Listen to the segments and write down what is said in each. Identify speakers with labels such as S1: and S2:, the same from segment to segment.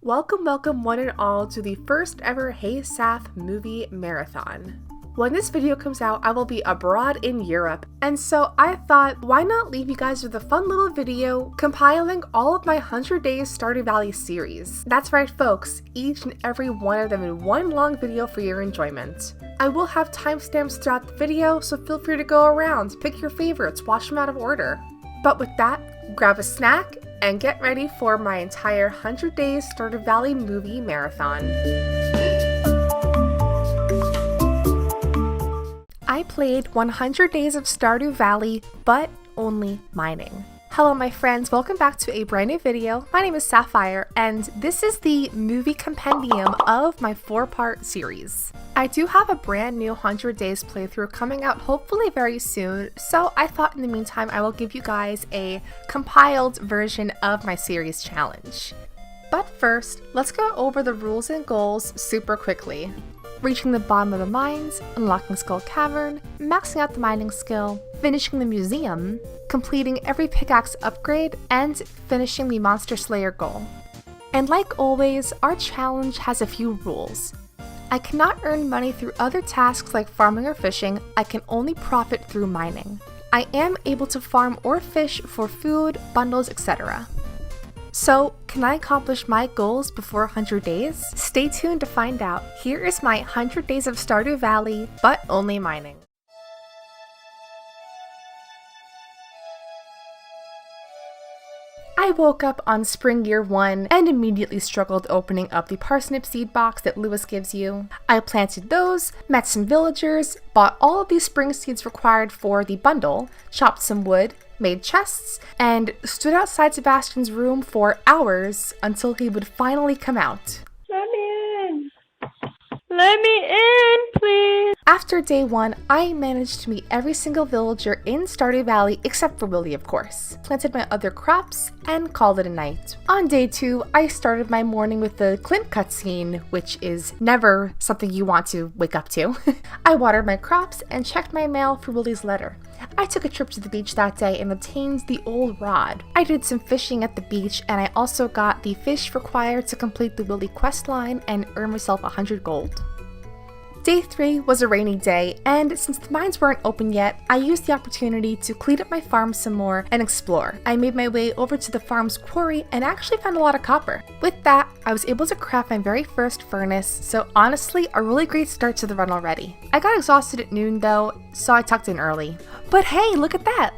S1: Welcome one and all to the first ever Hey Saf movie marathon. When this video comes out, I will be abroad in Europe, and so I thought, why not leave you guys with a fun little video compiling all of my 100 Days Stardew Valley series. That's right folks, each and every one of them in one long video for your enjoyment. I will have timestamps throughout the video, so feel free to go around, pick your favorites, watch them out of order. But with that, grab a snack and get ready for my entire 100 Days Stardew Valley movie marathon. I played 100 Days of Stardew Valley, but only mining. Hello my friends, welcome back to a brand new video. My name is Sapphire, and this is the movie compendium of my 4-part series. I do have a brand new 100 Days playthrough coming out hopefully very soon, so I thought in the meantime I will give you guys a compiled version of my series challenge. But first, let's go over the rules and goals super quickly. Reaching the bottom of the mines, unlocking Skull Cavern, maxing out the mining skill, finishing the museum, completing every pickaxe upgrade, and finishing the Monster Slayer goal. And like always, our challenge has a few rules. I cannot earn money through other tasks like farming or fishing, I can only profit through mining. I am able to farm or fish for food, bundles, etc. So, can I accomplish my goals before 100 days? Stay tuned to find out. Here is my 100 Days of Stardew Valley, but only mining. I woke up on spring year 1 and immediately struggled opening up the parsnip seed box that Lewis gives you. I planted those, met some villagers, bought all of these spring seeds required for the bundle, chopped some wood, made chests, and stood outside Sebastian's room for hours until he would finally come out.
S2: Let me in! Let me in, please!
S1: After day 1, I managed to meet every single villager in Stardew Valley except for Willy, of course, planted my other crops, and called it a night. On day 2, I started my morning with the Clint cutscene, which is never something you want to wake up to. I watered my crops and checked my mail for Willy's letter. I took a trip to the beach that day and obtained the old rod. I did some fishing at the beach, and I also got the fish required to complete the Willy quest line and earn myself 100 gold. Day 3 was a rainy day, and since the mines weren't open yet, I used the opportunity to clean up my farm some more and explore. I made my way over to the farm's quarry and actually found a lot of copper. With that, I was able to craft my very first furnace, so honestly, a really great start to the run already. I got exhausted at noon though, so I tucked in early. But hey, look at that!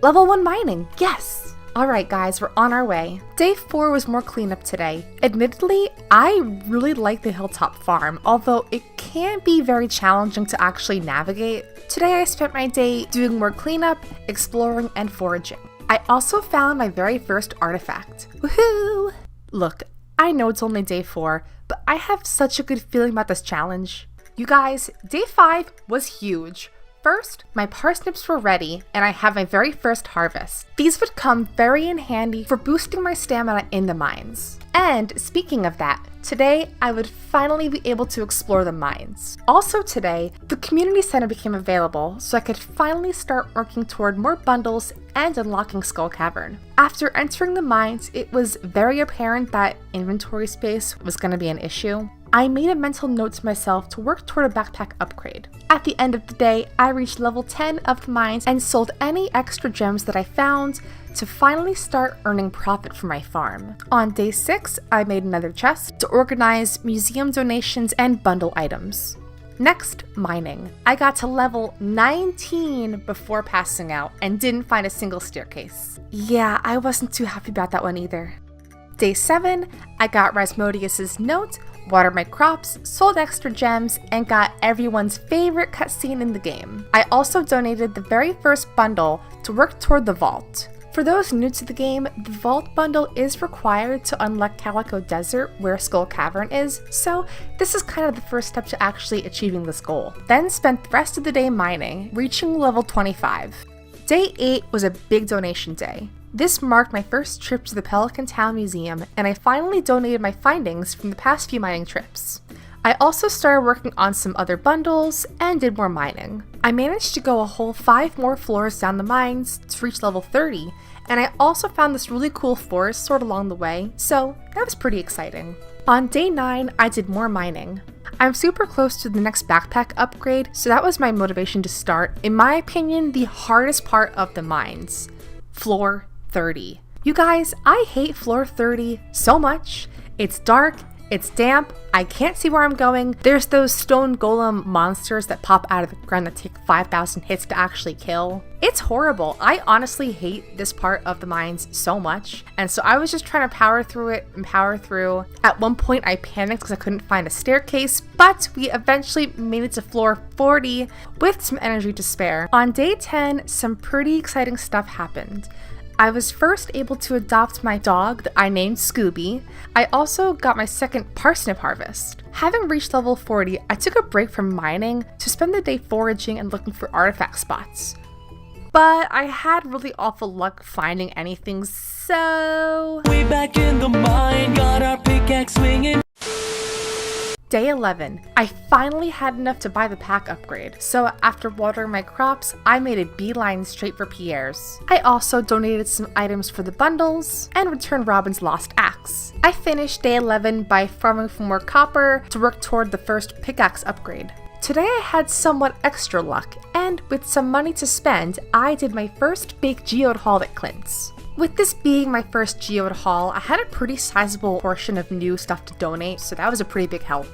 S1: Level 1 mining, yes! Alright guys, we're on our way. Day 4 was more cleanup today. Admittedly, I really like the hilltop farm, although it can be very challenging to actually navigate. Today I spent my day doing more cleanup, exploring, and foraging. I also found my very first artifact. Woohoo! Look, I know it's only day 4, but I have such a good feeling about this challenge. You guys, day 5 was huge. First, my parsnips were ready, and I have my very first harvest. These would come very in handy for boosting my stamina in the mines. And speaking of that, today I would finally be able to explore the mines. Also today, the community center became available, so I could finally start working toward more bundles and unlocking Skull Cavern. After entering the mines, it was very apparent that inventory space was going to be an issue. I made a mental note to myself to work toward a backpack upgrade. At the end of the day, I reached level 10 of the mines and sold any extra gems that I found to finally start earning profit from my farm. On day 6, I made another chest to organize museum donations and bundle items. Next, mining. I got to level 19 before passing out and didn't find a single staircase. Yeah, I wasn't too happy about that one either. Day 7, I got Rasmodius's note, watered my crops, sold extra gems, and got everyone's favorite cutscene in the game. I also donated the very first bundle to work toward the vault. For those new to the game, the vault bundle is required to unlock Calico Desert where Skull Cavern is, so this is kind of the first step to actually achieving this goal. Then spent the rest of the day mining, reaching level 25. Day 8 was a big donation day. This marked my first trip to the Pelican Town Museum, and I finally donated my findings from the past few mining trips. I also started working on some other bundles and did more mining. I managed to go a whole 5 more floors down the mines to reach level 30, And I also found this really cool forest sort of along the way, so that was pretty exciting. On day 9, I did more mining. I'm super close to the next backpack upgrade, so that was my motivation to start, in my opinion, the hardest part of the mines. Floor 30. You guys, I hate floor 30 so much. It's dark, it's damp, I can't see where I'm going. There's those stone golem monsters that pop out of the ground that take 5,000 hits to actually kill. It's horrible. I honestly hate this part of the mines so much. And so I was just trying to power through it and power through. At one point I panicked because I couldn't find a staircase, but we eventually made it to floor 40 with some energy to spare. On day 10, some pretty exciting stuff happened. I was first able to adopt my dog that I named Scooby. I also got my second parsnip harvest. Having reached level 40, I took a break from mining to spend the day foraging and looking for artifact spots. But I had really awful luck finding anything, so...
S3: We back in the mine, got our pickaxe swinging.
S1: Day 11. I finally had enough to buy the pack upgrade, so after watering my crops, I made a beeline straight for Pierre's. I also donated some items for the bundles, and returned Robin's lost axe. I finished day 11 by farming for more copper to work toward the first pickaxe upgrade. Today I had somewhat extra luck, and with some money to spend, I did my first big geode haul at Clint's. With this being my first geode haul, I had a pretty sizable portion of new stuff to donate, so that was a pretty big help.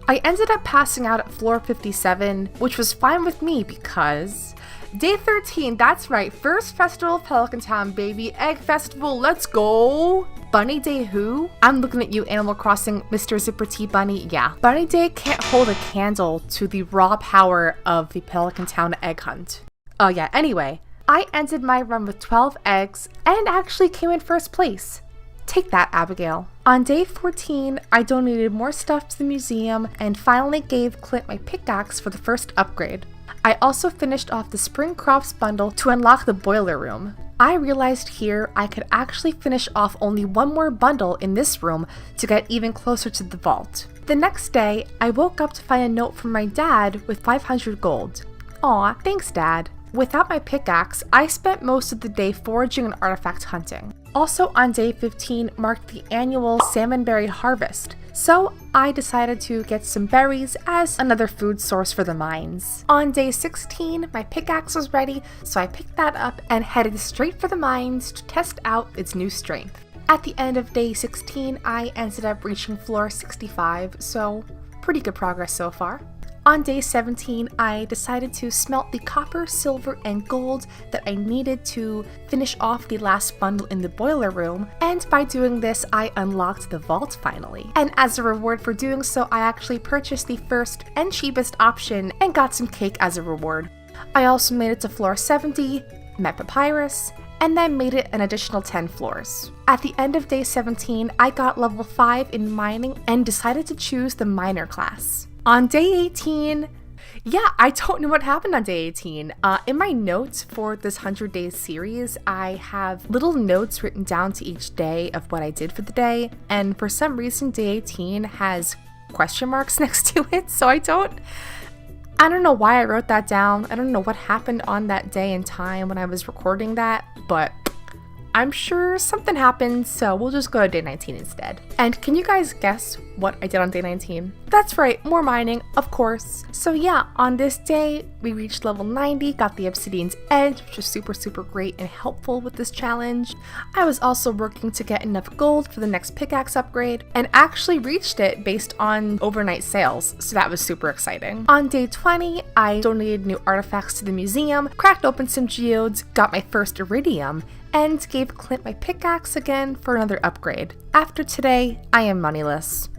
S1: I ended up passing out at floor 57, which was fine with me because... Day 13, that's right, first festival of Pelican Town, baby, Egg Festival, let's go! Bunny Day who? I'm looking at you, Animal Crossing, Mr. Zipper T Bunny, yeah. Bunny Day can't hold a candle to the raw power of the Pelican Town egg hunt. Oh yeah, anyway, I ended my run with 12 eggs and actually came in first place. Take that, Abigail. On day 14, I donated more stuff to the museum and finally gave Clint my pickaxe for the first upgrade. I also finished off the spring crops bundle to unlock the boiler room. I realized here I could actually finish off only one more bundle in this room to get even closer to the vault. The next day, I woke up to find a note from my dad with 500 gold. Aw, thanks, Dad. Without my pickaxe, I spent most of the day foraging and artifact hunting. Also on day 15 marked the annual salmonberry harvest, so I decided to get some berries as another food source for the mines. On day 16, my pickaxe was ready, so I picked that up and headed straight for the mines to test out its new strength. At the end of day 16, I ended up reaching floor 65, so pretty good progress so far. On day 17, I decided to smelt the copper, silver, and gold that I needed to finish off the last bundle in the boiler room, and by doing this, I unlocked the vault finally. And as a reward for doing so, I actually purchased the first and cheapest option and got some cake as a reward. I also made it to floor 70, met Papyrus, and then made it an additional 10 floors. At the end of day 17, I got level 5 in mining and decided to choose the miner class. On day 18, yeah, I don't know what happened on day 18. In my notes for this 100 days series, I have little notes written down to each day of what I did for the day, and for some reason day 18 has question marks next to it, so I don't know why I wrote that down. I don't know what happened on that day and time when I was recording that, but I'm sure something happened, so we'll just go to day 19 instead. And can you guys guess what I did on day 19? That's right, more mining, of course. So yeah, on this day, we reached level 90, got the Obsidian's Edge, which was super great and helpful with this challenge. I was also working to get enough gold for the next pickaxe upgrade, and actually reached it based on overnight sales, so that was super exciting. On day 20, I donated new artifacts to the museum, cracked open some geodes, got my first iridium, and gave Clint my pickaxe again for another upgrade. After today, I am moneyless.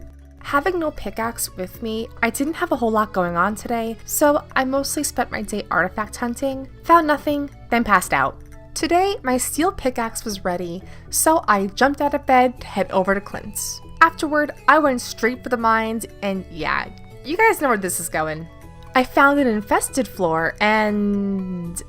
S1: Having no pickaxe with me, I didn't have a whole lot going on today, so I mostly spent my day artifact hunting, found nothing, then passed out. Today, my steel pickaxe was ready, so I jumped out of bed to head over to Clint's. Afterward, I went straight for the mines, and yeah, you guys know where this is going. I found an infested floor, and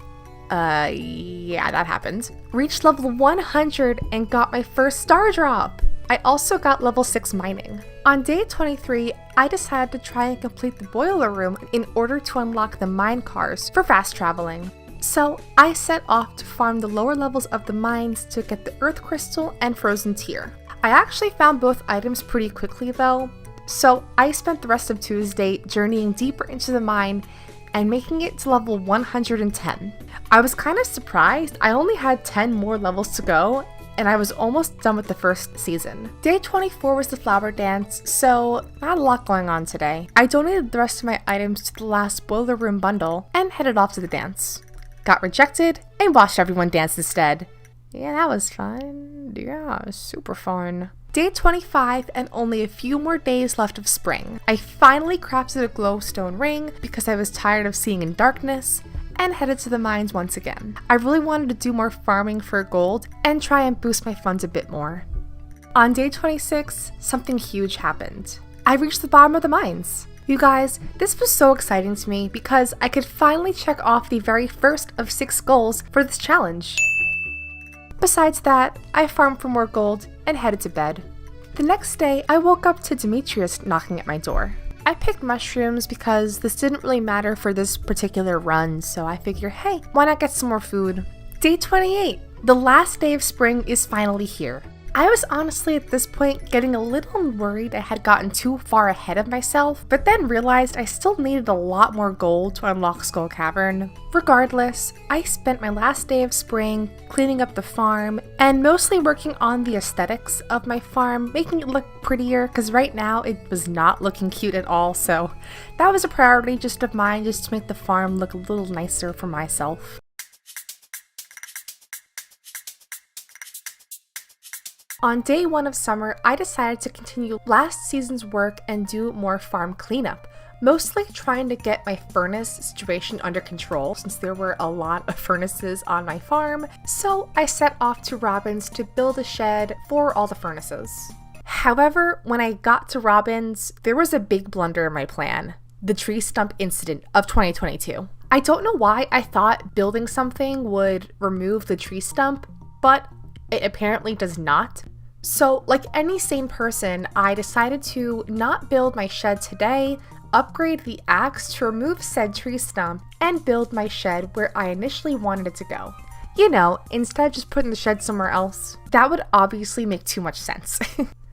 S1: yeah, that happened. Reached level 100 and got my first star drop. I also got level 6 mining. On day 23, I decided to try and complete the boiler room in order to unlock the mine cars for fast traveling. So I set off to farm the lower levels of the mines to get the earth crystal and frozen tear. I actually found both items pretty quickly though, so I spent the rest of Tuesday journeying deeper into the mine and making it to level 110. I was kind of surprised. I only had 10 more levels to go, and I was almost done with the first season. Day 24 was the flower dance, so not a lot going on today. I donated the rest of my items to the last boiler room bundle and headed off to the dance. Got rejected and watched everyone dance instead. Yeah, that was fun. Yeah, it was super fun. Day 25 and only a few more days left of spring. I finally crafted a glowstone ring because I was tired of seeing in darkness and headed to the mines once again. I really wanted to do more farming for gold and try and boost my funds a bit more. On day 26, something huge happened. I reached the bottom of the mines. You guys, this was so exciting to me because I could finally check off the very first of 6 goals for this challenge. Besides that, I farmed for more gold and headed to bed. The next day, I woke up to Demetrius knocking at my door. I picked mushrooms because this didn't really matter for this particular run, so I figured, hey, why not get some more food? Day 28, the last day of spring is finally here. I was honestly at this point getting a little worried I had gotten too far ahead of myself, but then realized I still needed a lot more gold to unlock Skull Cavern. Regardless, I spent my last day of spring cleaning up the farm and mostly working on the aesthetics of my farm, making it look prettier because right now it was not looking cute at all, so that was a priority just of mine, just to make the farm look a little nicer for myself. On day 1 of summer, I decided to continue last season's work and do more farm cleanup, mostly trying to get my furnace situation under control since there were a lot of furnaces on my farm, so I set off to Robin's to build a shed for all the furnaces. However, when I got to Robin's, there was a big blunder in my plan, the tree stump incident of 2022. I don't know why I thought building something would remove the tree stump, but it apparently does not. So, like any sane person, I decided to not build my shed today, upgrade the axe to remove said tree stump, and build my shed where I initially wanted it to go. You know, instead of just putting the shed somewhere else. That would obviously make too much sense.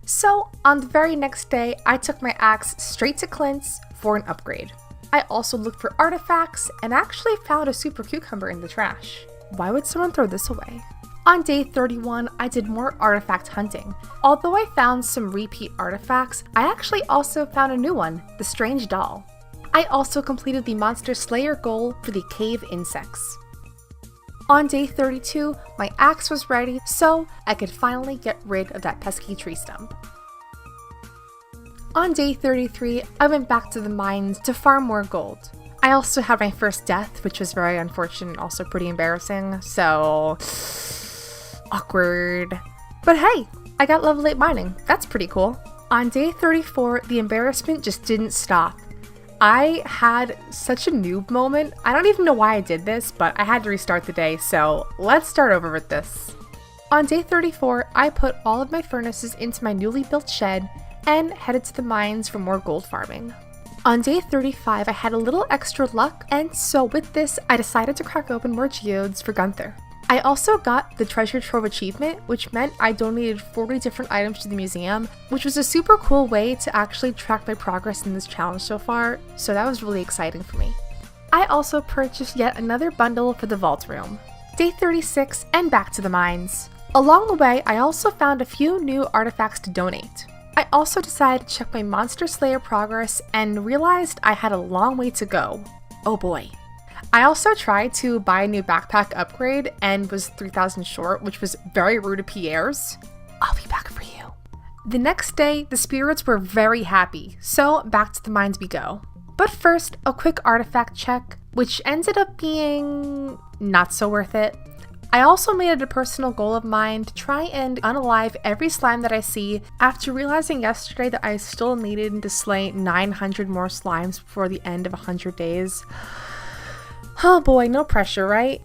S1: So, on the very next day, I took my axe straight to Clint's for an upgrade. I also looked for artifacts and actually found a super cucumber in the trash. Why would someone throw this away? On day 31, I did more artifact hunting. Although I found some repeat artifacts, I actually also found a new one, the strange doll. I also completed the monster slayer goal for the cave insects. On day 32, my axe was ready, so I could finally get rid of that pesky tree stump. On day 33, I went back to the mines to farm more gold. I also had my first death, which was very unfortunate and also pretty embarrassing, so awkward. But hey, I got level 8 mining. That's pretty cool. On day 34, the embarrassment just didn't stop. I had such a noob moment. I don't even know why I did this, but I had to restart the day, so let's start over with this. On day 34, I put all of my furnaces into my newly built shed and headed to the mines for more gold farming. On day 35, I had a little extra luck, and so with this, I decided to crack open more geodes for Gunther. I also got the Treasure Trove achievement, which meant I donated 40 different items to the museum, which was a super cool way to actually track my progress in this challenge so far, so that was really exciting for me. I also purchased yet another bundle for the vault room. Day 36, and back to the mines. Along the way, I also found a few new artifacts to donate. I also decided to check my Monster Slayer progress and realized I had a long way to go. Oh boy. I also tried to buy a new backpack upgrade and was 3,000 short, which was very rude of Pierre's. I'll be back for you. The next day, the spirits were very happy, so back to the mines we go. But first, a quick artifact check, which ended up being not so worth it. I also made it a personal goal of mine to try and unalive every slime that I see after realizing yesterday that I still needed to slay 900 more slimes before the end of 100 days. Oh boy, no pressure, right?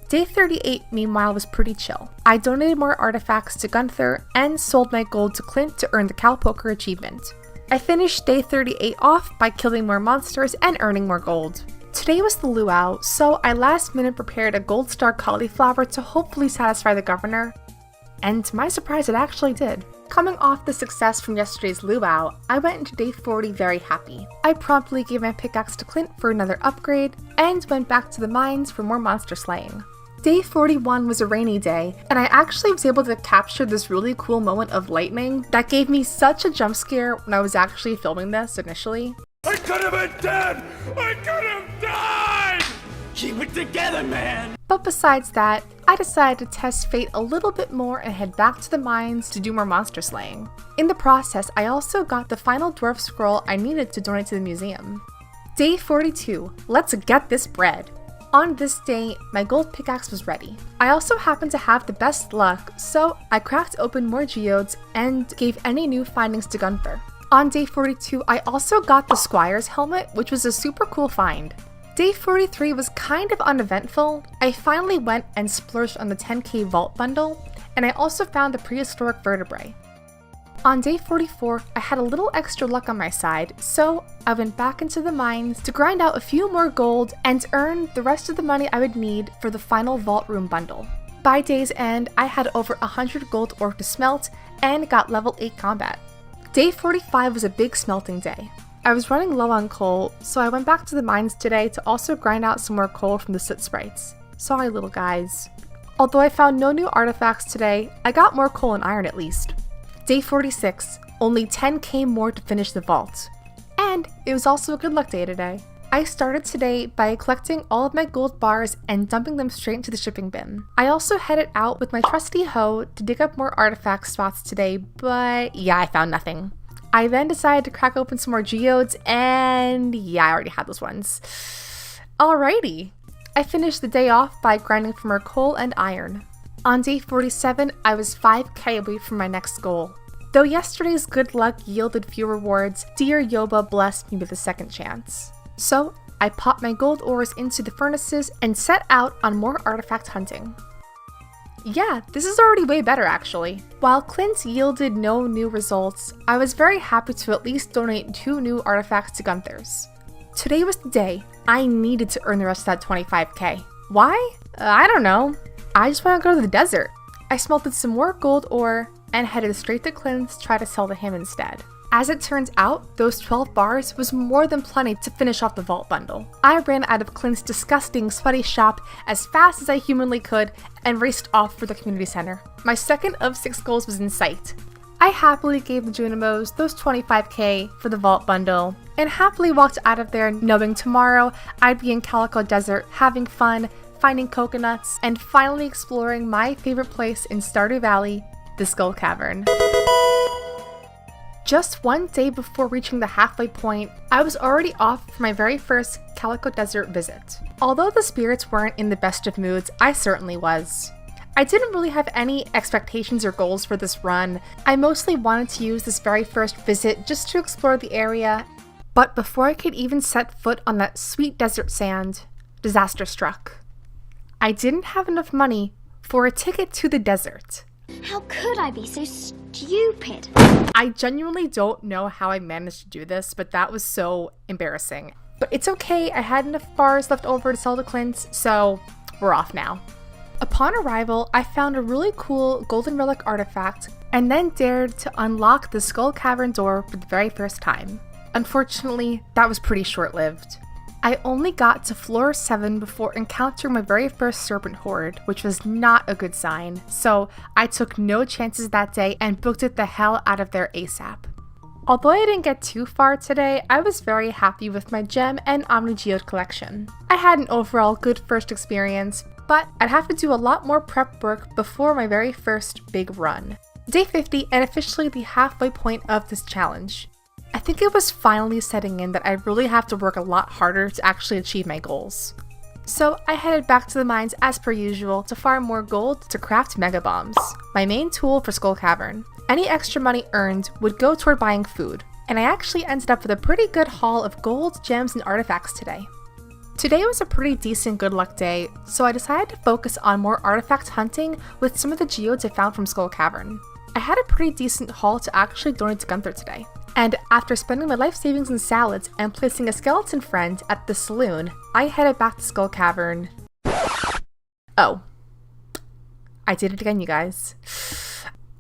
S1: Day 38, meanwhile, was pretty chill. I donated more artifacts to Gunther and sold my gold to Clint to earn the Cowpoker achievement. I finished day 38 off by killing more monsters and earning more gold. Today was the luau, so I last minute prepared a gold star cauliflower to hopefully satisfy the governor. And to my surprise, it actually did. Coming off the success from yesterday's luau, I went into day 40 very happy. I promptly gave my pickaxe to Clint for another upgrade, and went back to the mines for more monster slaying. Day 41 was a rainy day, and I actually was able to capture this really cool moment of lightning that gave me such a jump scare when I was actually filming this initially.
S3: I could have been dead! I could have died! Keep it together, man!
S1: But besides that, I decided to test fate a little bit more and head back to the mines to do more monster slaying. In the process, I also got the final dwarf scroll I needed to donate to the museum. Day 42, let's get this bread. On this day, my gold pickaxe was ready. I also happened to have the best luck, so I cracked open more geodes and gave any new findings to Gunther. On day 42, I also got the Squire's helmet, which was a super cool find. Day 43 was kind of uneventful. I finally went and splurged on the 10k vault bundle, and I also found the prehistoric vertebrae. On day 44, I had a little extra luck on my side, so I went back into the mines to grind out a few more gold and earn the rest of the money I would need for the final vault room bundle. By day's end, I had over 100 gold ore to smelt and got level 8 combat. Day 45 was a big smelting day. I was running low on coal, so I went back to the mines today to also grind out some more coal from the soot sprites. Sorry, little guys. Although I found no new artifacts today, I got more coal and iron at least. Day 46, only 10k more to finish the vault. And it was also a good luck day today. I started today by collecting all of my gold bars and dumping them straight into the shipping bin. I also headed out with my trusty hoe to dig up more artifact spots today, but yeah, I found nothing. I then decided to crack open some more geodes, and yeah, I already had those ones. Alrighty. I finished the day off by grinding for more coal and iron. On day 47, I was 5k away from my next goal. Though yesterday's good luck yielded few rewards, dear Yoba blessed me with a second chance. So, I popped my gold ores into the furnaces and set out on more artifact hunting. Yeah, this is already way better actually. While Clint yielded no new results, I was very happy to at least donate 2 new artifacts to Gunther's. Today was the day I needed to earn the rest of that 25k. Why? I don't know. I just want to go to the desert. I smelted some more gold ore and headed straight to Clint's to try to sell to him instead. As it turns out, those 12 bars was more than plenty to finish off the vault bundle. I ran out of Clint's disgusting, sweaty shop as fast as I humanly could and raced off for the community center. My second of 6 goals was in sight. I happily gave the Junimos those 25k for the vault bundle and happily walked out of there knowing tomorrow I'd be in Calico Desert having fun, finding coconuts, and finally exploring my favorite place in Stardew Valley, the Skull Cavern. Just one day before reaching the halfway point, I was already off for my very first Calico Desert visit. Although the spirits weren't in the best of moods, I certainly was. I didn't really have any expectations or goals for this run. I mostly wanted to use this very first visit just to explore the area, but before I could even set foot on that sweet desert sand, disaster struck. I didn't have enough money for a ticket to the desert.
S4: How could I be so stupid?
S1: I genuinely don't know how I managed to do this, but that was so embarrassing. But it's okay, I had enough bars left over to sell to Clint, so we're off now. Upon arrival, I found a really cool golden relic artifact and then dared to unlock the Skull Cavern door for the very first time. Unfortunately, that was pretty short-lived. I only got to floor 7 before encountering my very first serpent horde, which was not a good sign, so I took no chances that day and booked it the hell out of there ASAP. Although I didn't get too far today, I was very happy with my gem and Omni Geode collection. I had an overall good first experience, but I'd have to do a lot more prep work before my very first big run. Day 50 and officially the halfway point of this challenge. I think it was finally setting in that I really have to work a lot harder to actually achieve my goals. So I headed back to the mines as per usual to farm more gold to craft mega bombs, my main tool for Skull Cavern. Any extra money earned would go toward buying food, and I actually ended up with a pretty good haul of gold, gems, and artifacts today. Today was a pretty decent good luck day, so I decided to focus on more artifact hunting with some of the geodes I found from Skull Cavern. I had a pretty decent haul to actually donate to Gunther today. And after spending my life savings in salads and placing a skeleton friend at the saloon, I headed back to Skull Cavern. Oh. I did it again, you guys.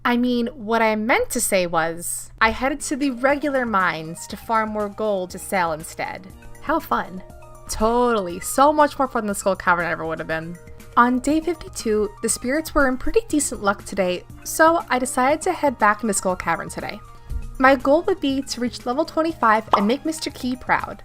S1: I mean, what I meant to say was, I headed to the regular mines to farm more gold to sell instead. How fun. Totally, so much more fun than Skull Cavern ever would have been. On day 52, the spirits were in pretty decent luck today, so I decided to head back into Skull Cavern today. My goal would be to reach level 25 and make Mr. Key proud.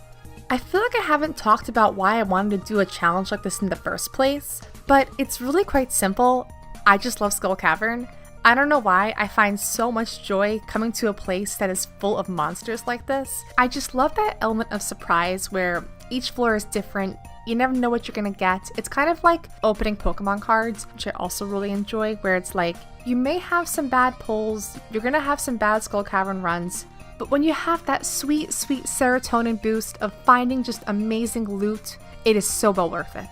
S1: I feel like I haven't talked about why I wanted to do a challenge like this in the first place, but it's really quite simple. I just love Skull Cavern. I don't know why, I find so much joy coming to a place that is full of monsters like this. I just love that element of surprise where each floor is different, you never know what you're gonna get. It's kind of like opening Pokemon cards, which I also really enjoy, where it's like, you may have some bad pulls, you're gonna have some bad Skull Cavern runs, but when you have that sweet, sweet serotonin boost of finding just amazing loot, it is so well worth it.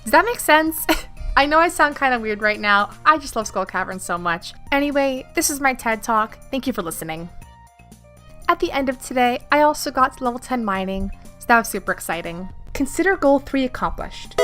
S1: Does that make sense? I know I sound kind of weird right now, I just love Skull Cavern so much. Anyway, this is my TED Talk, thank you for listening. At the end of today, I also got to level 10 mining, so that was super exciting. Consider goal 3 accomplished.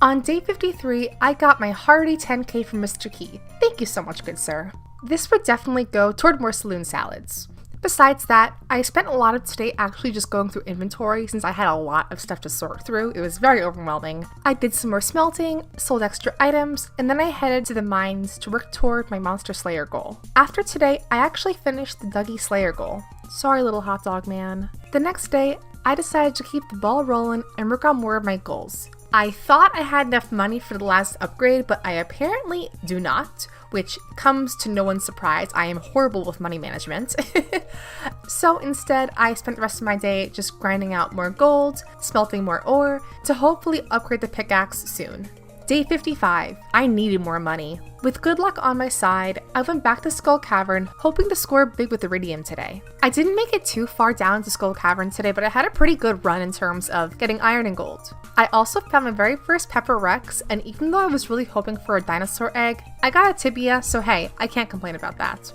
S1: On day 53, I got my hearty 10k from Mr. Key. Thank you so much, good sir. This would definitely go toward more saloon salads. Besides that, I spent a lot of today actually just going through inventory since I had a lot of stuff to sort through. It was very overwhelming. I did some more smelting, sold extra items, and then I headed to the mines to work toward my Monster Slayer goal. After today, I actually finished the Dougie Slayer goal. Sorry, little hot dog man. The next day, I decided to keep the ball rolling and work on more of my goals. I thought I had enough money for the last upgrade, but I apparently do not, which comes to no one's surprise. I am horrible with money management. So instead, I spent the rest of my day just grinding out more gold, smelting more ore, to hopefully upgrade the pickaxe soon. Day 55, I needed more money. With good luck on my side, I went back to Skull Cavern, hoping to score big with Iridium today. I didn't make it too far down to Skull Cavern today, but I had a pretty good run in terms of getting iron and gold. I also found my very first Pepper Rex, and even though I was really hoping for a dinosaur egg, I got a tibia, so hey, I can't complain about that.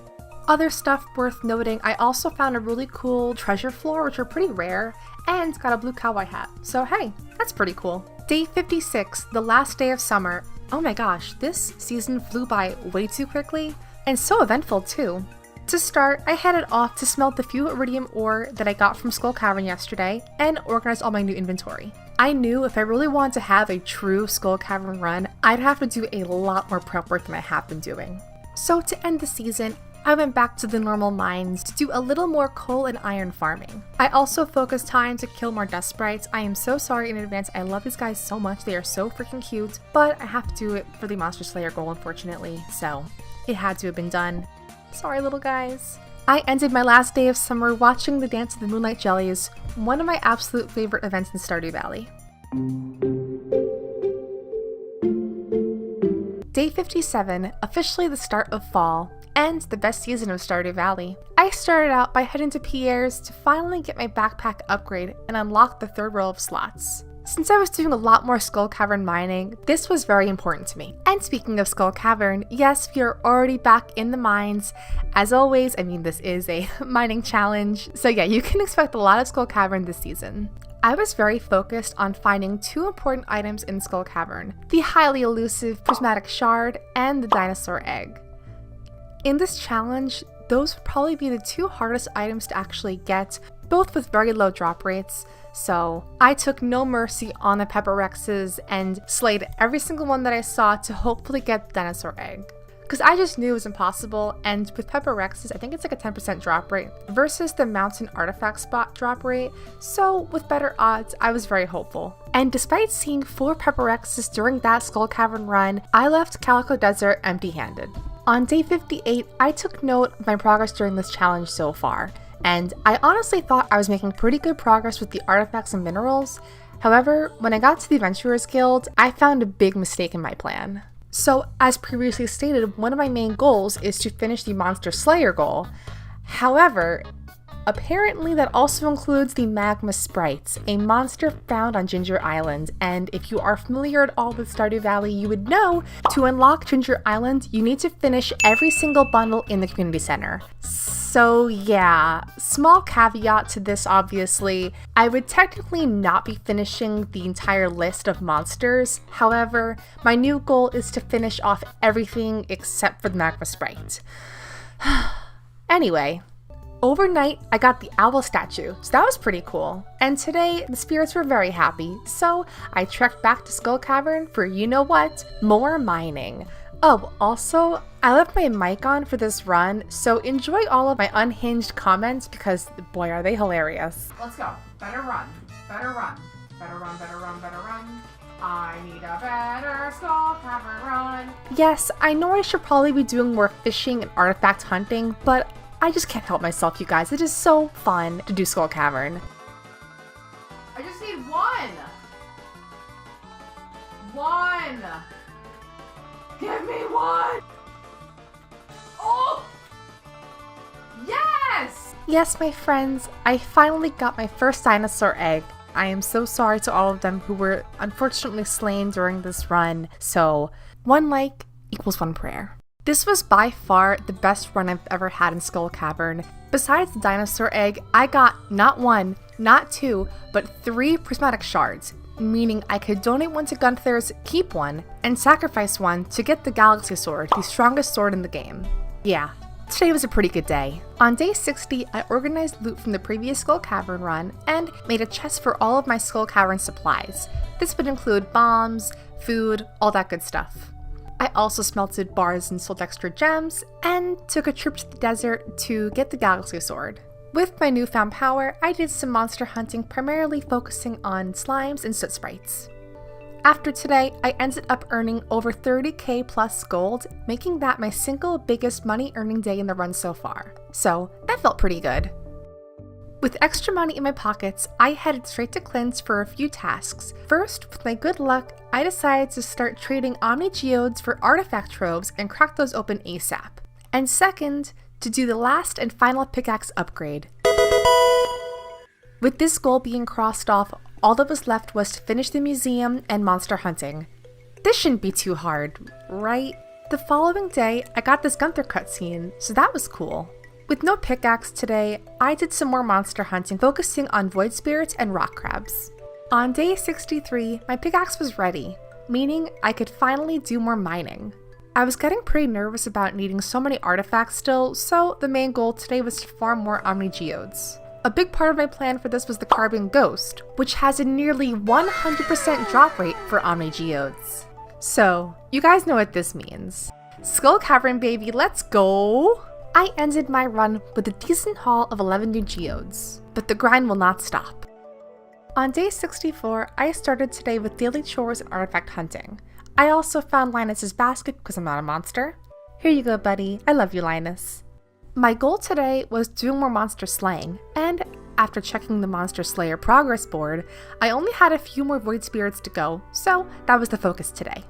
S1: Other stuff worth noting, I also found a really cool treasure floor, which are pretty rare, and got a blue cowboy hat, so hey, that's pretty cool. Day 56, the last day of summer. Oh my gosh, this season flew by way too quickly, and so eventful too. To start, I headed off to smelt the few iridium ore that I got from Skull Cavern yesterday, and organize all my new inventory. I knew if I really wanted to have a true Skull Cavern run, I'd have to do a lot more prep work than I have been doing. So to end the season, I went back to the normal mines to do a little more coal and iron farming. I also focused time to kill more dust sprites. I am so sorry in advance, I love these guys so much, they are so freaking cute, but I have to do it for the Monster Slayer goal unfortunately, so it had to have been done. Sorry little guys. I ended my last day of summer watching the Dance of the Moonlight Jellies, one of my absolute favorite events in Stardew Valley. Day 57, officially the start of fall, and the best season of Stardew Valley. I started out by heading to Pierre's to finally get my backpack upgrade and unlock the third row of slots. Since I was doing a lot more Skull Cavern mining, this was very important to me. And speaking of Skull Cavern, yes, we are already back in the mines. As always, I mean, this is a mining challenge, so yeah, you can expect a lot of Skull Cavern this season. I was very focused on finding two important items in Skull Cavern, the highly elusive prismatic shard and the dinosaur egg. In this challenge, those would probably be the two hardest items to actually get, both with very low drop rates, so I took no mercy on the Pepper Rexes and slayed every single one that I saw to hopefully get the dinosaur egg. Because I just knew it was impossible, and with Pepper Rexes, I think it's like a 10% drop rate versus the mountain artifact spot drop rate, so with better odds, I was very hopeful. And despite seeing 4 Pepper Rexes during that Skull Cavern run, I left Calico Desert empty-handed. On day 58, I took note of my progress during this challenge so far, and I honestly thought I was making pretty good progress with the artifacts and minerals. However, when I got to the Adventurers Guild, I found a big mistake in my plan. So, as previously stated, one of my main goals is to finish the Monster Slayer goal. However, Apparently that also includes the magma sprites, a monster found on Ginger Island, and if you are familiar at all with Stardew Valley, you would know to unlock Ginger Island, you need to finish every single bundle in the community center. So yeah, small caveat to this obviously, I would technically not be finishing the entire list of monsters, however, my new goal is to finish off everything except for the magma sprite. Anyway, overnight I got the owl statue, so that was pretty cool, and today the spirits were very happy, so I trekked back to Skull Cavern for you know what, more mining. Oh, also, I left my mic on for this run, so enjoy all of my unhinged comments because, boy, are they hilarious. Let's go. Better run. Better run. Better run, better run, better run. I need a better Skull Cavern run. Yes, I know I should probably be doing more fishing and artifact hunting, but I just can't help myself, you guys. It is so fun to do Skull Cavern. I just need one! One! Give me one! Oh! Yes! Yes, my friends, I finally got my first dinosaur egg. I am so sorry to all of them who were unfortunately slain during this run. So, one like equals one prayer. This was by far the best run I've ever had in Skull Cavern. Besides the dinosaur egg, I got not one, not two, but 3 prismatic shards, meaning I could donate one to Gunther's, keep one, and sacrifice one to get the Galaxy Sword, the strongest sword in the game. Yeah, today was a pretty good day. On day 60, I organized loot from the previous Skull Cavern run and made a chest for all of my Skull Cavern supplies. This would include bombs, food, all that good stuff. I also smelted bars and sold extra gems, and took a trip to the desert to get the Galaxy Sword. With my newfound power, I did some monster hunting, primarily focusing on slimes and soot sprites. After today, I ended up earning over 30k plus gold, making that my single biggest money earning day in the run so far. So that felt pretty good. With extra money in my pockets, I headed straight to Clint's for a few tasks. First, with my good luck, I decided to start trading Omni Geodes for artifact troves and crack those open ASAP. And second, to do the last and final pickaxe upgrade. With this goal being crossed off, all that was left was to finish the museum and monster hunting. This shouldn't be too hard, right? The following day, I got this Gunther cutscene, so that was cool. With no pickaxe today, I did some more monster hunting, focusing on void spirits and rock crabs. On day 63, my pickaxe was ready, meaning I could finally do more mining. I was getting pretty nervous about needing so many artifacts still, so the main goal today was to farm more Omni Geodes. A big part of my plan for this was the Carbon Ghost, which has a nearly 100% drop rate for Omni Geodes. So, you guys know what this means. Skull Cavern baby, let's go! I ended my run with a decent haul of 11 new geodes, but the grind will not stop. On day 64, I started today with daily chores and artifact hunting. I also found Linus's basket because I'm not a monster. Here you go, buddy. I love you, Linus. My goal today was doing more monster slaying, and after checking the Monster Slayer progress board, I only had a few more void spirits to go, so that was the focus today.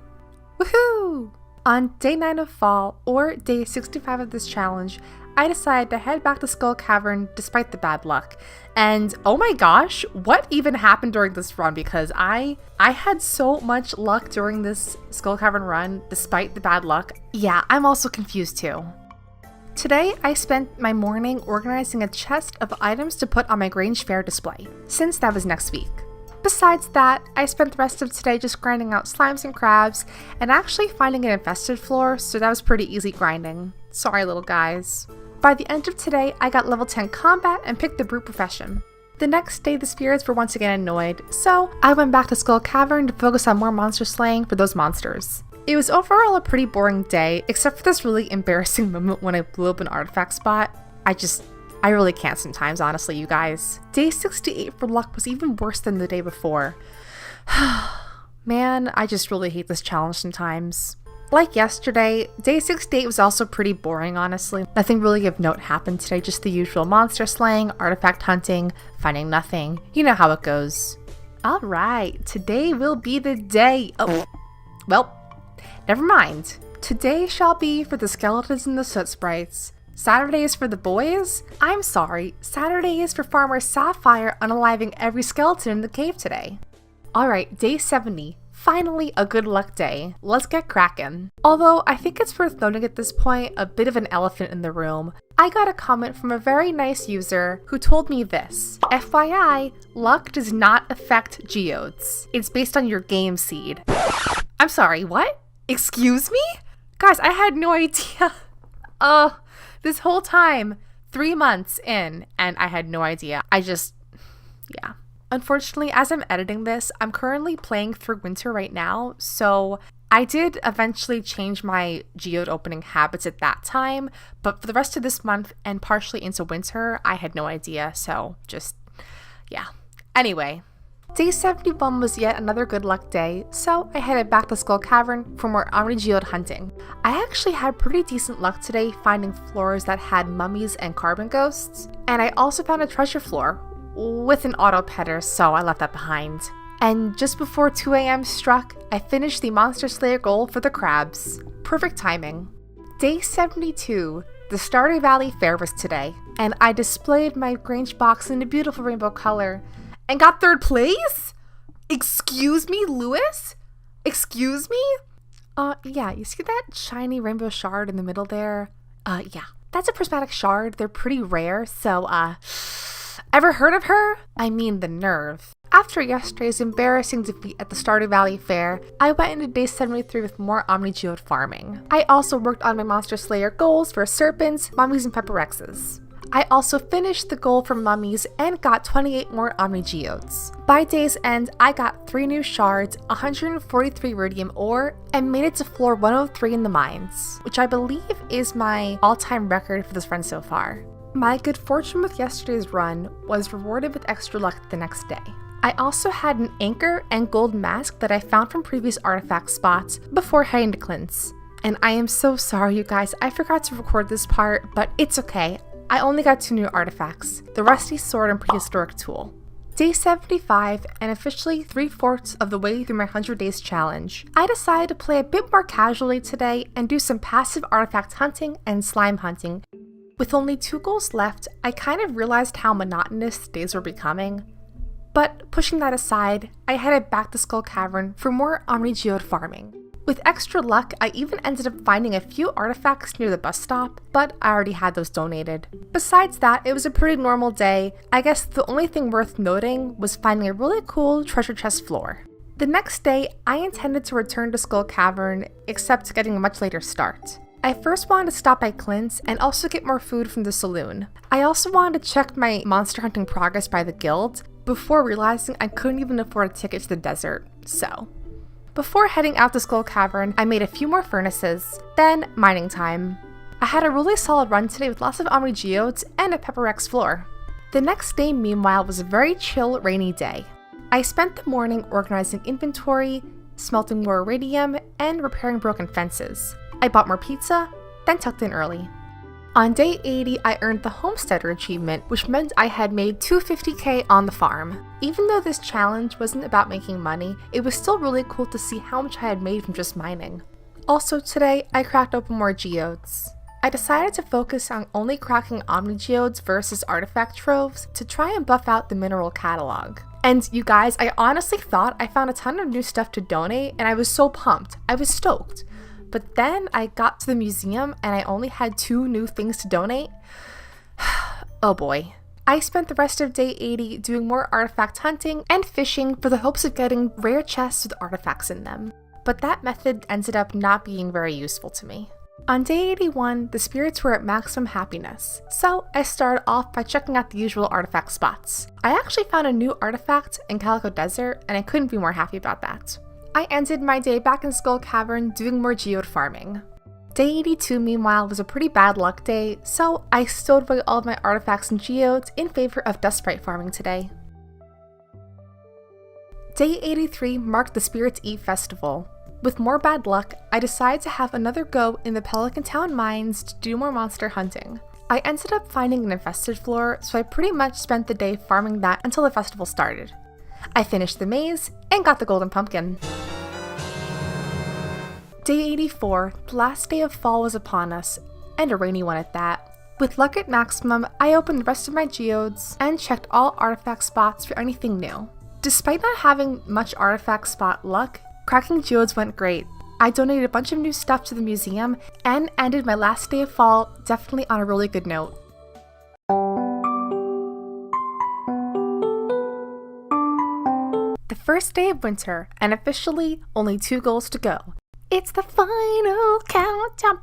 S1: Woohoo! On day 9 of fall, or day 65 of this challenge, I decided to head back to Skull Cavern despite the bad luck. And oh my gosh, what even happened during this run? Because I had so much luck during this Skull Cavern run despite the bad luck. Yeah, I'm also confused too. Today, I spent my morning organizing a chest of items to put on my Grange Fair display, since that was next week. Besides that, I spent the rest of today just grinding out slimes and crabs, and actually finding an infested floor, so that was pretty easy grinding. Sorry, little guys. By the end of today, I got level 10 combat and picked the brute profession. The next day, the spirits were once again annoyed, so I went back to Skull Cavern to focus on more monster slaying for those monsters. It was overall a pretty boring day, except for this really embarrassing moment when I blew up an artifact spot. I really can't sometimes, honestly, you guys. Day 68 for luck was even worse than the day before. Man, I just really hate this challenge sometimes. Like yesterday, day 68 was also pretty boring, honestly. Nothing really of note happened today, just the usual monster slaying, artifact hunting, finding nothing. You know how it goes. Alright, today will be the day. Oh, well, never mind. Today shall be for the skeletons and the soot sprites. Saturday is for the boys? I'm sorry, Saturday is for Farmer Sapphire unaliving every skeleton in the cave today. Alright, day 70. Finally, a good luck day. Let's get cracking. Although, I think it's worth noting at this point, a bit of an elephant in the room. I got a comment from a very nice user who told me this. FYI, luck does not affect geodes. It's based on your game seed. I'm sorry, what? Excuse me? Guys, I had no idea. This whole time, 3 months in, and I had no idea. Yeah. Unfortunately, as I'm editing this, I'm currently playing through winter right now, so I did eventually change my geode opening habits at that time, but for the rest of this month and partially into winter, I had no idea, so yeah. Anyway, day 71 was yet another good luck day, so I headed back to Skull Cavern for more Omni Geode hunting. I actually had pretty decent luck today finding floors that had mummies and carbon ghosts, and I also found a treasure floor with an auto petter, so I left that behind. And just before 2 a.m. struck, I finished the Monster Slayer goal for the crabs. Perfect timing. Day 72, the Stardew Valley Fair was today, and I displayed my Grange box in a beautiful rainbow color, and got 3rd place? Excuse me, Lewis? Excuse me? Yeah, you see that shiny rainbow shard in the middle there? Yeah, that's a prismatic shard. They're pretty rare, so, ever heard of her? I mean, the nerve. After yesterday's embarrassing defeat at the Stardew Valley Fair, I went into day 73 with more Omni Geode farming. I also worked on my Monster Slayer goals for serpents, mummies, and pepperexes. I also finished the goal for mummies and got 28 more Omni Geodes. By day's end, I got 3 new shards, 143 iridium ore, and made it to floor 103 in the mines, which I believe is my all-time record for this run so far. My good fortune with yesterday's run was rewarded with extra luck the next day. I also had an anchor and gold mask that I found from previous artifact spots before heading to Clint's. And I am so sorry, you guys, I forgot to record this part, but it's okay. I only got 2 new artifacts, the rusty sword and prehistoric tool. Day 75, and officially 3/4 of the way through my 100 days challenge, I decided to play a bit more casually today and do some passive artifact hunting and slime hunting. With only 2 goals left, I kind of realized how monotonous days were becoming. But pushing that aside, I headed back to Skull Cavern for more Omni Geode farming. With extra luck, I even ended up finding a few artifacts near the bus stop, but I already had those donated. Besides that, it was a pretty normal day. I guess the only thing worth noting was finding a really cool treasure chest floor. The next day, I intended to return to Skull Cavern, except getting a much later start. I first wanted to stop by Clint's and also get more food from the saloon. I also wanted to check my monster hunting progress by the guild, before realizing I couldn't even afford a ticket to the desert, so. Before heading out to Skull Cavern, I made a few more furnaces, then mining time. I had a really solid run today with lots of Omni Geodes and a Pepperex floor. The next day, meanwhile, was a very chill, rainy day. I spent the morning organizing inventory, smelting more iridium, and repairing broken fences. I bought more pizza, then tucked in early. On day 80, I earned the Homesteader achievement, which meant I had made 250k on the farm. Even though this challenge wasn't about making money, it was still really cool to see how much I had made from just mining. Also today, I cracked open more geodes. I decided to focus on only cracking Omni Geodes versus artifact troves to try and buff out the mineral catalog. And you guys, I honestly thought I found a ton of new stuff to donate, and I was so pumped. I was stoked. But then I got to the museum and I only had 2 new things to donate. Oh boy. I spent the rest of day 80 doing more artifact hunting and fishing for the hopes of getting rare chests with artifacts in them. But that method ended up not being very useful to me. On day 81, the spirits were at maximum happiness, so I started off by checking out the usual artifact spots. I actually found a new artifact in Calico Desert, and I couldn't be more happy about that. I ended my day back in Skull Cavern doing more geode farming. Day 82, meanwhile, was a pretty bad luck day, so I stowed away all of my artifacts and geodes in favor of dust sprite farming today. Day 83 marked the Spirits Eat Festival. With more bad luck, I decided to have another go in the Pelican Town mines to do more monster hunting. I ended up finding an infested floor, so I pretty much spent the day farming that until the festival started. I finished the maze and got the golden pumpkin. Day 84, the last day of fall was upon us, and a rainy one at that. With luck at maximum, I opened the rest of my geodes and checked all artifact spots for anything new. Despite not having much artifact spot luck, cracking geodes went great. I donated a bunch of new stuff to the museum and ended my last day of fall definitely on a really good note. The first day of winter, and officially only 2 goals to go. It's the final countdown.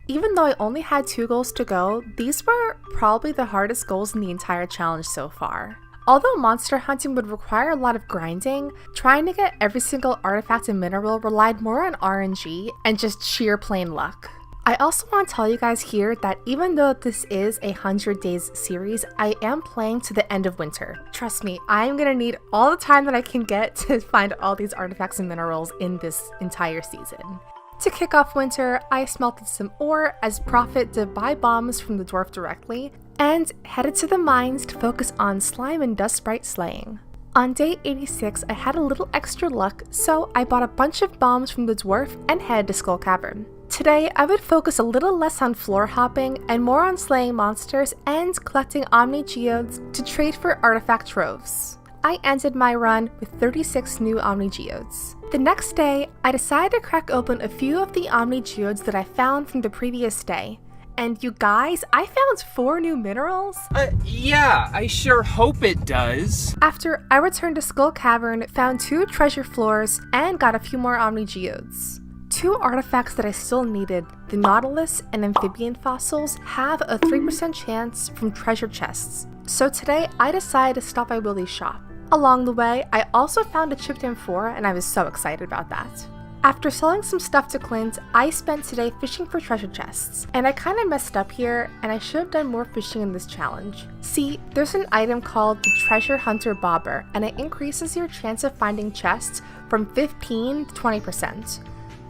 S1: Even though I only had 2 goals to go, these were probably the hardest goals in the entire challenge so far. Although monster hunting would require a lot of grinding, trying to get every single artifact and mineral relied more on RNG and just sheer plain luck. I also want to tell you guys here that even though this is a 100 days series, I am playing to the end of winter. Trust me, I am going to need all the time that I can get to find all these artifacts and minerals in this entire season. To kick off winter, I smelted some ore as profit to buy bombs from the dwarf directly, and headed to the mines to focus on slime and dust sprite slaying. On day 86, I had a little extra luck, so I bought a bunch of bombs from the dwarf and headed to Skull Cavern. Today, I would focus a little less on floor hopping and more on slaying monsters and collecting Omni Geodes to trade for artifact troves. I ended my run with 36 new Omni Geodes. The next day, I decided to crack open a few of the Omni Geodes that I found from the previous day. And you guys, I found 4 new minerals.
S5: Yeah, I sure hope it does.
S1: After I returned to Skull Cavern, found 2 treasure floors, and got a few more Omni Geodes. 2 artifacts that I still needed, the Nautilus and Amphibian fossils, have a 3% chance from treasure chests. So today, I decided to stop by Willie's shop. Along the way, I also found a chipped M4 and I was so excited about that. After selling some stuff to Clint, I spent today fishing for treasure chests, and I kinda messed up here and I should have done more fishing in this challenge. See, there's an item called the Treasure Hunter Bobber, and it increases your chance of finding chests from 15 to 20%.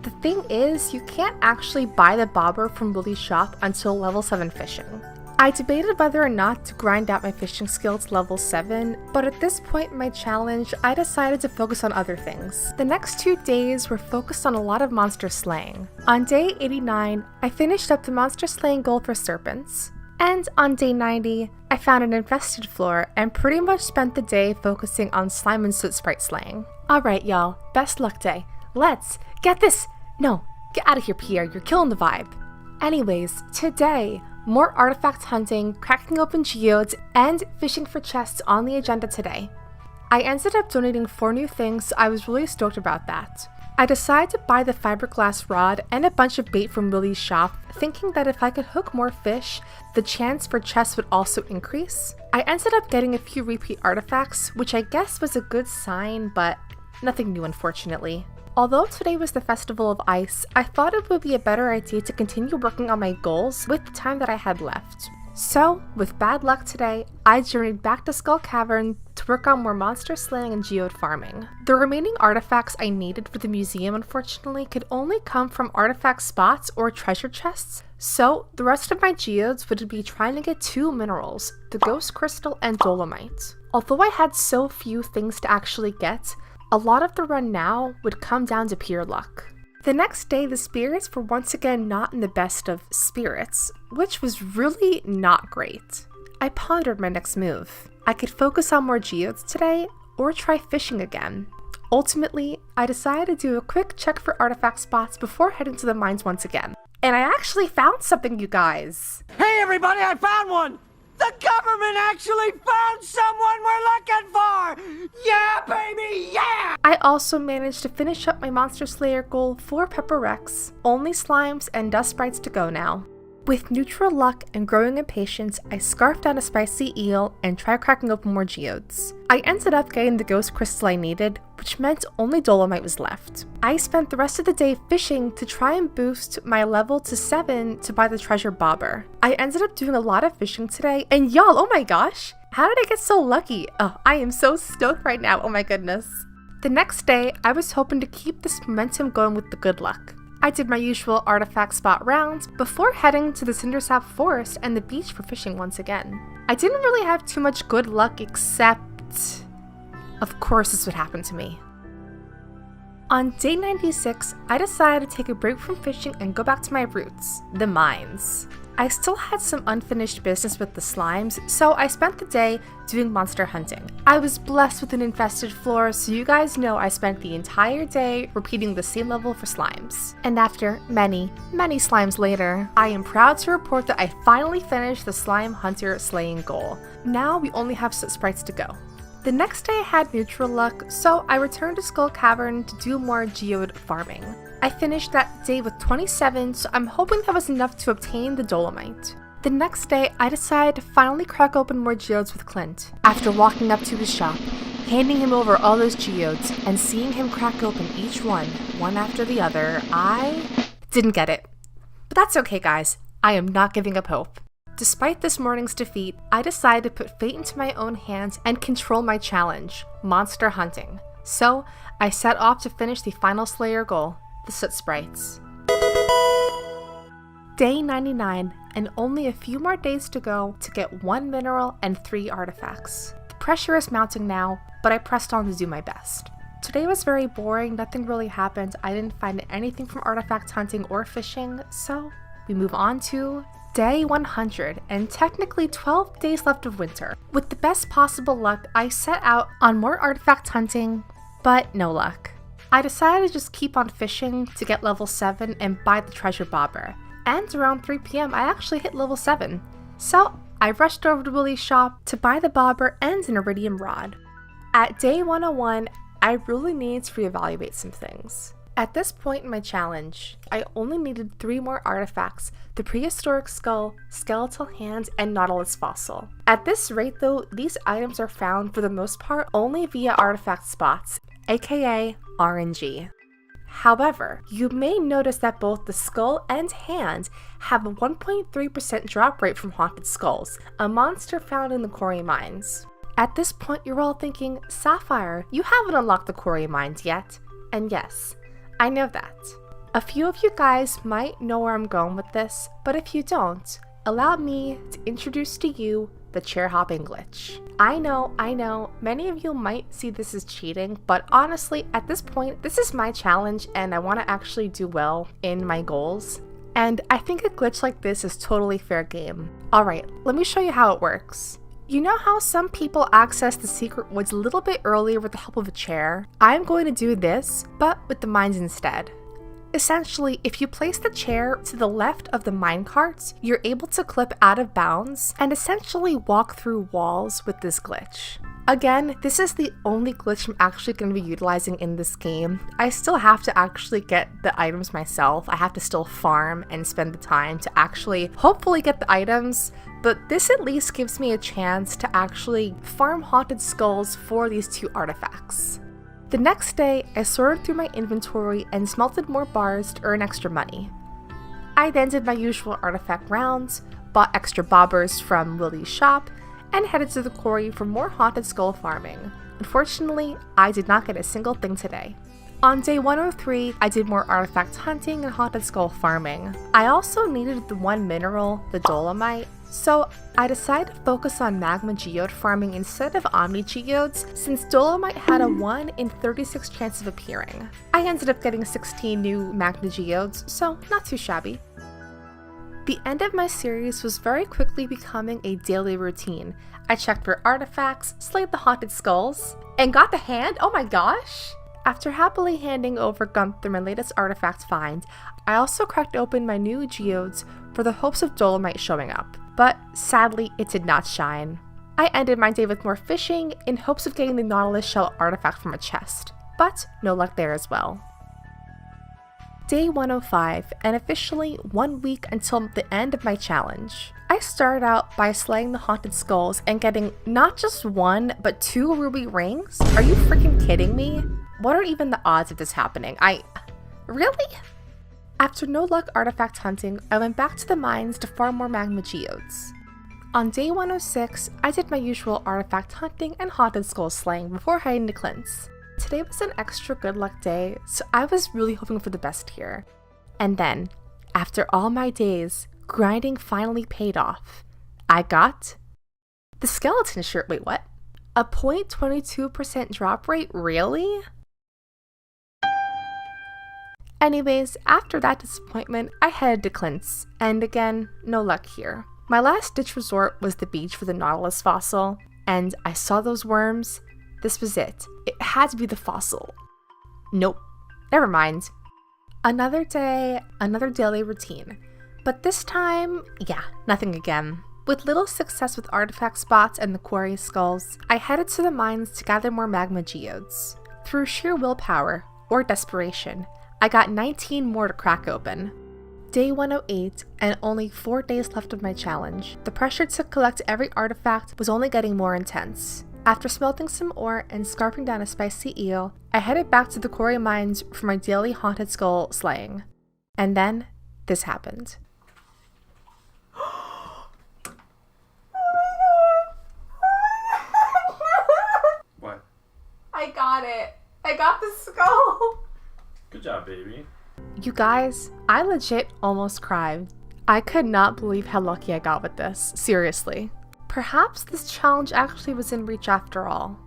S1: The thing is, you can't actually buy the bobber from Willie's shop until level 7 fishing. I debated whether or not to grind out my fishing skill to level 7, but at this point in my challenge, I decided to focus on other things. The next 2 days were focused on a lot of monster slaying. On day 89, I finished up the monster slaying goal for serpents. And on day 90, I found an infested floor and pretty much spent the day focusing on slime and soot sprite slaying. Alright y'all, best luck day. Let's get this! No, get out of here, Pierre, you're killing the vibe. Anyways, today, more artifact hunting, cracking open geodes, and fishing for chests on the agenda today. I ended up donating 4 new things, so I was really stoked about that. I decided to buy the fiberglass rod and a bunch of bait from Willie's shop, thinking that if I could hook more fish, the chance for chests would also increase. I ended up getting a few repeat artifacts, which I guess was a good sign, but nothing new unfortunately. Although today was the Festival of Ice, I thought it would be a better idea to continue working on my goals with the time that I had left. So, with bad luck today, I journeyed back to Skull Cavern to work on more monster slaying and geode farming. The remaining artifacts I needed for the museum unfortunately could only come from artifact spots or treasure chests, so the rest of my geodes would be trying to get 2 minerals, the Ghost Crystal and Dolomite. Although I had so few things to actually get, a lot of the run now would come down to pure luck. The next day, the spirits were once again not in the best of spirits, which was really not great. I pondered my next move. I could focus on more geodes today, or try fishing again. Ultimately, I decided to do a quick check for artifact spots before heading to the mines once again. And I actually found something, you guys!
S3: Hey everybody, I found one! The government actually found someone we're looking for! Yeah, baby, yeah!
S1: I also managed to finish up my Monster Slayer goal for Pepper Rex. Only slimes and dust sprites to go now. With neutral luck and growing impatience, I scarfed down a spicy eel and tried cracking open more geodes. I ended up getting the ghost crystal I needed, which meant only dolomite was left. I spent the rest of the day fishing to try and boost my level to 7 to buy the treasure bobber. I ended up doing a lot of fishing today, and y'all, oh my gosh, how did I get so lucky? Oh, I am so stoked right now, oh my goodness. The next day, I was hoping to keep this momentum going with the good luck. I did my usual artifact spot rounds before heading to the Cindersap Forest and the beach for fishing once again. I didn't really have too much good luck except... Of course this would happen to me. On day 96, I decided to take a break from fishing and go back to my roots, the mines. I still had some unfinished business with the slimes, so I spent the day doing monster hunting. I was blessed with an infested floor, so you guys know I spent the entire day repeating the same level for slimes. And after many, many slimes later, I am proud to report that I finally finished the slime hunter slaying goal. Now we only have soot sprites to go. The next day I had neutral luck, so I returned to Skull Cavern to do more geode farming. I finished that day with 27, so I'm hoping that was enough to obtain the dolomite. The next day, I decided to finally crack open more geodes with Clint. After walking up to his shop, handing him over all those geodes, and seeing him crack open each one after the other, I didn't get it. But that's okay, guys. I am not giving up hope. Despite this morning's defeat, I decided to put fate into my own hands and control my challenge, monster hunting. So, I set off to finish the final Slayer goal, the soot sprites. Day 99, and only a few more days to go to get 1 mineral and 3 artifacts. The pressure is mounting now, but I pressed on to do my best. Today was very boring, nothing really happened, I didn't find anything from artifact hunting or fishing, so we move on to Day 100, and technically 12 days left of winter. With the best possible luck, I set out on more artifact hunting, but no luck. I decided to just keep on fishing to get level 7 and buy the treasure bobber. And around 3 p.m. I actually hit level 7. So I rushed over to Willie's shop to buy the bobber and an iridium rod. At day 101, I really needed to reevaluate some things. At this point in my challenge, I only needed 3 more artifacts: the prehistoric skull, skeletal hand, and nautilus fossil. At this rate though, these items are found for the most part only via artifact spots, aka RNG. However, you may notice that both the skull and hand have a 1.3% drop rate from haunted skulls, a monster found in the quarry mines. At this point you're all thinking, Sapphire, you haven't unlocked the quarry mines yet. And yes, I know that. A few of you guys might know where I'm going with this, but if you don't, allow me to introduce to you the chair hopping glitch. I know, many of you might see this as cheating, but honestly, at this point, this is my challenge and I want to actually do well in my goals. And I think a glitch like this is totally fair game. Alright, let me show you how it works. You know how some people access the secret woods a little bit earlier with the help of a chair? I'm going to do this, but with the mines instead. Essentially, if you place the chair to the left of the minecarts, you're able to clip out of bounds and essentially walk through walls with this glitch. Again, this is the only glitch I'm actually going to be utilizing in this game. I still have to actually get the items myself. I have to still farm and spend the time to actually hopefully get the items, but this at least gives me a chance to actually farm haunted skulls for these 2 artifacts. The next day, I sorted through my inventory and smelted more bars to earn extra money. I then did my usual artifact rounds, bought extra bobbers from Willie's shop, and headed to the quarry for more haunted skull farming. Unfortunately, I did not get a single thing today. On day 103, I did more artifact hunting and haunted skull farming. I also needed the 1 mineral, the dolomite, so I decided to focus on magma geode farming instead of omni geodes, since dolomite had a 1 in 36 chance of appearing. I ended up getting 16 new magma geodes, so not too shabby. The end of my series was very quickly becoming a daily routine. I checked for artifacts, slayed the haunted skulls, and got the hand? Oh my gosh! After happily handing over Gunther my latest artifact find, I also cracked open my new geodes for the hopes of dolomite showing up, but sadly it did not shine. I ended my day with more fishing in hopes of getting the nautilus shell artifact from a chest, but no luck there as well. Day 105, and officially 1 week until the end of my challenge. I started out by slaying the haunted skulls and getting not just 1, but 2 ruby rings? Are you freaking kidding me? What are even the odds of this happening? Really? After no luck artifact hunting, I went back to the mines to farm more magma geodes. On day 106, I did my usual artifact hunting and haunted skull slaying before heading to Clint's. Today was an extra good luck day, so I was really hoping for the best here. And then, after all my days, grinding finally paid off. I got the skeleton shirt. Wait, what? A 0.22% drop rate? Really? Anyways, after that disappointment, I headed to Clint's, and again, no luck here. My last ditch resort was the beach for the Nautilus fossil, and I saw those worms. This was it. It had to be the fossil. Nope. Never mind. Another day, another daily routine. But this time, yeah, nothing again. With little success with artifact spots and the quarry skulls, I headed to the mines to gather more magma geodes. Through sheer willpower, or desperation, I got 19 more to crack open. Day 108, and only 4 days left of my challenge. The pressure to collect every artifact was only getting more intense. After smelting some ore and scarping down a spicy eel, I headed back to the quarry mines for my daily haunted skull slaying. And then, this happened.
S5: What?
S1: I got it! I got the skull!
S5: Good job, baby.
S1: You guys, I legit almost cried. I could not believe how lucky I got with this, seriously. Perhaps this challenge actually was in reach after all.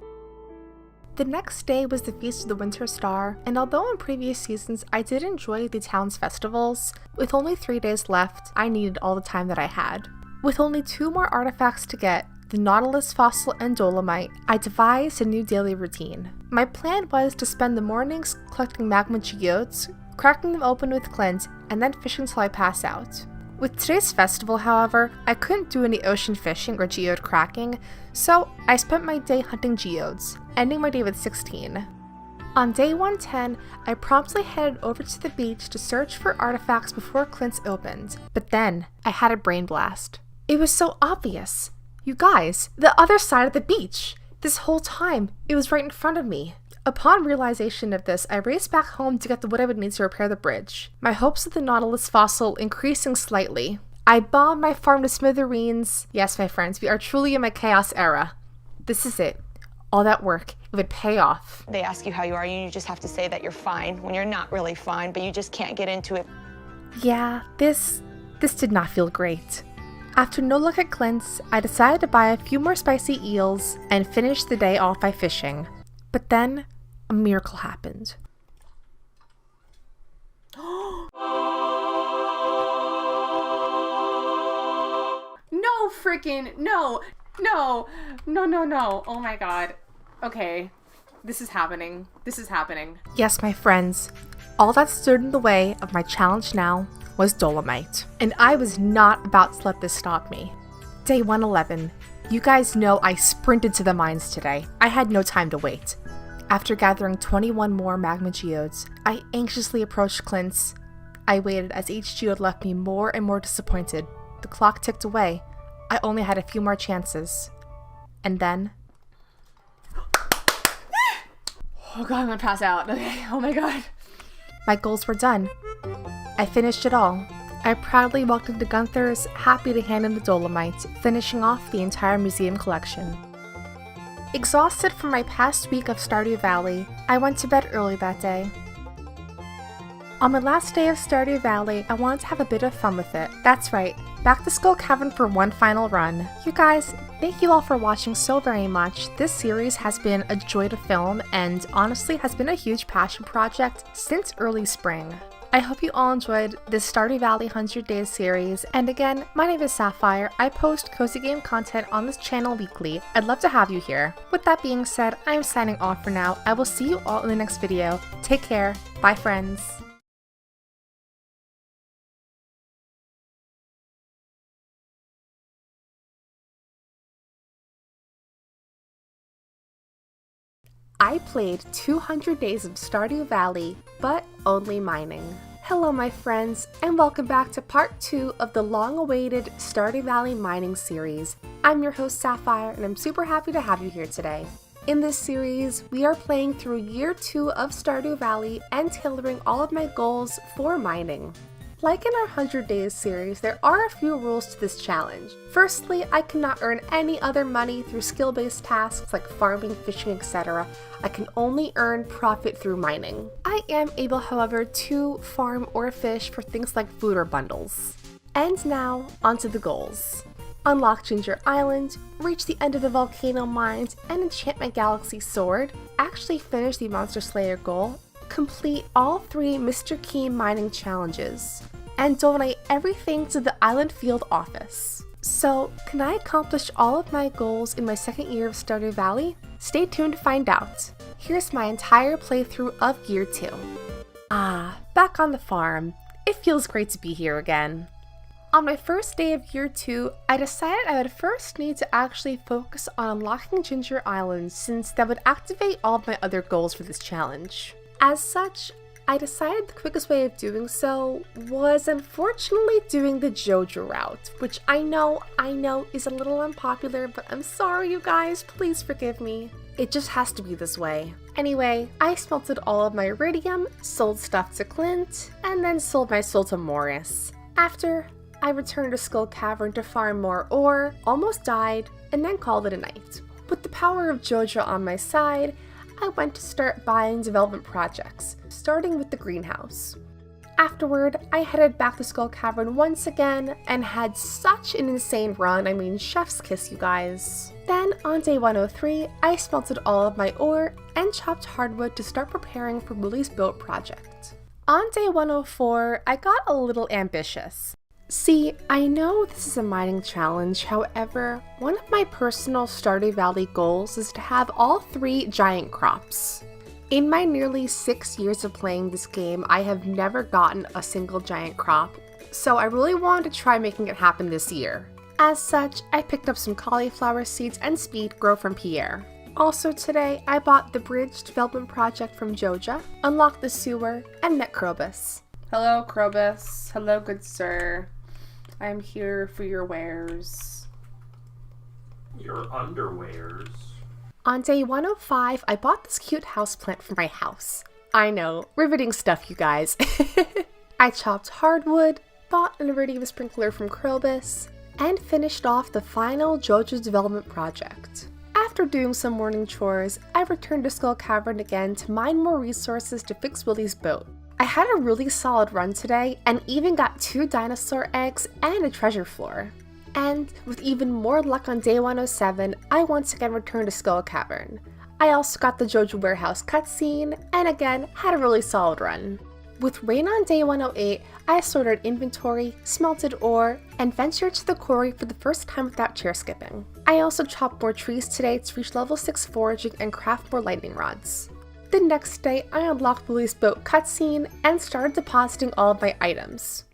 S1: The next day was the Feast of the Winter Star, and although in previous seasons I did enjoy the town's festivals, with only 3 days left, I needed all the time that I had. With only 2 more artifacts to get, the Nautilus fossil and dolomite, I devised a new daily routine. My plan was to spend the mornings collecting magma geodes, cracking them open with Clint, and then fishing till I pass out. With today's festival, however, I couldn't do any ocean fishing or geode cracking, so I spent my day hunting geodes, ending my day with 16. On day 110, I promptly headed over to the beach to search for artifacts before Clint's opened, but then I had a brain blast. It was so obvious. You guys, the other side of the beach! This whole time, it was right in front of me. Upon realization of this, I raced back home to get the wood I would need to repair the bridge, my hopes of the Nautilus fossil increasing slightly. I bombed my farm to smithereens. Yes, my friends, we are truly in my chaos era. This is it. All that work, it would pay off.
S6: They ask you how you are, and you just have to say that you're fine when you're not really fine, but you just can't get into it.
S1: Yeah, this did not feel great. After no luck at Clint's, I decided to buy a few more spicy eels and finish the day off by fishing. But then, a miracle happened. No freaking, no. Oh my god. Okay, this is happening. Yes, my friends, all that stood in the way of my challenge now was dolomite. And I was not about to let this stop me. Day 111. You guys know I sprinted to the mines today. I had no time to wait. After gathering 21 more magma geodes, I anxiously approached Clint's. I waited as each geode left me more and more disappointed. The clock ticked away. I only had a few more chances. And then... Oh god, I'm gonna pass out. Okay, oh my god. My goals were done. I finished it all. I proudly walked into Gunther's, happy to hand him the dolomite, finishing off the entire museum collection. Exhausted from my past week of Stardew Valley, I went to bed early that day. On my last day of Stardew Valley, I wanted to have a bit of fun with it. That's right, back to Skull Cavern for one final run. You guys, thank you all for watching so very much. This series has been a joy to film and honestly has been a huge passion project since early spring. I hope you all enjoyed this Stardew Valley 100 Days series, and again, my name is Sapphire. I post cozy game content on this channel weekly. I'd love to have you here. With that being said, I am signing off for now. I will see you all in the next video. Take care. Bye, friends. I played 200 days of Stardew Valley, but only mining. Hello my friends, and welcome back to part 2 of the long-awaited Stardew Valley mining series. I'm your host Sapphire, and I'm super happy to have you here today. In this series, we are playing through year 2 of Stardew Valley and tailoring all of my goals for mining. Like in our 100 Days series, there are a few rules to this challenge. Firstly, I cannot earn any other money through skill-based tasks like farming, fishing, etc. I can only earn profit through mining. I am able, however, to farm or fish for things like food or bundles. And now, onto the goals. Unlock Ginger Island, reach the end of the volcano mines, and enchant my galaxy sword, actually finish the Monster Slayer goal, complete all 3 Mr. Key mining challenges, and donate everything to the Island Field office. So, can I accomplish all of my goals in my second year of Stardew Valley? Stay tuned to find out. Here's my entire playthrough of Year 2. Back on the farm. It feels great to be here again. On my first day of Year 2, I decided I would first need to actually focus on unlocking Ginger Island since that would activate all of my other goals for this challenge. As such, I decided the quickest way of doing so was unfortunately doing the JoJo route, which I know is a little unpopular, but I'm sorry you guys, please forgive me. It just has to be this way. Anyway, I smelted all of my iridium, sold stuff to Clint, and then sold my soul to Morris. After, I returned to Skull Cavern to farm more ore, almost died, and then called it a night. With the power of JoJo on my side, I went to start buying development projects, starting with the greenhouse. Afterward, I headed back to Skull Cavern once again and had such an insane run, I mean chef's kiss you guys. Then on day 103, I smelted all of my ore and chopped hardwood to start preparing for Willie's boat project. On day 104, I got a little ambitious. See, I know this is a mining challenge, however, one of my personal Stardew Valley goals is to have all 3 giant crops. In my nearly 6 years of playing this game, I have never gotten a single giant crop, so I really wanted to try making it happen this year. As such, I picked up some cauliflower seeds and speed grow from Pierre. Also today, I bought the bridge development project from Joja, unlocked the sewer, and met Krobus. Hello, Krobus. Hello, good sir. I am here for your wares.
S7: Your underwears?
S1: On day 105, I bought this cute houseplant for my house. I know, riveting stuff, you guys. I chopped hardwood, bought an iridium sprinkler from Krobus, and finished off the final JoJo's development project. After doing some morning chores, I returned to Skull Cavern again to mine more resources to fix Willie's boat. I had a really solid run today and even got 2 dinosaur eggs and a treasure floor. And with even more luck on day 107, I once again returned to Skull Cavern. I also got the JoJo Warehouse cutscene, and again, had a really solid run. With rain on day 108, I sorted inventory, smelted ore, and ventured to the quarry for the first time without chair skipping. I also chopped more trees today to reach level 6 foraging and craft more lightning rods. The next day, I unlocked Willie's boat cutscene and started depositing all of my items.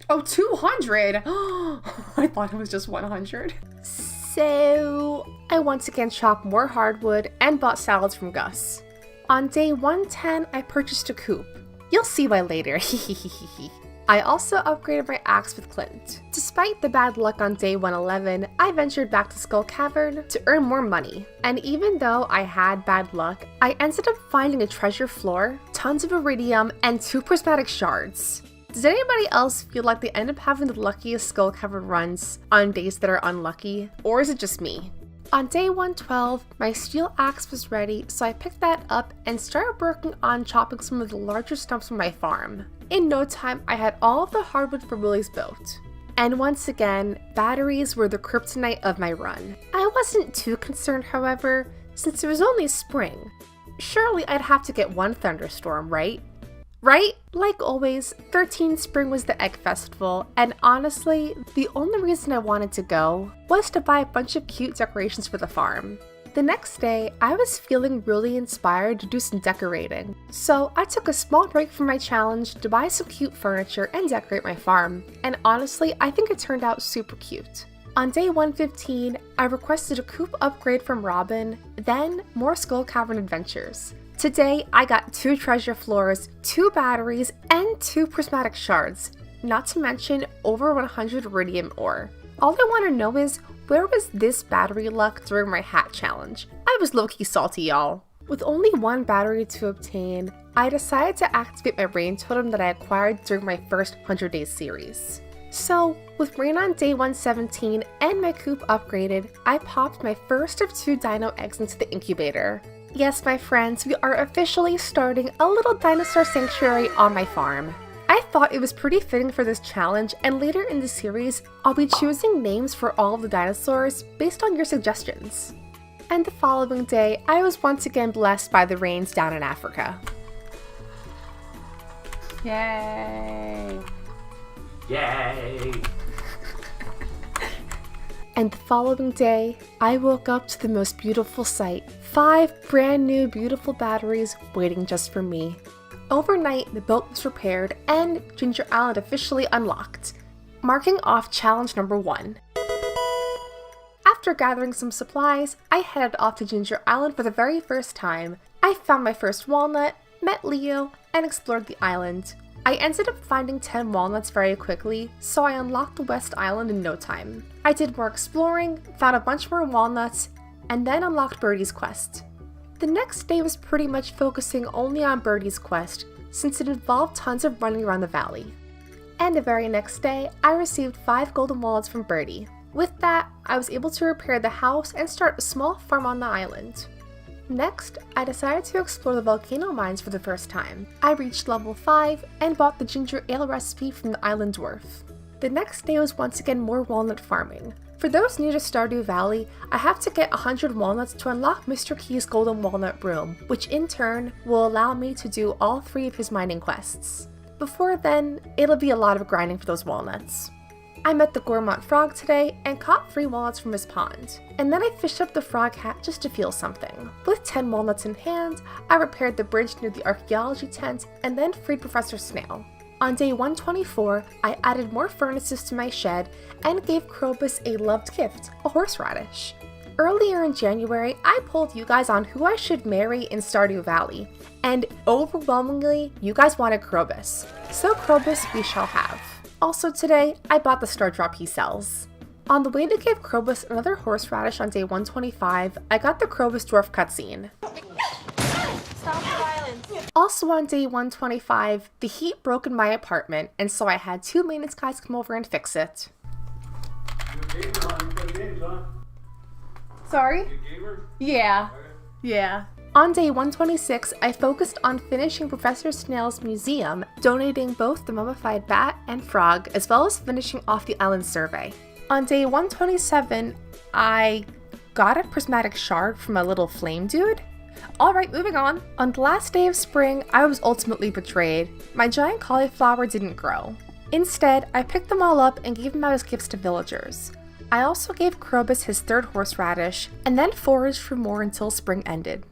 S1: Oh, 200! I thought it was just 100. So, I once again chopped more hardwood and bought salads from Gus. On day 110, I purchased a coupe. You'll see why later. I also upgraded my axe with Clint. Despite the bad luck on day 111, I ventured back to Skull Cavern to earn more money. And even though I had bad luck, I ended up finding a treasure floor, tons of iridium, and 2 prismatic shards. Does anybody else feel like they end up having the luckiest Skull Cavern runs on days that are unlucky? Or is it just me? On day 112, my steel axe was ready, so I picked that up and started working on chopping some of the larger stumps from my farm. In no time, I had all of the hardwood for Willie's boat. And once again, batteries were the kryptonite of my run. I wasn't too concerned, however, since it was only spring. Surely I'd have to get one thunderstorm, right? Right? Like always, 13 Spring was the Egg Festival, and honestly, the only reason I wanted to go was to buy a bunch of cute decorations for the farm. The next day, I was feeling really inspired to do some decorating, so I took a small break from my challenge to buy some cute furniture and decorate my farm, and honestly, I think it turned out super cute. On day 115, I requested a coupe upgrade from Robin, then more Skull Cavern adventures. Today, I got 2 treasure floors, 2 batteries, and 2 prismatic shards, not to mention over 100 iridium ore. All I want to know is, where was this battery luck during my hat challenge? I was low-key salty, y'all. With only 1 battery to obtain, I decided to activate my rain totem that I acquired during my first 100 Days series. So, with rain on day 117 and my coupe upgraded, I popped my first of 2 dino eggs into the incubator. Yes, my friends, we are officially starting a little dinosaur sanctuary on my farm. I thought it was pretty fitting for this challenge, and later in the series, I'll be choosing names for all of the dinosaurs based on your suggestions. And the following day, I was once again blessed by the rains down in Africa. Yay!
S7: Yay!
S1: And the following day, I woke up to the most beautiful sight. 5 brand new beautiful batteries waiting just for me. Overnight, the boat was repaired and Ginger Island officially unlocked, marking off challenge number 1. After gathering some supplies, I headed off to Ginger Island for the very first time. I found my first walnut, met Leo, and explored the island. I ended up finding 10 walnuts very quickly, so I unlocked the West Island in no time. I did more exploring, found a bunch more walnuts, and then unlocked Birdie's quest. The next day was pretty much focusing only on Birdie's quest, since it involved tons of running around the valley. And the very next day, I received 5 golden walnuts from Birdie. With that, I was able to repair the house and start a small farm on the island. Next, I decided to explore the volcano mines for the first time. I reached level 5 and bought the ginger ale recipe from the island dwarf. The next day was once again more walnut farming. For those new to Stardew Valley, I have to get 100 walnuts to unlock Mr. Key's golden walnut room, which in turn will allow me to do all 3 of his mining quests. Before then, it'll be a lot of grinding for those walnuts. I met the Gourmand frog today and caught 3 walnuts from his pond. And then I fished up the frog hat just to feel something. With 10 walnuts in hand, I repaired the bridge near the archaeology tent and then freed Professor Snail. On day 124, I added more furnaces to my shed and gave Krobus a loved gift, a horseradish. Earlier in January, I polled you guys on who I should marry in Stardew Valley, and overwhelmingly, you guys wanted Krobus. So Krobus we shall have. Also today, I bought the star drop he sells. On the way to give Krobus another horseradish on day 125, I got the Krobus dwarf cutscene.
S2: Stop the violence.
S1: Also on day 125, the heat broke in my apartment, and so I had 2 maintenance guys come over and fix it. Sorry? Yeah. Yeah. On day 126, I focused on finishing Professor Snail's museum, donating both the mummified bat and frog, as well as finishing off the island survey. On day 127, I got a prismatic shard from a little flame dude. Alright, moving on. On the last day of spring, I was ultimately betrayed. My giant cauliflower didn't grow. Instead, I picked them all up and gave them out as gifts to villagers. I also gave Krobus his 3rd horseradish, and then foraged for more until spring ended.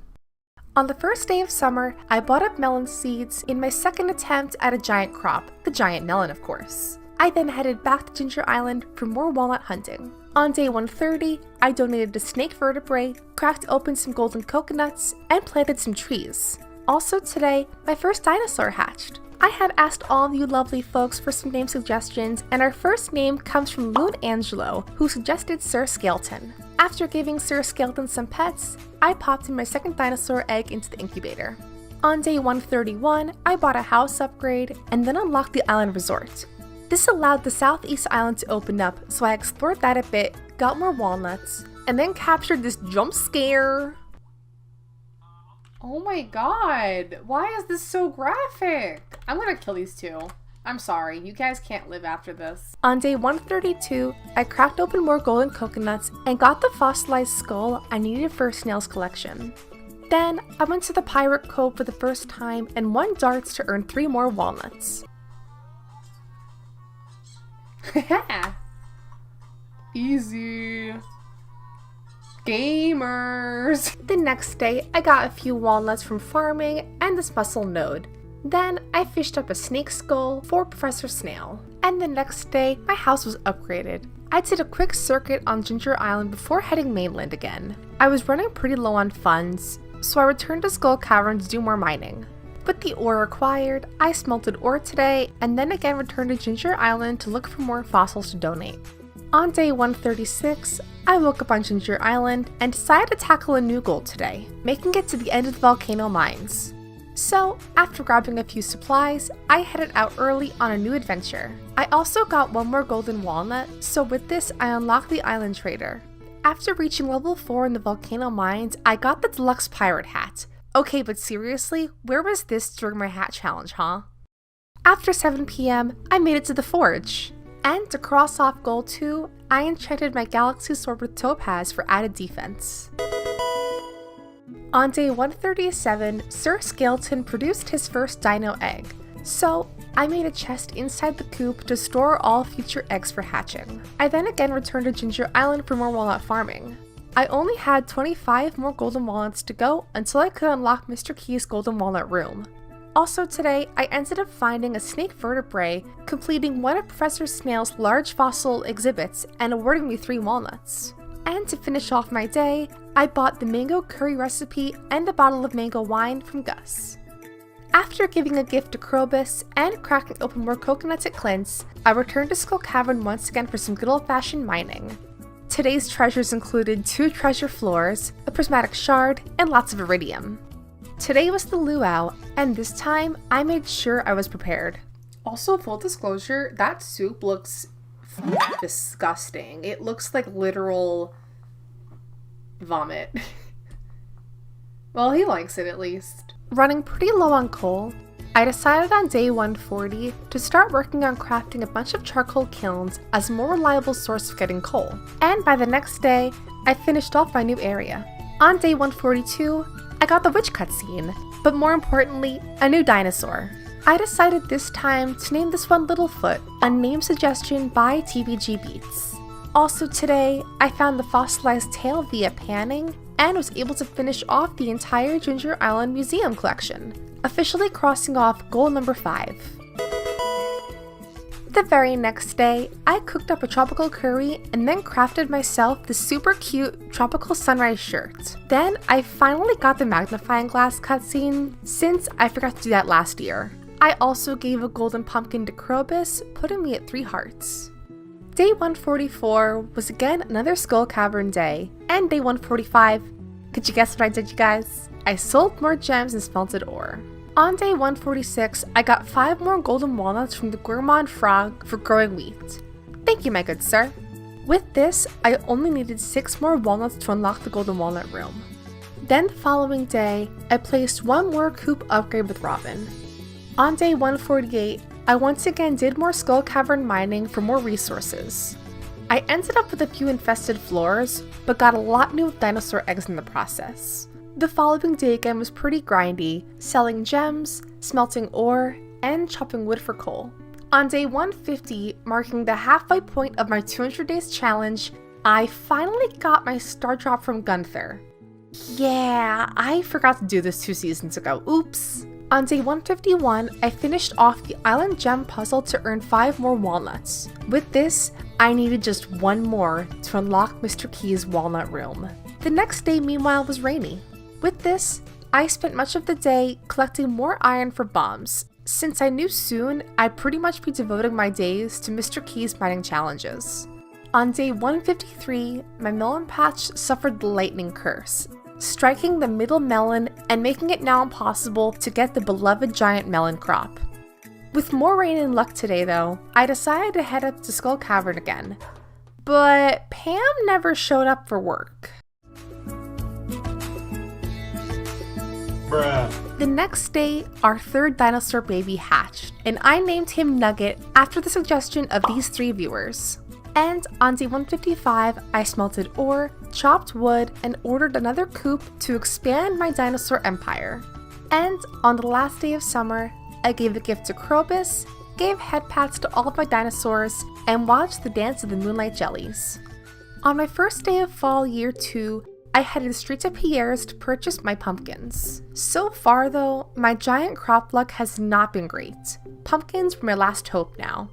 S1: On the first day of summer, I bought up melon seeds in my second attempt at a giant crop, the giant melon of course. I then headed back to Ginger Island for more walnut hunting. On day 130, I donated a snake vertebrae, cracked open some golden coconuts, and planted some trees. Also today, my first dinosaur hatched. I had asked all of you lovely folks for some name suggestions, and our first name comes from Loon Angelo, who suggested Sir Skeleton. After giving Sir Skeleton some pets, I popped in my second dinosaur egg into the incubator. On day 131, I bought a house upgrade and then unlocked the island resort. This allowed the southeast island to open up, so I explored that a bit, got more walnuts, and then captured this jump scare. Oh my god, why is this so graphic? I'm gonna kill these 2. I'm sorry, you guys can't live after this. On day 132, I cracked open more golden coconuts and got the fossilized skull I needed for Snail's collection. Then, I went to the Pirate Cove for the first time and won darts to earn 3 more walnuts. Easy. Gamers! The next day, I got a few walnuts from farming and this mussel node. Then, I fished up a snake skull for Professor Snail. And the next day, my house was upgraded. I did a quick circuit on Ginger Island before heading mainland again. I was running pretty low on funds, so I returned to Skull Cavern to do more mining. With the ore acquired, I smelted ore today, and then again returned to Ginger Island to look for more fossils to donate. On day 136, I woke up on Ginger Island and decided to tackle a new goal today, making it to the end of the volcano mines. So, after grabbing a few supplies, I headed out early on a new adventure. I also got 1 more golden walnut, so with this I unlocked the Island Trader. After reaching level 4 in the volcano mines, I got the deluxe pirate hat. Okay, but seriously, where was this during my hat challenge, huh? After 7 PM, I made it to the forge. And to cross off goal 2, I enchanted my galaxy sword with topaz for added defense. On day 137, Sir Skeleton produced his first dino egg. So, I made a chest inside the coop to store all future eggs for hatching. I then again returned to Ginger Island for more walnut farming. I only had 25 more golden walnuts to go until I could unlock Mr. Key's golden walnut room. Also today, I ended up finding a snake vertebrae, completing one of Professor Snail's large fossil exhibits and awarding me 3 walnuts. And to finish off my day, I bought the mango curry recipe and a bottle of mango wine from Gus. After giving a gift to Krobus and cracking open more coconuts at Clint's, I returned to Skull Cavern once again for some good old-fashioned mining. Today's treasures included 2 treasure floors, a prismatic shard, and lots of iridium. Today was the luau, and this time I made sure I was prepared. Also, full disclosure, that soup looks disgusting. It looks like literal vomit. Well, he likes it at least. Running pretty low on coal, I decided on day 140 to start working on crafting a bunch of charcoal kilns as a more reliable source of getting coal. And by the next day, I finished off my new area. On day 142, I got the witch cutscene, but more importantly, a new dinosaur. I decided this time to name this one Littlefoot, a name suggestion by TBG Beats. Also today, I found the fossilized tail via panning, and was able to finish off the entire Ginger Island Museum collection, officially crossing off goal number 5. The very next day, I cooked up a tropical curry and then crafted myself the super cute tropical sunrise shirt. Then I finally got the magnifying glass cutscene, since I forgot to do that last year. I also gave a golden pumpkin to Krobus, putting me at 3 hearts. Day 144 was again another Skull Cavern day, and day 145, could you guess what I did, you guys? I sold more gems and smelted ore. On day 146, I got 5 more golden walnuts from the Gourmand Frog for growing wheat. Thank you, my good sir. With this, I only needed 6 more walnuts to unlock the golden walnut room. Then the following day, I placed 1 more coop upgrade with Robin. On day 148, I once again did more Skull Cavern mining for more resources. I ended up with a few infested floors, but got a lot new dinosaur eggs in the process. The following day again was pretty grindy, selling gems, smelting ore, and chopping wood for coal. On day 150, marking the halfway point of my 200 days challenge, I finally got my star drop from Gunther. Yeah, I forgot to do this 2 seasons ago, oops. On day 151, I finished off the Island Gem puzzle to earn 5 more walnuts. With this, I needed just 1 more to unlock Mr. Key's walnut room. The next day, meanwhile, was rainy. With this, I spent much of the day collecting more iron for bombs, since I knew soon I'd pretty much be devoting my days to Mr. Key's mining challenges. On day 153, my melon patch suffered the lightning curse, striking the middle melon and making it now impossible to get the beloved giant melon crop. With more rain and luck today though, I decided to head up to Skull Cavern again. But Pam never showed up for work.
S8: Bruh.
S1: The next day, our 3rd dinosaur baby hatched, and I named him Nugget after the suggestion of these 3 viewers. And on day 155, I smelted ore, chopped wood, and ordered another coop to expand my dinosaur empire. And on the last day of summer, I gave a gift to Krobus, gave head pats to all of my dinosaurs, and watched the dance of the moonlight jellies. On my first day of fall year 2, I headed straight to Pierre's to purchase my pumpkins. So far though, my giant crop luck has not been great. Pumpkins were my last hope now.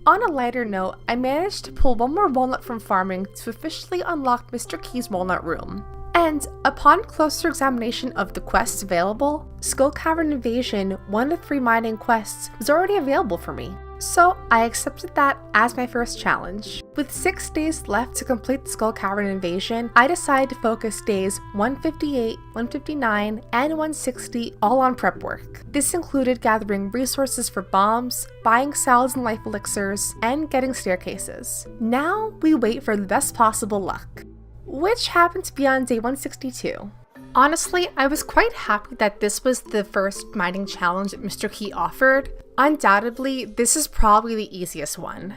S1: On a lighter note, I managed to pull 1 more walnut from farming to officially unlock Mr. Key's walnut room. And upon closer examination of the quests available, Skull Cavern Invasion, one of 3 mining quests, was already available for me. So I accepted that as my first challenge. With 6 days left to complete the Skull Cavern Invasion, I decided to focus days 158, 159, and 160 all on prep work. This included gathering resources for bombs, buying salads and life elixirs, and getting staircases. Now we wait for the best possible luck, which happened to be on day 162. Honestly, I was quite happy that this was the first mining challenge that Mr. Key offered. Undoubtedly, this is probably the easiest one.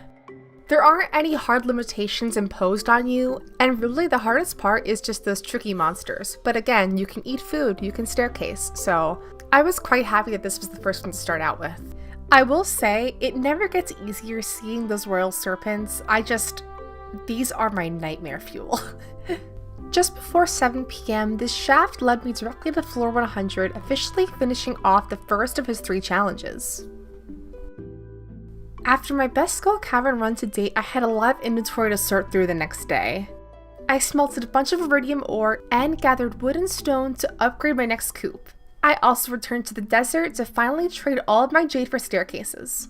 S1: There aren't any hard limitations imposed on you, and really the hardest part is just those tricky monsters. But again, you can eat food, you can staircase, so I was quite happy that this was the first one to start out with. I will say, it never gets easier seeing those royal serpents. These are my nightmare fuel. Just before 7 p.m., this shaft led me directly to floor 100, officially finishing off the first of his 3 challenges. After my best skull cavern run to date, I had a lot of inventory to sort through the next day. I smelted a bunch of iridium ore and gathered wood and stone to upgrade my next coop. I also returned to the desert to finally trade all of my jade for staircases.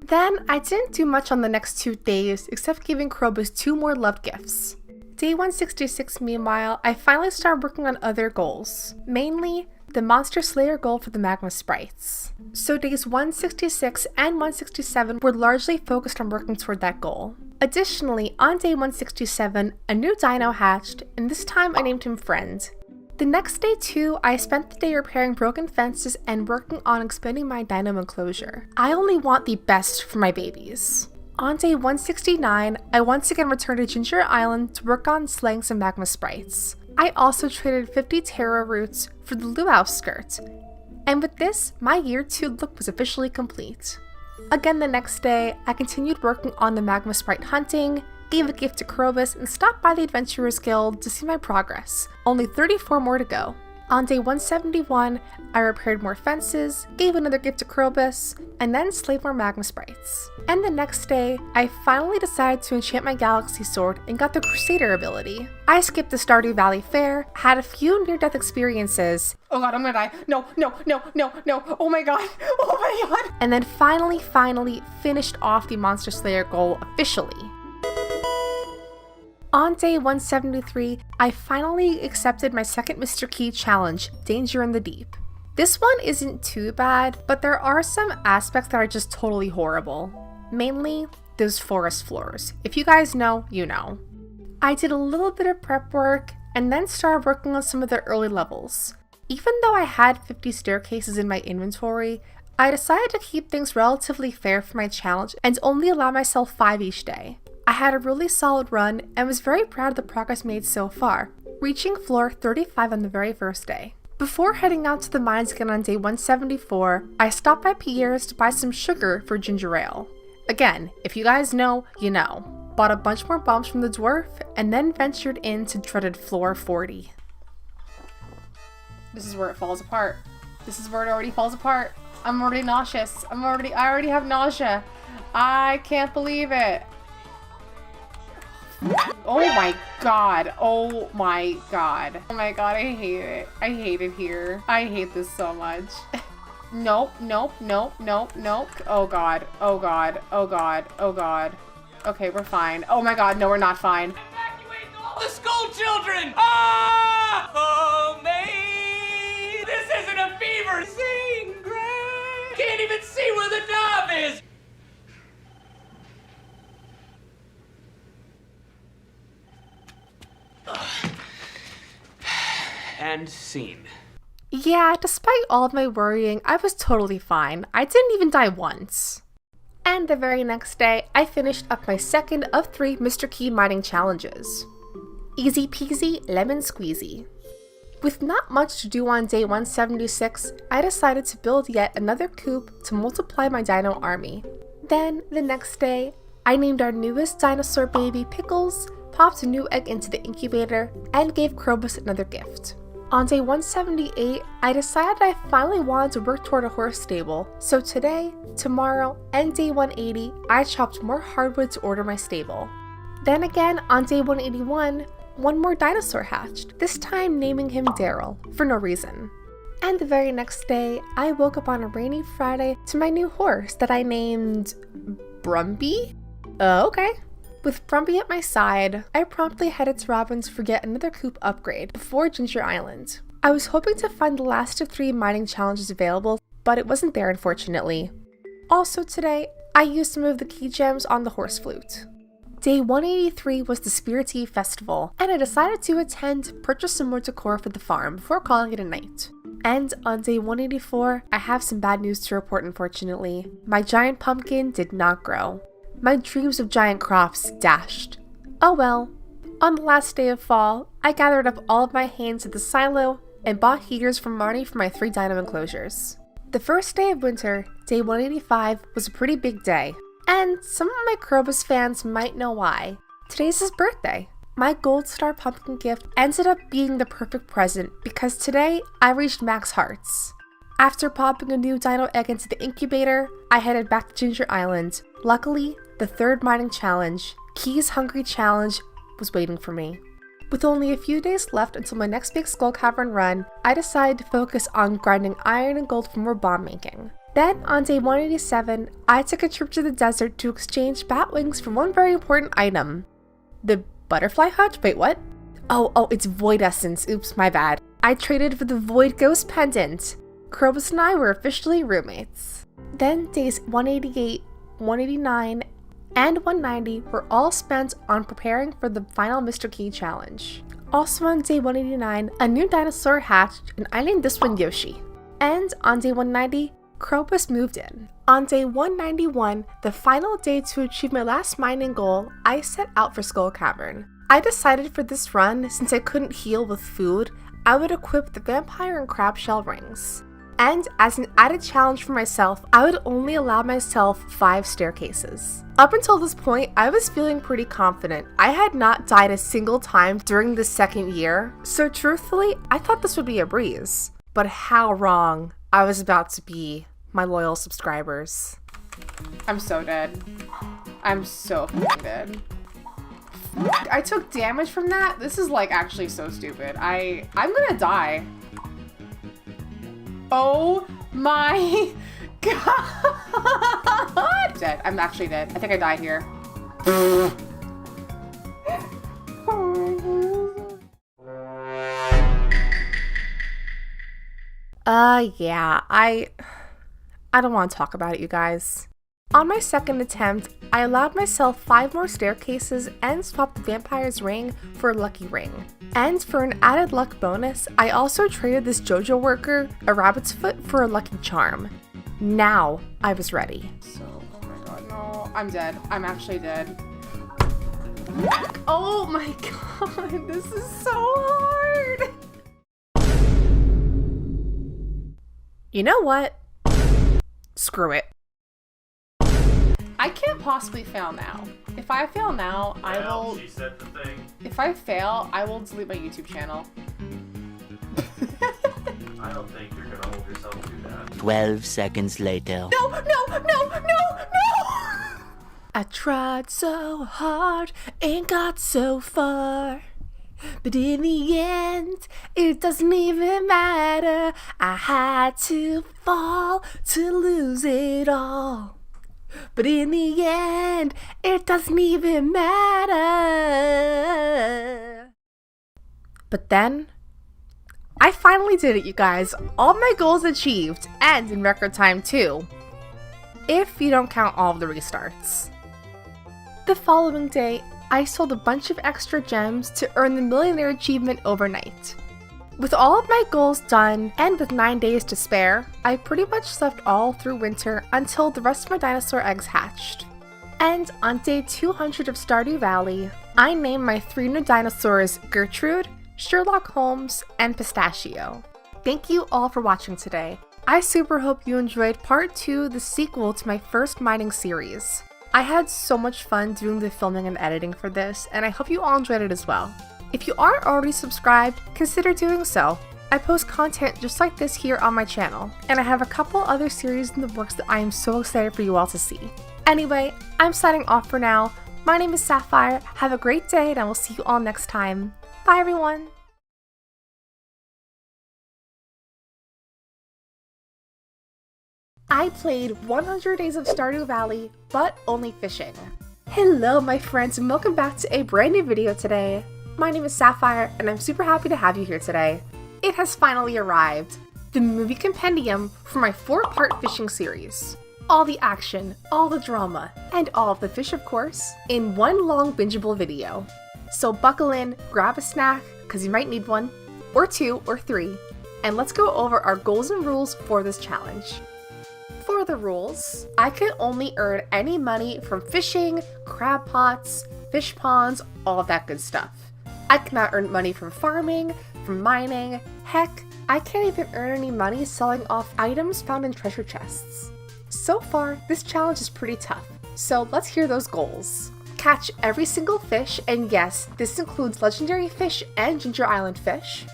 S1: Then, I didn't do much on the next 2 days except giving Krobus 2 more love gifts. Day 166, meanwhile, I finally started working on other goals, mainly the Monster Slayer goal for the Magma Sprites. So days 166 and 167 were largely focused on working toward that goal. Additionally, on day 167, a new dino hatched, and this time I named him Friend. The next day too, I spent the day repairing broken fences and working on expanding my dino enclosure. I only want the best for my babies. On day 169, I once again returned to Ginger Island to work on slaying some magma sprites. I also traded 50 taro roots for the luau skirt. And with this, my year 2 look was officially complete. Again the next day, I continued working on the magma sprite hunting, gave a gift to Krobus, and stopped by the Adventurers Guild to see my progress. Only 34 more to go. On day 171, I repaired more fences, gave another gift to Krobus, and then slayed more magma sprites. And the next day, I finally decided to enchant my galaxy sword and got the Crusader ability. I skipped the Stardew Valley Fair, had a few near-death experiences. Oh god, I'm gonna die. No, oh my god, oh my god. And then finally finished off the Monster Slayer goal officially. On day 173, I finally accepted my second Mr. Key challenge, Danger in the Deep. This one isn't too bad, but there are some aspects that are just totally horrible. Mainly, those forest floors. If you guys know, you know. I did a little bit of prep work, and then started working on some of the early levels. Even though I had 50 staircases in my inventory, I decided to keep things relatively fair for my challenge and only allow myself 5 each day. I had a really solid run and was very proud of the progress made so far, reaching floor 35 on the very first day. Before heading out to the mines again on day 174, I stopped by Pierre's to buy some sugar for ginger ale. Again, if you guys know, you know. Bought a bunch more bombs from the dwarf, and then ventured into dreaded floor 40. This is where it falls apart. This is where it already falls apart. I'm already nauseous. I already have nausea. I can't believe it. Oh my god. Oh my god. Oh my god, I hate it. I hate it here. I hate this so much. Nope. Oh god. Okay, we're fine. Oh my god, no, we're not fine.
S3: Evacuate all the school children! Ah! Oh, mate! This isn't a fever! Sing, Gray! Can't even see where the knob is! And scene.
S1: Yeah, despite all of my worrying, I was totally fine. I didn't even die once. And the very next day, I finished up my second of 3 Mr. Key mining challenges. Easy peasy, lemon squeezy. With not much to do on day 176, I decided to build yet another coop to multiply my dino army. Then, the next day, I named our newest dinosaur baby Pickles, popped a new egg into the incubator, and gave Krobus another gift. On day 178, I decided I finally wanted to work toward a horse stable, so today, tomorrow, and day 180, I chopped more hardwood to order my stable. Then again, on day 181, one more dinosaur hatched, this time naming him Daryl, for no reason. And the very next day, I woke up on a rainy Friday to my new horse that I named Brumby? Okay. With Brumby at my side, I promptly headed to Robin's for yet another coop upgrade before Ginger Island. I was hoping to find the last of 3 mining challenges available, but it wasn't there unfortunately. Also today, I used some of the key gems on the horse flute. Day 183 was the Spirit Eve Festival, and I decided to attend, purchase some more decor for the farm before calling it a night. And on day 184, I have some bad news to report unfortunately. My giant pumpkin did not grow. My dreams of giant crops dashed. Oh well. On the last day of fall, I gathered up all of my hands at the silo and bought heaters from Marnie for my 3 dino enclosures. The first day of winter, day 185, was a pretty big day. And some of my Krobus fans might know why. Today's his birthday. My Gold Star Pumpkin gift ended up being the perfect present because today I reached max hearts. After popping a new dino egg into the incubator, I headed back to Ginger Island. Luckily, the third mining challenge, Key's Hungry Challenge, was waiting for me. With only a few days left until my next big Skull Cavern run, I decided to focus on grinding iron and gold for more bomb making. Then, on day 187, I took a trip to the desert to exchange bat wings for one very important item. The butterfly hutch? Wait, what? Oh, it's void essence. Oops, my bad. I traded for the void ghost pendant. Krobus and I were officially roommates. Then days 188, 189, and 190 were all spent on preparing for the final Mr. Key challenge. Also on day 189, a new dinosaur hatched and I named this one Yoshi. And on day 190, Krobus moved in. On day 191, the final day to achieve my last mining goal, I set out for Skull Cavern. I decided for this run, since I couldn't heal with food, I would equip the vampire and crab shell rings. And as an added challenge for myself, I would only allow myself 5 staircases. Up until this point, I was feeling pretty confident. I had not died a single time during the second year, so truthfully, I thought this would be a breeze. But how wrong I was about to be, my loyal subscribers. I'm so dead. I'm so fucking dead. I took damage from that? This is like actually so stupid. I'm gonna die. Oh my god! Dead. I'm actually dead. I think I died here. Yeah, I don't want to talk about it, you guys. On my second attempt, I allowed myself 5 more staircases and swapped the vampire's ring for a lucky ring. And for an added luck bonus, I also traded this JoJo worker, a rabbit's foot, for a lucky charm. Now, I was ready. So, oh my god, no, I'm dead. I'm actually dead. Oh my god, this is so hard! You know what? Screw it. I can't possibly fail now. If I fail now, I will...
S7: She said the thing.
S1: If I fail, I will delete my YouTube channel.
S7: I don't think you're gonna hold yourself to that.
S8: 12 seconds later.
S1: No! I tried so hard and got so far. But in the end, it doesn't even matter. I had to fall to lose it all. But in the end, it doesn't even matter. But then, I finally did it, you guys. All my goals achieved, and in record time too. If you don't count all of the restarts. The following day, I sold a bunch of extra gems to earn the millionaire achievement overnight. With all of my goals done, and with 9 days to spare, I pretty much slept all through winter until the rest of my dinosaur eggs hatched. And on day 200 of Stardew Valley, I named my 3 new dinosaurs Gertrude, Sherlock Holmes, and Pistachio. Thank you all for watching today. I super hope you enjoyed part 2, the sequel to my first mining series. I had so much fun doing the filming and editing for this, and I hope you all enjoyed it as well. If you aren't already subscribed, consider doing so. I post content just like this here on my channel, and I have a couple other series in the works that I am so excited for you all to see. Anyway, I'm signing off for now. My name is Sapphire, have a great day, and I will see you all next time. Bye everyone! I played 100 Days of Stardew Valley, but only fishing. Hello my friends, and welcome back to a brand new video today. My name is Sapphire, and I'm super happy to have you here today. It has finally arrived, the movie compendium for my 4-part fishing series. All the action, all the drama, and all of the fish of course, in one long bingeable video. So buckle in, grab a snack, cause you might need one, or 2, or 3, and let's go over our goals and rules for this challenge. For the rules, I can only earn any money from fishing, crab pots, fish ponds, all of that good stuff. I cannot earn money from farming, from mining, heck, I can't even earn any money selling off items found in treasure chests. So far, this challenge is pretty tough, so let's hear those goals. Catch every single fish, and yes, this includes legendary fish and Ginger Island fish.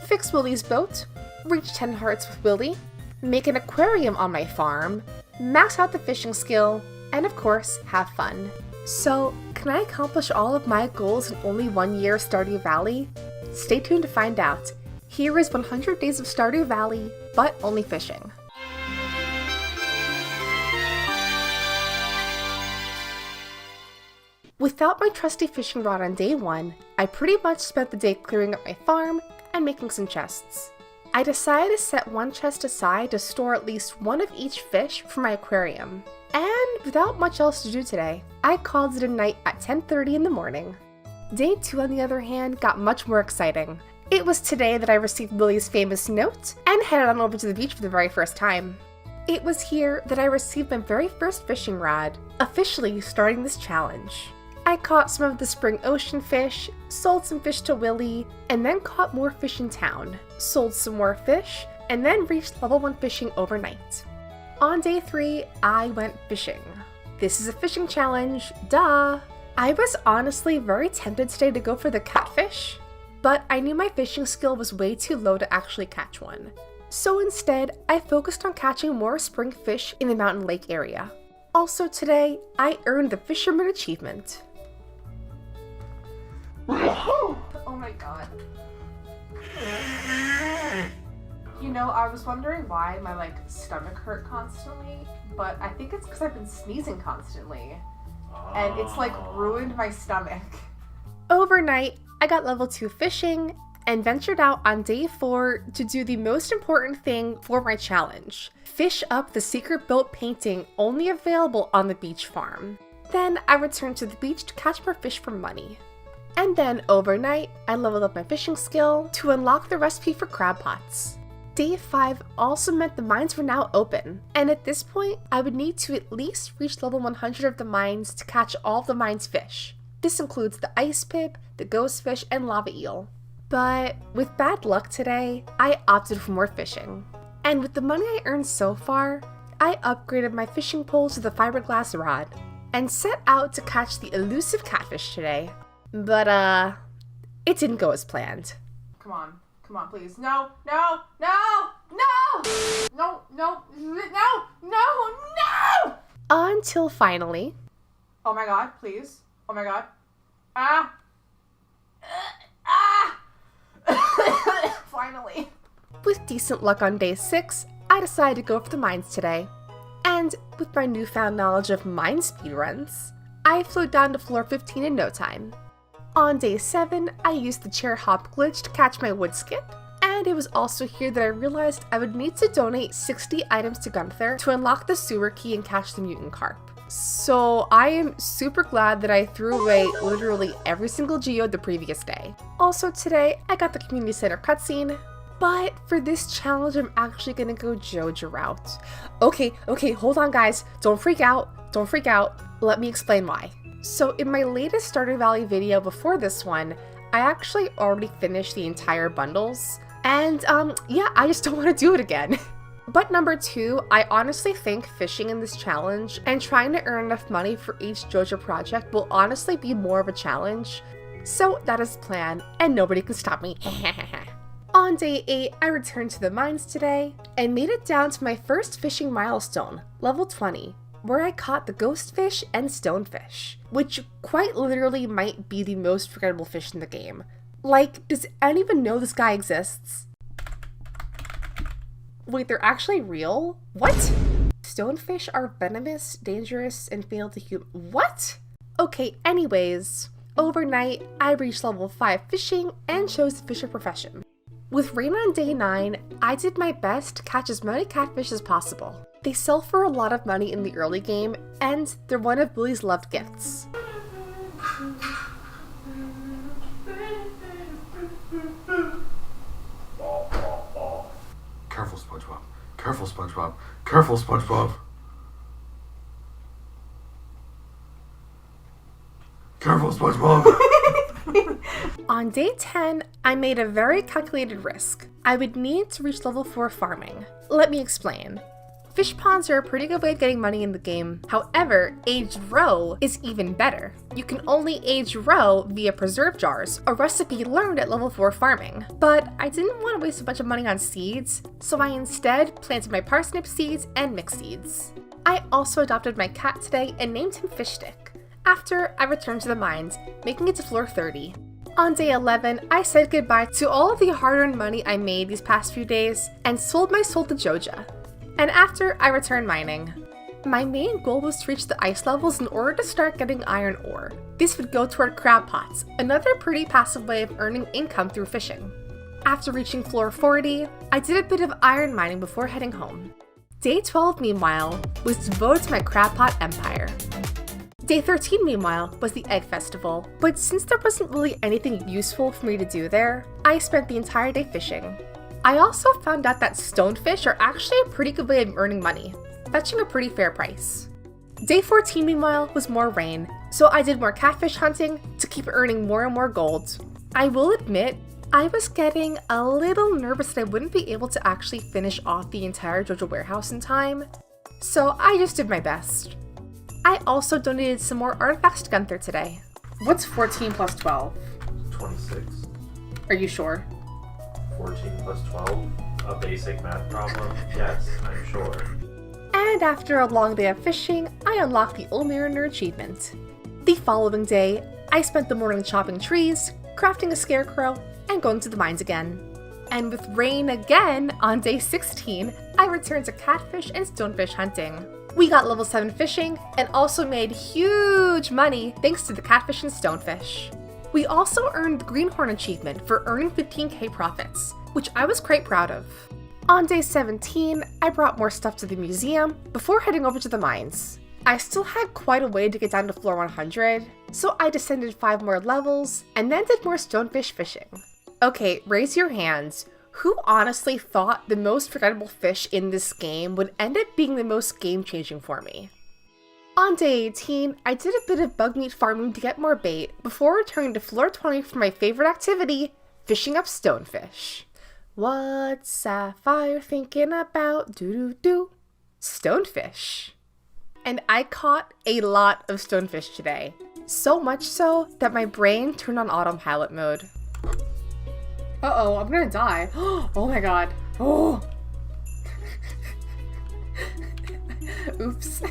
S1: Fix Willie's boat, reach 10 hearts with Willie, make an aquarium on my farm, max out the fishing skill, and of course, have fun. So, can I accomplish all of my goals in only 1 year of Stardew Valley? Stay tuned to find out. Here is 100 days of Stardew Valley, but only fishing. Without my trusty fishing rod on day 1, I pretty much spent the day clearing up my farm and making some chests. I decided to set one chest aside to store at least one of each fish for my aquarium. And without much else to do today, I called it a night at 10:30 in the morning. Day 2, on the other hand, got much more exciting. It was today that I received Willie's famous note and headed on over to the beach for the very first time. It was here that I received my very first fishing rod, officially starting this challenge. I caught some of the spring ocean fish, sold some fish to Willie, and then caught more fish in town, sold some more fish, and then reached level 1 fishing overnight. On day 3, I went fishing. This is a fishing challenge, duh! I was honestly very tempted today to go for the catfish, but I knew my fishing skill was way too low to actually catch one. So instead, I focused on catching more spring fish in the mountain lake area. Also today, I earned the Fisherman Achievement. Oh my god. You know, I was wondering why my stomach hurt constantly, but I think it's because I've been sneezing constantly. And it's ruined my stomach. Overnight, I got level 2 fishing and ventured out on day 4 to do the most important thing for my challenge. Fish up the secret boat painting only available on the beach farm. Then I returned to the beach to catch more fish for money. And then overnight, I leveled up my fishing skill to unlock the recipe for crab pots. Day 5 also meant the mines were now open, and at this point, I would need to at least reach level 100 of the mines to catch all of the mine's fish. This includes the ice pip, the ghost fish, and lava eel. But with bad luck today, I opted for more fishing. And with the money I earned so far, I upgraded my fishing pole to the fiberglass rod, and set out to catch the elusive catfish today. But, it didn't go as planned. Come on, please. No! Until finally. Oh my god, please. Oh my god. Finally. With decent luck on day 6, I decided to go for the mines today. And with my newfound knowledge of mine speedruns, I flew down to floor 15 in no time. On day 7, I used the chair hop glitch to catch my wood skip, and it was also here that I realized I would need to donate 60 items to Gunther to unlock the sewer key and catch the mutant carp. So I am super glad that I threw away literally every single geode the previous day. Also today, I got the community center cutscene, but for this challenge, I'm actually gonna go Joja route. Okay, hold on guys, don't freak out, let me explain why. So in my latest Stardew Valley video before this one, I actually already finished the entire bundles, and yeah, I just don't want to do it again. But number 2, I honestly think fishing in this challenge and trying to earn enough money for each Joja project will honestly be more of a challenge. So that is the plan, and nobody can stop me. On day 8, I returned to the mines today, and made it down to my first fishing milestone, level 20. Where I caught the ghost fish and stonefish, which quite literally might be the most forgettable fish in the game. Does anyone know this guy exists? Wait, they're actually real? What? Stonefish are venomous, dangerous, and fatal to human— What? Okay, anyways, overnight, I reached level 5 fishing and chose the fisher profession. With rain on day 9, I did my best to catch as many catfish as possible. They sell for a lot of money in the early game, and they're one of Willie's loved gifts.
S9: Careful, SpongeBob. Careful, SpongeBob. Careful, SpongeBob. Careful, SpongeBob.
S1: On day 10, I made a very calculated risk. I would need to reach level 4 farming. Let me explain. Fish ponds are a pretty good way of getting money in the game. However, aged roe is even better. You can only age roe via preserve jars, a recipe learned at level 4 farming. But I didn't want to waste a bunch of money on seeds, so I instead planted my parsnip seeds and mixed seeds. I also adopted my cat today and named him Fishstick, after I returned to the mines, making it to floor 30. On day 11, I said goodbye to all of the hard-earned money I made these past few days and sold my soul to Joja. And after, I returned mining. My main goal was to reach the ice levels in order to start getting iron ore. This would go toward crab pots, another pretty passive way of earning income through fishing. After reaching floor 40, I did a bit of iron mining before heading home. Day 12, meanwhile, was devoted to my crab pot empire. Day 13, meanwhile, was the Egg Festival, but since there wasn't really anything useful for me to do there, I spent the entire day fishing. I also found out that stonefish are actually a pretty good way of earning money, fetching a pretty fair price. Day 14, meanwhile, was more rain, so I did more catfish hunting to keep earning more and more gold. I will admit, I was getting a little nervous that I wouldn't be able to actually finish off the entire Joja warehouse in time, so I just did my best. I also donated some more artifacts to Gunther today. What's 14 plus 12?
S7: 26.
S1: Are you sure?
S7: 14 plus 12? A basic math problem? Yes, I'm sure.
S1: And after a long day of fishing, I unlocked the Old Mariner achievement. The following day, I spent the morning chopping trees, crafting a scarecrow, and going to the mines again. And with rain again on day 16, I returned to catfish and stonefish hunting. We got level 7 fishing and also made huge money thanks to the catfish and stonefish. We also earned the Greenhorn achievement for earning 15k profits, which I was quite proud of. On day 17, I brought more stuff to the museum before heading over to the mines. I still had quite a way to get down to floor 100, so I descended 5 more levels and then did more stonefish fishing. Okay, raise your hands. Who honestly thought the most forgettable fish in this game would end up being the most game-changing for me? On day 18, I did a bit of bug meat farming to get more bait before returning to floor 20 for my favorite activity, fishing up stonefish. What's Sapphire thinking about? Doo-doo-doo. Stonefish. And I caught a lot of stonefish today. So much so that my brain turned on autopilot mode. Uh-oh, I'm gonna die. Oh my god. Oh! Oops.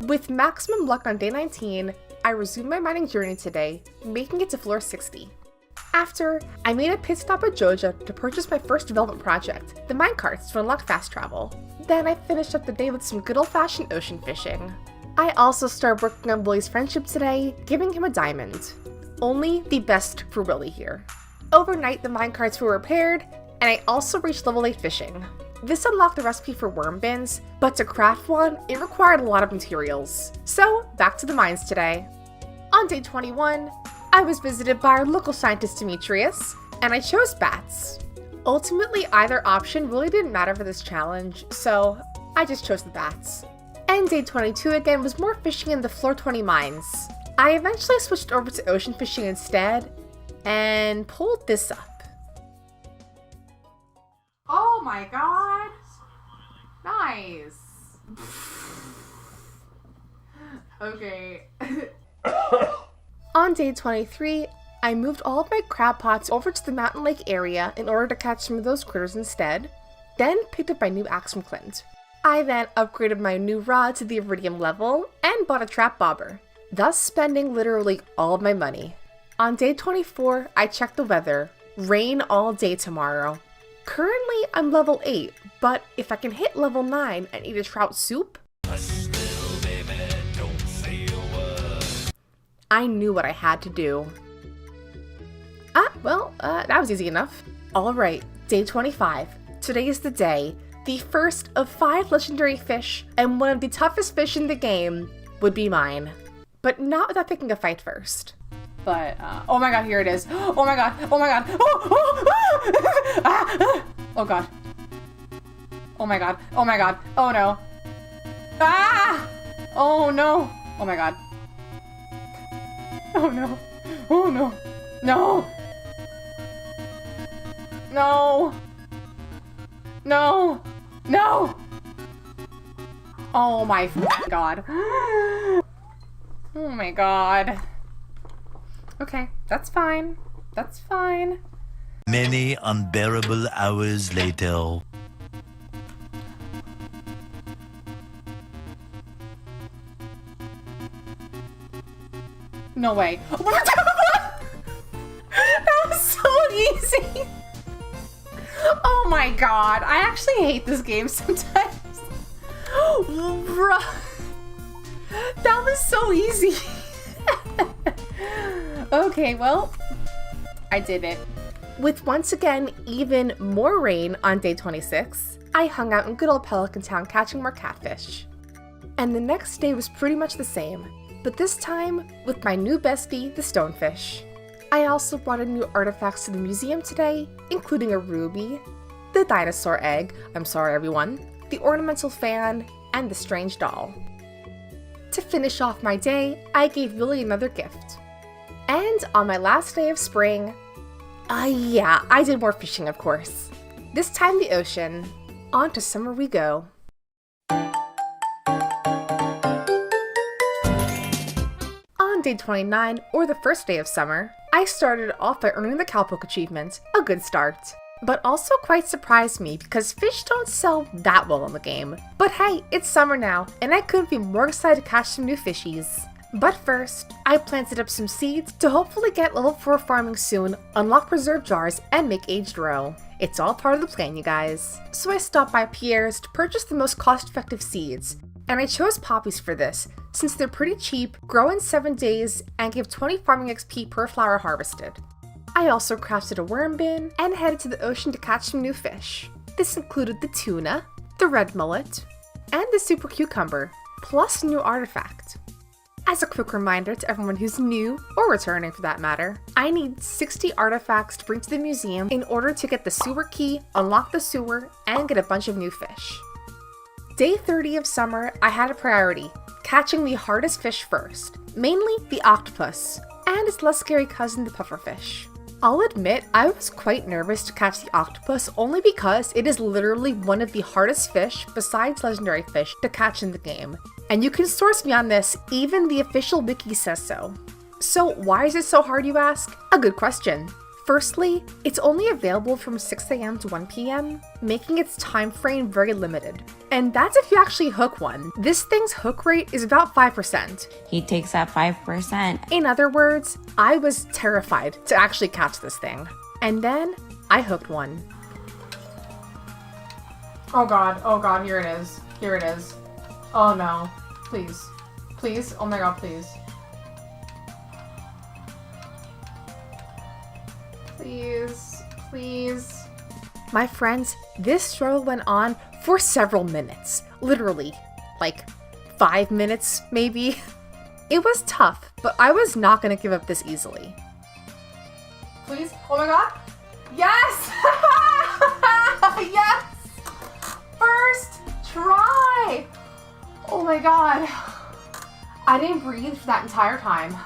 S1: With maximum luck on day 19, I resumed my mining journey today, making it to floor 60. After, I made a pit stop at Joja to purchase my first development project, the minecarts, to unlock fast travel. Then I finished up the day with some good old-fashioned ocean fishing. I also started working on Willie's friendship today, giving him a diamond. Only the best for Willie here. Overnight, the minecarts were repaired, and I also reached level 8 fishing. This unlocked the recipe for worm bins, but to craft one, it required a lot of materials. So, back to the mines today. On day 21, I was visited by our local scientist Demetrius, and I chose bats. Ultimately, either option really didn't matter for this challenge, so I just chose the bats. And day 22 again was more fishing in the floor 20 mines. I eventually switched over to ocean fishing instead, and pulled this up. Oh my god! Nice! Okay. On day 23, I moved all of my crab pots over to the mountain lake area in order to catch some of those critters instead, then picked up my new axe from Clint. I then upgraded my new rod to the iridium level and bought a trap bobber, thus spending literally all of my money. On day 24, I checked the weather. Rain all day tomorrow. Currently, I'm level 8, but if I can hit level 9 and eat a trout soup, I knew what I had to do. That was easy enough. Alright, day 25. Today is the day. The first of 5 legendary fish, and one of the toughest fish in the game, would be mine. But not without picking a fight first. But, oh my god, here it is. Oh my god, oh my god. Oh god. Oh my god, oh my god, oh no. Ah! Oh no. Oh my god. Oh no. Oh no. No! No! No! No! Oh my god. Oh my god. Okay, that's fine. That's fine.
S8: Many unbearable hours later.
S1: No way. That was so easy. Oh my god. I actually hate this game sometimes. Bruh. That was so easy. Okay, well, I did it. With once again even more rain on day 26, I hung out in good old Pelican Town catching more catfish. And the next day was pretty much the same, but this time with my new bestie, the stonefish. I also brought in new artifacts to the museum today, including a ruby, the dinosaur egg, I'm sorry everyone, the ornamental fan, and the strange doll. To finish off my day, I gave Willie another gift. And on my last day of spring, yeah, I did more fishing, of course. This time the ocean. On to summer we go. On day 29, or the first day of summer, I started off by earning the Cowpoke achievement, a good start. But also quite surprised me because fish don't sell that well in the game. But hey, it's summer now, and I couldn't be more excited to catch some new fishies. But first, I planted up some seeds to hopefully get level 4 farming soon, unlock reserve jars, and make aged roe. It's all part of the plan, you guys. So I stopped by Pierre's to purchase the most cost-effective seeds, and I chose poppies for this, since they're pretty cheap, grow in 7 days, and give 20 farming XP per flower harvested. I also crafted a worm bin, and headed to the ocean to catch some new fish. This included the tuna, the red mullet, and the super cucumber, plus a new artifact. As a quick reminder to everyone who's new, or returning for that matter, I need 60 artifacts to bring to the museum in order to get the sewer key, unlock the sewer, and get a bunch of new fish. Day 30 of summer, I had a priority, catching the hardest fish first, mainly the octopus, and its less scary cousin, the pufferfish. I'll admit, I was quite nervous to catch the octopus only because it is literally one of the hardest fish, besides legendary fish, to catch in the game. And you can source me on this, even the official wiki says so. So why is it so hard, you ask? A good question. Firstly, it's only available from 6 AM to 1 PM, making its time frame very limited. And that's if you actually hook one. This thing's hook rate is about 5%.
S2: He takes that 5%.
S1: In other words, I was terrified to actually catch this thing. And then, I hooked one. Oh god, here it is. Here it is. Oh no. Please. Please? Oh my god, please. Please. Please. My friends, this struggle went on for several minutes. Literally. Like, 5 minutes, maybe? It was tough, but I was not gonna give up this easily. Please? Oh my god! Yes! Yes! First try! Oh my god. I didn't breathe for that entire time.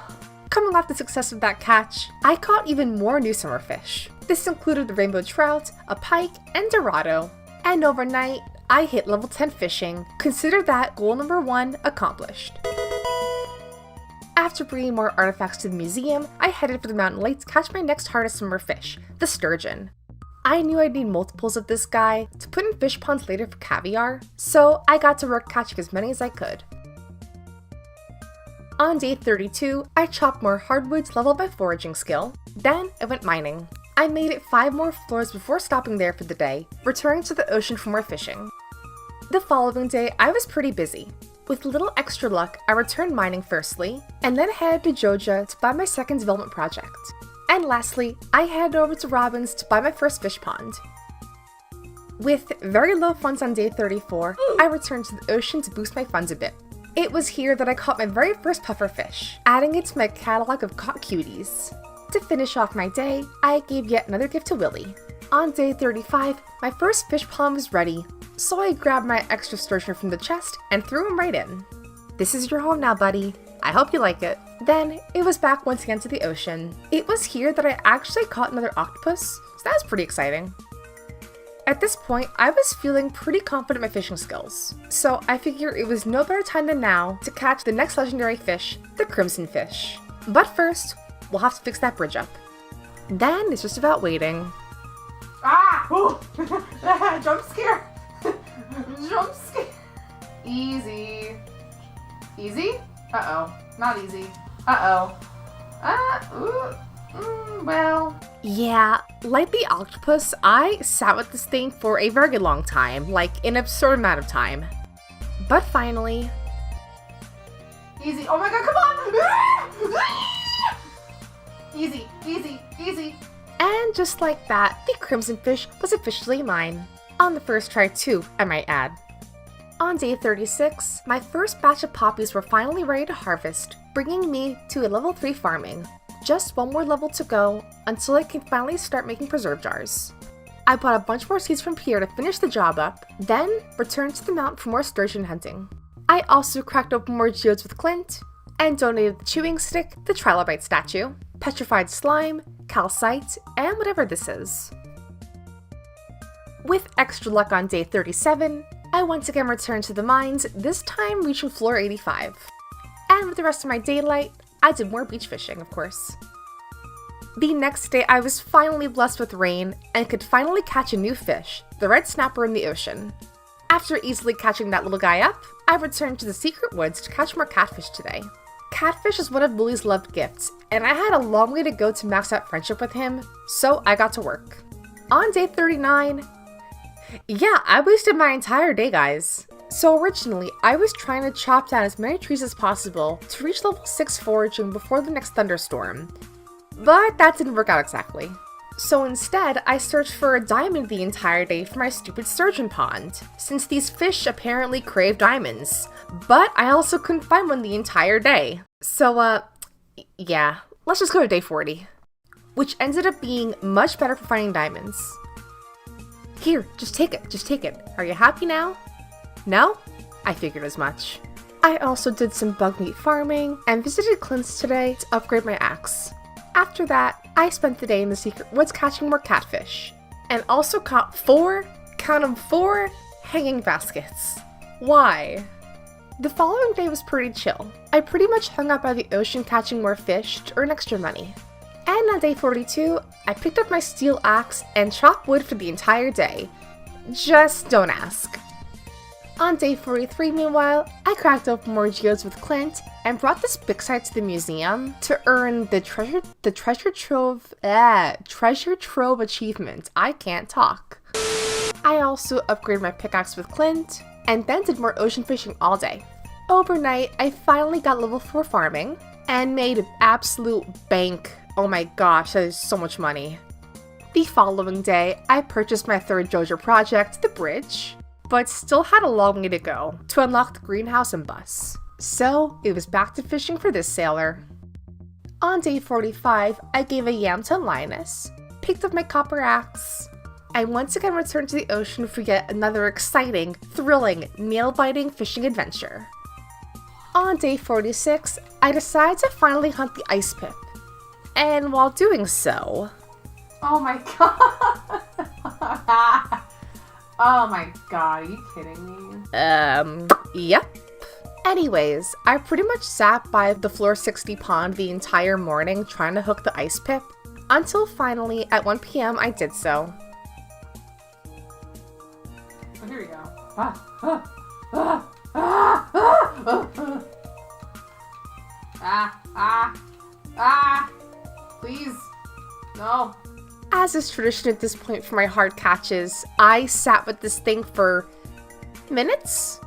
S1: Coming off the success of that catch, I caught even more new summer fish. This included the rainbow trout, a pike, and dorado. And overnight, I hit level 10 fishing. Consider that goal number 1 accomplished. After bringing more artifacts to the museum, I headed for the mountain lake to catch my next hardest summer fish, the sturgeon. I knew I'd need multiples of this guy to put in fish ponds later for caviar, so I got to work catching as many as I could. On day 32, I chopped more hardwoods to level my foraging skill. Then I went mining. I made it 5 more floors before stopping there for the day, returning to the ocean for more fishing. The following day, I was pretty busy. With a little extra luck, I returned mining firstly, and then headed to Joja to buy my second development project. And lastly, I headed over to Robbins to buy my first fish pond. With very low funds on day 34, I returned to the ocean to boost my funds a bit. It was here that I caught my very first pufferfish, adding it to my catalog of caught cuties. To finish off my day, I gave yet another gift to Willie. On day 35, my first fish pond was ready, so I grabbed my extra sturgeon from the chest and threw him right in. This is your home now, buddy. I hope you like it. Then, it was back once again to the ocean. It was here that I actually caught another octopus, so that was pretty exciting. At this point, I was feeling pretty confident in my fishing skills, so I figured it was no better time than now to catch the next legendary fish, the crimson fish. But first, we'll have to fix that bridge up. Then it's just about waiting. Ah! Ooh! Jump scare! Jump scare! Easy. Easy? Uh-oh. Not easy. Uh-oh. Well. Yeah, like the octopus, I sat with this thing for a very long time, like an absurd amount of time. But finally... Easy. Oh my god, come on! Easy, easy, easy. And just like that, the crimson fish was officially mine. On the first try too, I might add. On day 36, my first batch of poppies were finally ready to harvest, bringing me to a level 3 farming. Just one more level to go until I can finally start making preserve jars. I bought a bunch more seeds from Pierre to finish the job up, then returned to the mountain for more sturgeon hunting. I also cracked open more geodes with Clint, and donated the chewing stick, the trilobite statue, petrified slime, calcite, and whatever this is. With extra luck on day 37, I once again returned to the mines, this time reaching floor 85. And with the rest of my daylight, I did more beach fishing, of course. The next day, I was finally blessed with rain and could finally catch a new fish, the red snapper in the ocean. After easily catching that little guy up, I returned to the secret woods to catch more catfish today. Catfish is one of Willie's loved gifts, and I had a long way to go to max out friendship with him, so I got to work. On day 39, yeah, I wasted my entire day, guys. So originally, I was trying to chop down as many trees as possible to reach level 6 foraging before the next thunderstorm, but that didn't work out exactly. So instead, I searched for a diamond the entire day for my stupid sturgeon pond, since these fish apparently crave diamonds, but I also couldn't find one the entire day. So yeah, let's just go to day 40, which ended up being much better for finding diamonds. Here, just take it. Are you happy now? No? I figured as much. I also did some bug meat farming and visited Clint's today to upgrade my axe. After that, I spent the day in the secret woods catching more catfish, and also caught 4, count 'em 4, hanging baskets. Why? The following day was pretty chill. I pretty much hung out by the ocean catching more fish to earn extra money. And on day 42, I picked up my steel axe and chopped wood for the entire day. Just don't ask. On day 43, meanwhile, I cracked open more geodes with Clint and brought this big site to the museum to earn the treasure trove achievement. I can't talk. I also upgraded my pickaxe with Clint and then did more ocean fishing all day. Overnight, I finally got level 4 farming and made absolute bank. Oh my gosh, that is so much money. The following day, I purchased my third JoJo project, the bridge, but still had a long way to go to unlock the greenhouse and bus. So it was back to fishing for this sailor. On day 45, I gave a yam to Linus, picked up my copper axe, and once again returned to the ocean for yet another exciting, thrilling, nail-biting fishing adventure. On day 46, I decided to finally hunt the ice pip. And while doing so... Oh my god! Oh my god, are you kidding me? Yep. Anyways, I pretty much sat by the floor 60 pond the entire morning trying to hook the ice pip, until finally, at 1 PM, I did so. Oh, here we go. Please. No. As is tradition at this point for my hard catches, I sat with this thing for minutes?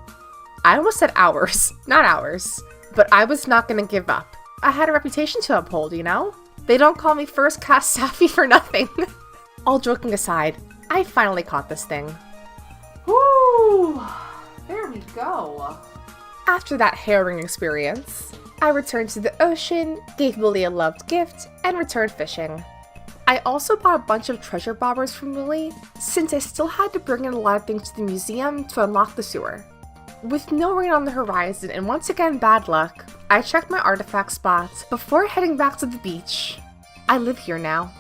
S1: I almost said hours, not hours, but I was not gonna give up. I had a reputation to uphold, you know? They don't call me first cast Sappy for nothing. All joking aside, I finally caught this thing. Woo! There we go. After that harrowing experience, I returned to the ocean, gave Willie a loved gift, and returned fishing. I also bought a bunch of treasure bobbers from Willie, since I still had to bring in a lot of things to the museum to unlock the sewer. With no rain on the horizon and once again bad luck, I checked my artifact spots before heading back to the beach. I live here now.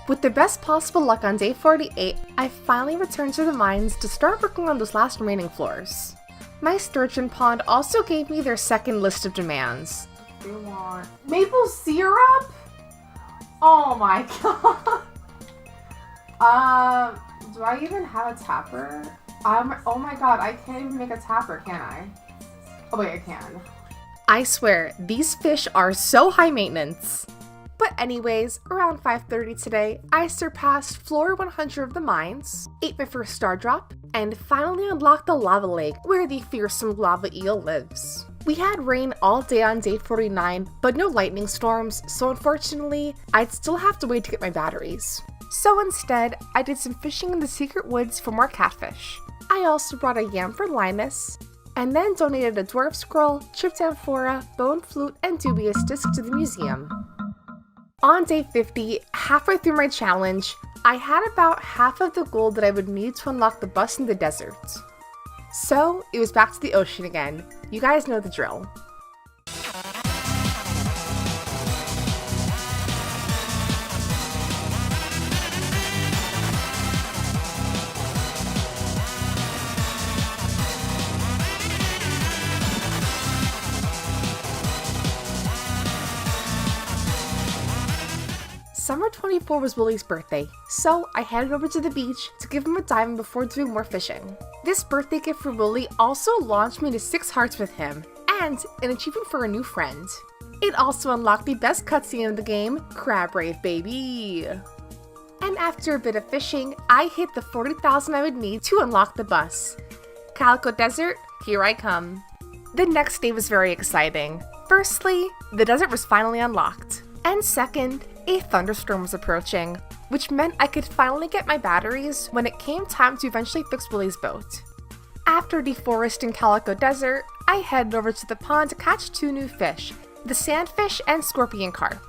S1: With the best possible luck on day 48, I finally returned to the mines to start working on those last remaining floors. My sturgeon pond also gave me their second list of demands. They want maple syrup? Oh my god. Do I even have a tapper? Oh my god, I can't even make a tapper, can I? Oh wait, I can. I swear, these fish are so high maintenance. But anyways, around 5:30 today, I surpassed floor 100 of the mines, ate my first star drop, and finally unlocked the lava lake where the fearsome lava eel lives. We had rain all day on day 49, but no lightning storms, so unfortunately, I'd still have to wait to get my batteries. So instead, I did some fishing in the secret woods for more catfish. I also brought a yam for Linus, and then donated a dwarf scroll, chipped amphora, bone flute, and dubious disc to the museum. On day 50, halfway through my challenge, I had about half of the gold that I would need to unlock the bus in the desert. So, it was back to the ocean again. You guys know the drill. Summer 24 was Willie's birthday, so I headed over to the beach to give him a diving before doing more fishing. This birthday gift for Willie also launched me to 6 hearts with him, and an achievement for a new friend. It also unlocked the best cutscene in the game, Crab Rave baby! And after a bit of fishing, I hit the 40,000 I would need to unlock the bus. Calico Desert, here I come. The next day was very exciting. Firstly, the desert was finally unlocked. And second, a thunderstorm was approaching, which meant I could finally get my batteries when it came time to eventually fix Willie's boat. After deforesting Calico Desert, I headed over to the pond to catch 2 new fish, the sandfish and scorpion carp.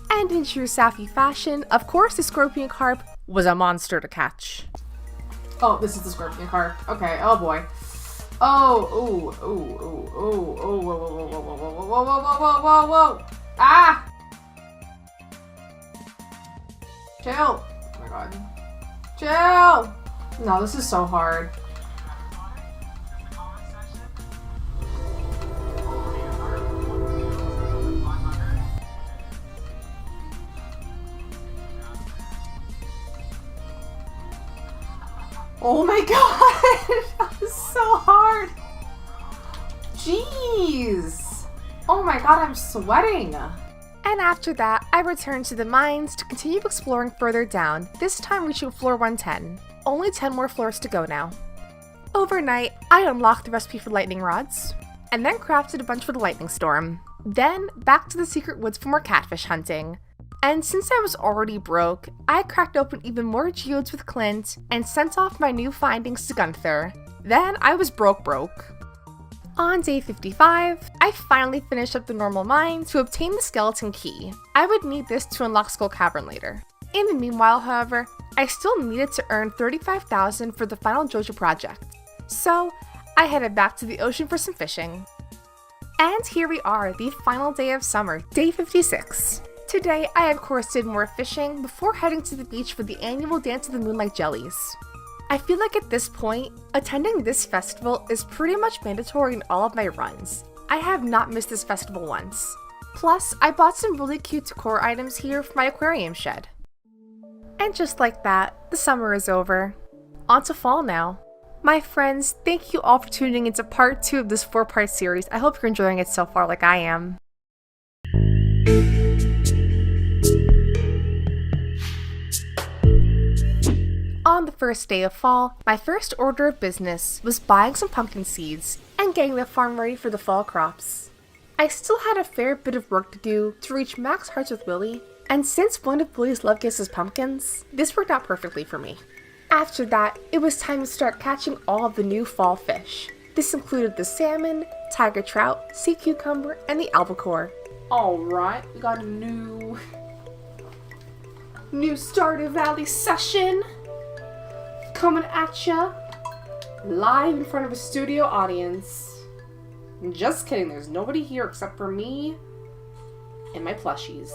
S1: And in true Safi fashion, of course the scorpion carp was a monster to catch. Oh, this is the scorpion carp. Okay, oh boy. Oh, ooh, ooh, ooh, ooh, ooh, whoa, whoa, whoa, whoa, whoa, whoa, whoa, whoa, whoa, whoa, whoa, ah! Chill! Oh my god. Chill! No, this is so hard. Oh my god! That was so hard! Jeez! Oh my god, I'm sweating! And after that, I returned to the mines to continue exploring further down, this time reaching floor 110. Only 10 more floors to go now. Overnight, I unlocked the recipe for lightning rods, and then crafted a bunch for the lightning storm. Then, back to the secret woods for more catfish hunting. And since I was already broke, I cracked open even more geodes with Clint and sent off my new findings to Gunther. Then I was broke. On day 55, I finally finished up the normal mine to obtain the skeleton key. I would need this to unlock Skull Cavern later. In the meanwhile, however, I still needed to earn 35,000 for the final JoJo project. So, I headed back to the ocean for some fishing. And here we are, the final day of summer, day 56. Today, I of course did more fishing before heading to the beach for the annual Dance of the Moonlight Jellies. I feel like at this point, attending this festival is pretty much mandatory in all of my runs. I have not missed this festival once. Plus, I bought some really cute decor items here for my aquarium shed. And just like that, the summer is over. On to fall now. My friends, thank you all for tuning into part 2 of this 4-part series. I hope you're enjoying it so far like I am. On the first day of fall, my first order of business was buying some pumpkin seeds and getting the farm ready for the fall crops. I still had a fair bit of work to do to reach max hearts with Willie, and since one of Willie's love gifts is pumpkins, this worked out perfectly for me. After that, it was time to start catching all of the new fall fish. This included the salmon, tiger trout, sea cucumber, and the albacore. Alright, we got a new Stardew Valley session coming at ya. live in front of a studio audience. Just kidding, there's nobody here except for me and my plushies.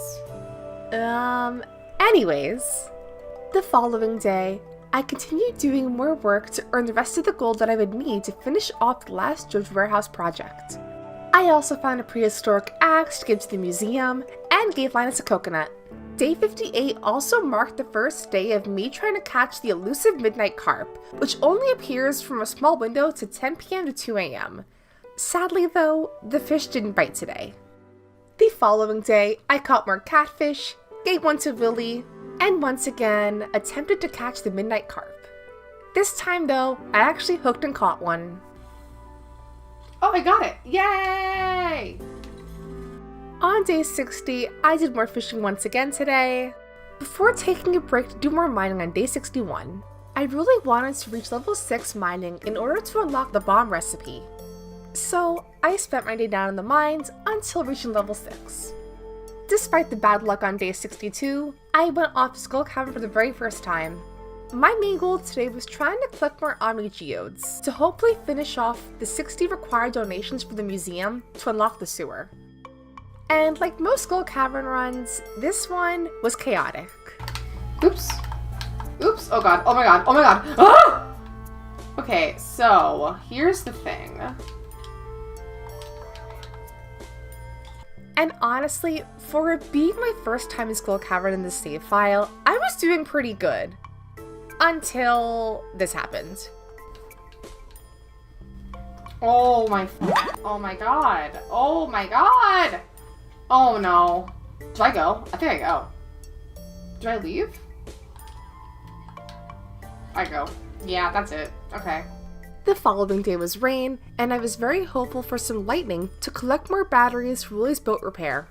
S1: Anyways, the following day, I continued doing more work to earn the rest of the gold that I would need to finish off the last George Warehouse project. I also found a prehistoric axe to give to the museum and gave Linus a coconut. Day 58 also marked the first day of me trying to catch the elusive midnight carp, which only appears from a small window to 10 p.m. to 2 a.m. Sadly though, the fish didn't bite today. The following day, I caught more catfish, gave one to Willie, and once again attempted to catch the midnight carp. This time though, I actually hooked and caught one. Oh, I got it! Yay! On day 60, I did more fishing once again today, before taking a break to do more mining on day 61. I really wanted to reach level 6 mining in order to unlock the bomb recipe. So, I spent my day down in the mines until reaching level 6. Despite the bad luck on day 62, I went off to Skull Cavern for the very first time. My main goal today was trying to collect more Omni Geodes to hopefully finish off the 60 required donations for the museum to unlock the sewer. And like most Skull Cavern runs, this one was chaotic. Oops. Oops. Oh god. Oh my god. Oh my god. Ah! Okay, so here's the thing. And honestly, for it being my first time in Skull Cavern in the save file, I was doing pretty good. Until this happened. Oh my god. Oh my god. Oh no. Do I go? I think I go. Do I leave? I go. Yeah, that's it. Okay. The following day was rain, and I was very hopeful for some lightning to collect more batteries for Willie's boat repair.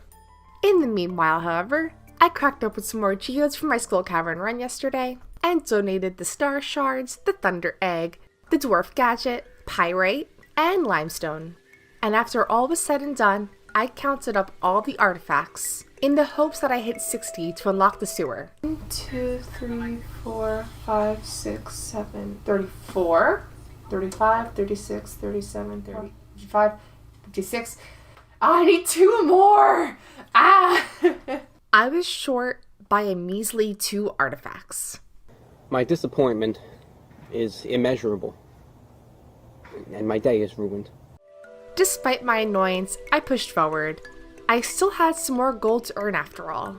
S1: In the meanwhile, however, I cracked open some more geodes from my Skull Cavern run yesterday, and donated the Star Shards, the Thunder Egg, the Dwarf Gadget, Pyrite, and Limestone. And after all was said and done, I counted up all the artifacts, in the hopes that I hit 60 to unlock the sewer. 1, 2, 3, 4, 5, 6, 7, 34, 35, 36, 37, 35, 56. I need 2 more! Ah! I was short by a measly 2 artifacts.
S10: My disappointment is immeasurable, and my day is ruined.
S1: Despite my annoyance, I pushed forward. I still had some more gold to earn after all.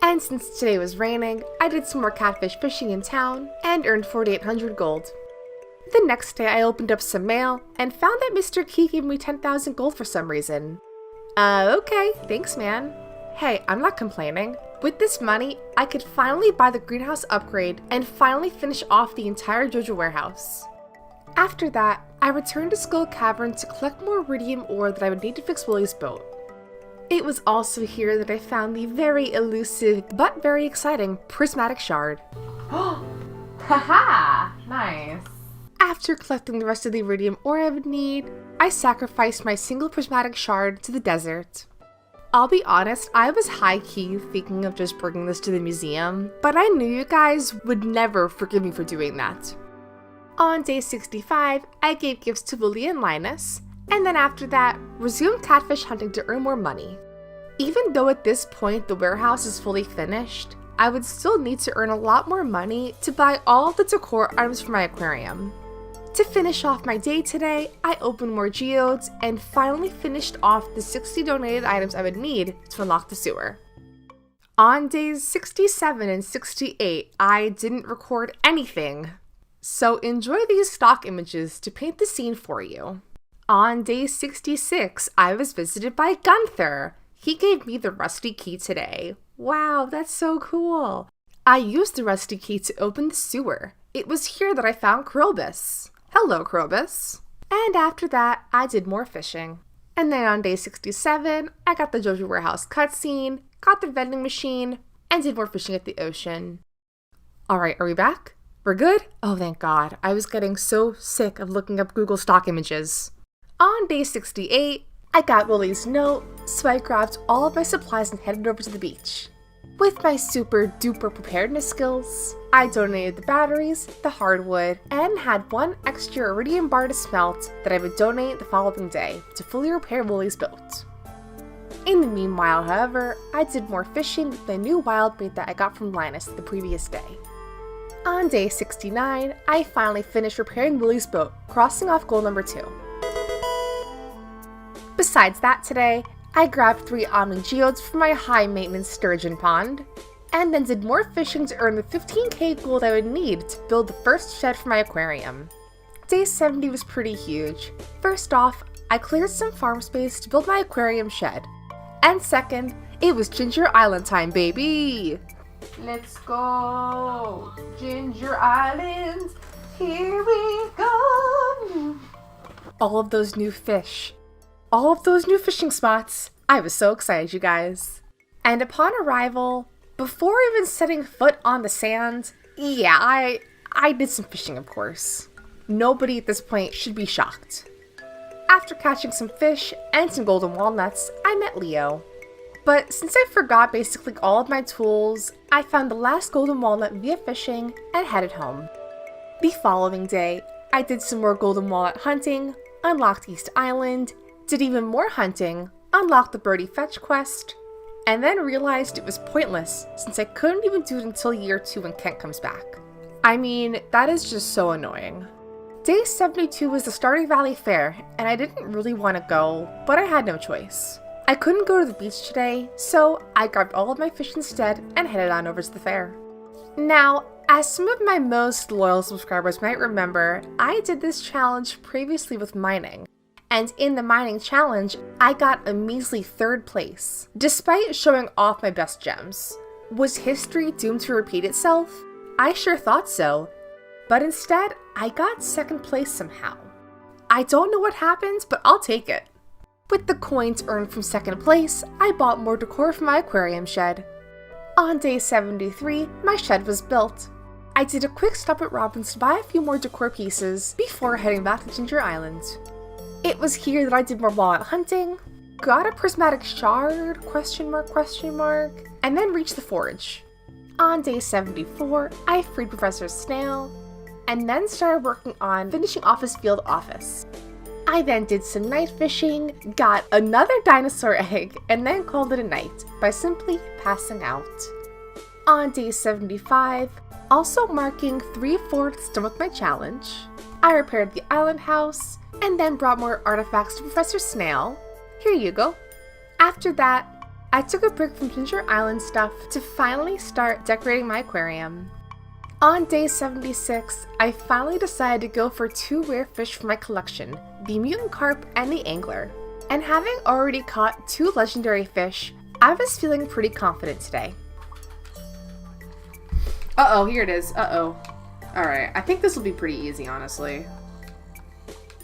S1: And since today was raining, I did some more catfish fishing in town and earned 4,800 gold. The next day I opened up some mail and found that Mr. Key gave me 10,000 gold for some reason. Okay, thanks man. Hey, I'm not complaining. With this money, I could finally buy the greenhouse upgrade and finally finish off the entire JoJo warehouse. After that, I returned to Skull Cavern to collect more iridium ore that I would need to fix Willie's boat. It was also here that I found the very elusive but very exciting prismatic shard. Haha! Nice. After collecting the rest of the iridium ore I would need, I sacrificed my single prismatic shard to the desert. I'll be honest, I was high-key thinking of just bringing this to the museum, but I knew you guys would never forgive me for doing that. On day 65, I gave gifts to Willie and Linus, and then after that, resumed catfish hunting to earn more money. Even though at this point the warehouse is fully finished, I would still need to earn a lot more money to buy all the decor items for my aquarium. To finish off my day today, I opened more geodes and finally finished off the 60 donated items I would need to unlock the sewer. On days 67 and 68, I didn't record anything. So enjoy these stock images to paint the scene for you. On day 66, I was visited by Gunther. He gave me the rusty key today. Wow, that's so cool. I used the rusty key to open the sewer. It was here that I found Krobus. Hello, Krobus. And after that, I did more fishing. And then on day 67, I got the JoJo Warehouse cutscene, got the vending machine, and did more fishing at the ocean. Alright, are we back? We're good? Oh, thank God. I was getting so sick of looking up Google stock images. On day 68, I got Willie's note, so I grabbed all of my supplies and headed over to the beach. With my super duper preparedness skills, I donated the batteries, the hardwood, and had one extra iridium bar to smelt that I would donate the following day to fully repair Willie's boat. In the meanwhile, however, I did more fishing with my new wild bait that I got from Linus the previous day. On day 69, I finally finished repairing Willie's boat, crossing off goal number 2. Besides that today, I grabbed 3 Omni Geodes from my high-maintenance sturgeon pond, and then did more fishing to earn the 15k gold I would need to build the first shed for my aquarium. Day 70 was pretty huge. First off, I cleared some farm space to build my aquarium shed. And second, it was Ginger Island time, baby! Let's go! Ginger Island, here we go! All of those new fish. All of those new fishing spots. I was so excited, you guys. And upon arrival, before even setting foot on the sand, yeah, I did some fishing, of course. Nobody at this point should be shocked. After catching some fish and some golden walnuts, I met Leo. But since I forgot basically all of my tools, I found the last golden walnut via fishing and headed home. The following day, I did some more golden walnut hunting, unlocked East Island, did even more hunting, unlocked the Birdie Fetch quest, and then realized it was pointless since I couldn't even do it until year 2 when Kent comes back. I mean, that is just so annoying. Day 72 was the Stardew Valley Fair, and I didn't really want to go, but I had no choice. I couldn't go to the beach today, so I grabbed all of my fish instead and headed on over to the fair. Now, as some of my most loyal subscribers might remember, I did this challenge previously with mining. And in the mining challenge, I got a measly 3rd place, despite showing off my best gems. Was history doomed to repeat itself? I sure thought so, but instead, I got 2nd place somehow. I don't know what happened, but I'll take it. With the coins earned from 2nd place, I bought more decor for my aquarium shed. On day 73, my shed was built. I did a quick stop at Robin's to buy a few more decor pieces before heading back to Ginger Island. It was here that I did more walnut hunting, got a prismatic shard, and then reached the forge. On day 74, I freed Professor Snail, and then started working on finishing off his field office. I then did some night fishing, got another dinosaur egg, and then called it a night by simply passing out. On day 75, also marking 3/4 done with my challenge, I repaired the island house, and then brought more artifacts to Professor Snail. Here you go. After that, I took a break from Ginger Island stuff to finally start decorating my aquarium. On day 76, I finally decided to go for 2 rare fish from my collection, the mutant carp and the angler. And having already caught 2 legendary fish, I was feeling pretty confident today. Uh-oh, here it is. Uh-oh. Alright, I think this will be pretty easy, honestly.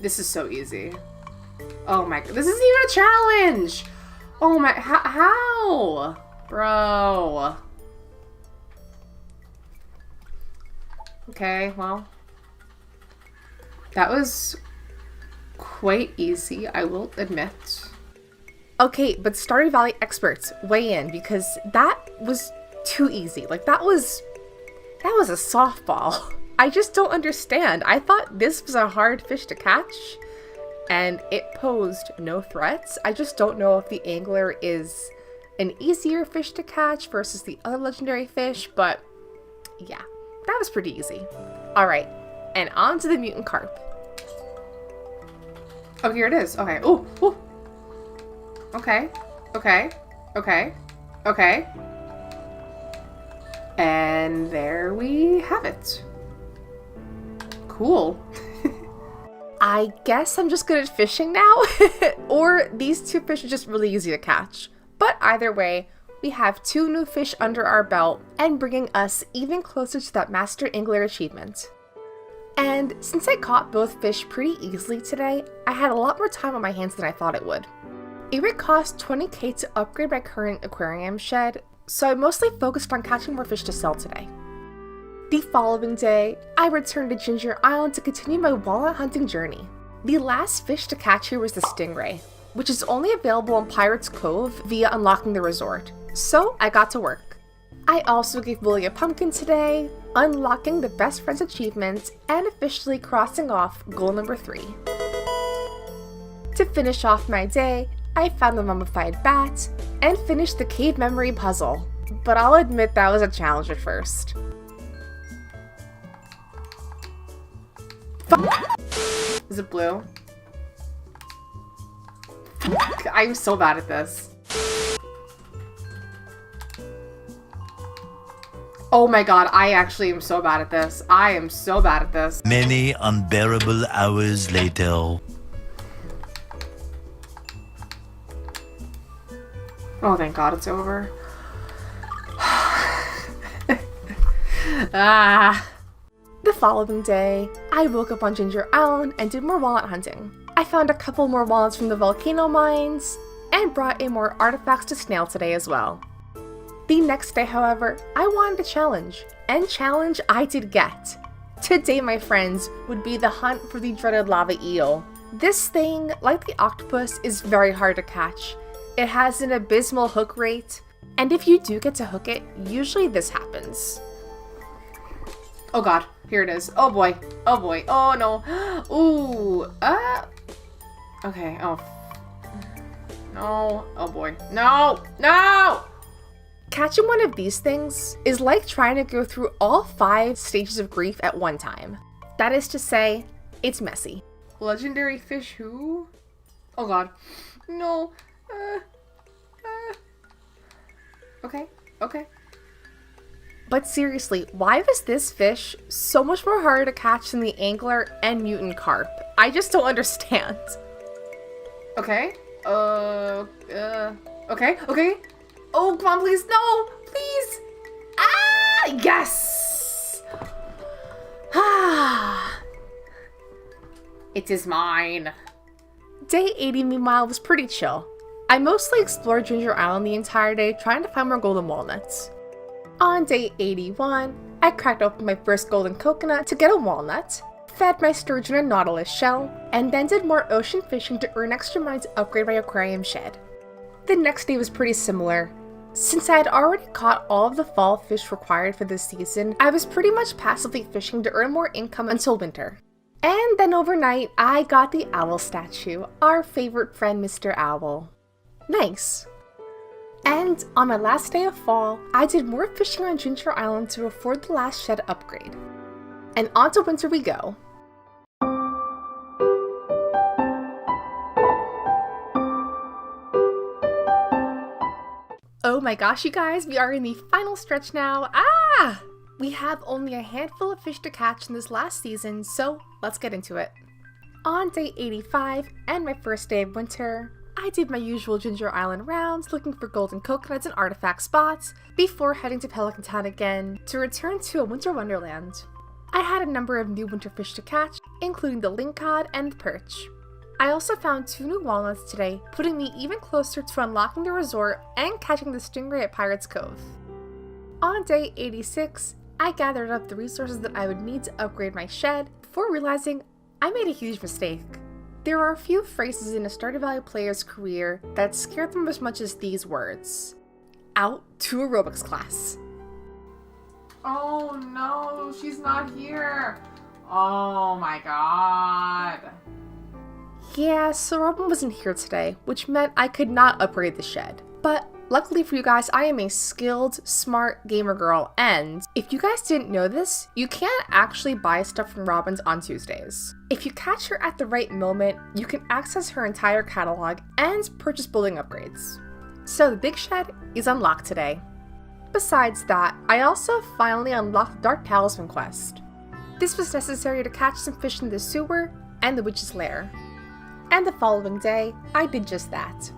S1: This is so easy. Oh my god, this isn't even a challenge! Oh my, how? Bro. Okay, well. That was quite easy, I will admit. Okay, but Stardew Valley experts, weigh in, because that was too easy. Like, that was a softball. I just don't understand. I thought this was a hard fish to catch, and it posed no threats. I just don't know if the angler is an easier fish to catch versus the other legendary fish, but yeah, that was pretty easy. Alright, and on to the mutant carp. Oh, here it is. Okay. Ooh, ooh. Okay. Okay. Okay. Okay. And there we have it. Cool. I guess I'm just good at fishing now. Or these 2 fish are just really easy to catch. But either way, we have 2 new fish under our belt and bringing us even closer to that Master Angler achievement. And since I caught both fish pretty easily today, I had a lot more time on my hands than I thought it would. It would cost 20k to upgrade my current aquarium shed, so I mostly focused on catching more fish to sell today. The following day, I returned to Ginger Island to continue my walnut hunting journey. The last fish to catch here was the stingray, which is only available in Pirates Cove via unlocking the resort, so I got to work. I also gave Willie a pumpkin today, unlocking the best friends achievement and officially crossing off goal number 3. To finish off my day, I found the mummified bat and finished the cave memory puzzle, but I'll admit that was a challenge at first. Is it blue? I'm so bad at this. Oh my god, I actually am so bad at this. I am so bad at this.
S8: Many unbearable hours later.
S1: Oh, thank god it's over. The following day, I woke up on Ginger Island and did more walnut hunting. I found a couple more walnuts from the volcano mines, and brought in more artifacts to Snail today as well. The next day, however, I wanted a challenge, and challenge I did get. Today, my friends, would be the hunt for the dreaded lava eel. This thing, like the octopus, is very hard to catch. It has an abysmal hook rate, and if you do get to hook it, usually this happens. Oh god, here it is. Oh boy, oh no. Ooh, okay, oh. No, oh boy, no! Catching one of these things is like trying to go through all 5 stages of grief at one time. That is to say, it's messy. Legendary fish who? Oh god. No. Okay. But seriously, why was this fish so much more harder to catch than the angler and mutant carp? I just don't understand. Okay. Okay. Oh, come on, please. No, please. Ah, yes. Ah. It is mine. Day 80, meanwhile, was pretty chill. I mostly explored Ginger Island the entire day, trying to find more golden walnuts. On day 81, I cracked open my first golden coconut to get a walnut, fed my sturgeon a nautilus shell, and then did more ocean fishing to earn extra money to upgrade my aquarium shed. The next day was pretty similar. Since I had already caught all of the fall fish required for this season, I was pretty much passively fishing to earn more income until winter. And then overnight, I got the owl statue, our favorite friend Mr. Owl. Nice. And on my last day of fall, I did more fishing on Ginger Island to afford the last shed upgrade. And on to winter we go. Oh my gosh, you guys, we are in the final stretch now. We have only a handful of fish to catch in this last season, so let's get into it. On day 85, and my first day of winter, I did my usual Ginger Island rounds looking for golden coconuts and artifact spots before heading to Pelican Town again to return to a winter wonderland. I had a number of new winter fish to catch, including the lingcod and the perch. I also found 2 new walnuts today, putting me even closer to unlocking the resort and catching the stingray at Pirates Cove. On day 86, I gathered up the resources that I would need to upgrade my shed before realizing I made a huge mistake. There are a few phrases in a Stardew Valley player's career that scared them as much as these words. Out to aerobics class. Oh no, she's not here. Oh my god. Yeah, so Robin wasn't here today, which meant I could not upgrade the shed. But luckily for you guys, I am a skilled, smart gamer girl, and if you guys didn't know this, you can't actually buy stuff from Robin's on Tuesdays. If you catch her at the right moment, you can access her entire catalog and purchase building upgrades. So the big shed is unlocked today. Besides that, I also finally unlocked the Dark Talisman quest. This was necessary to catch some fish in the sewer and the witch's lair. And the following day, I did just that.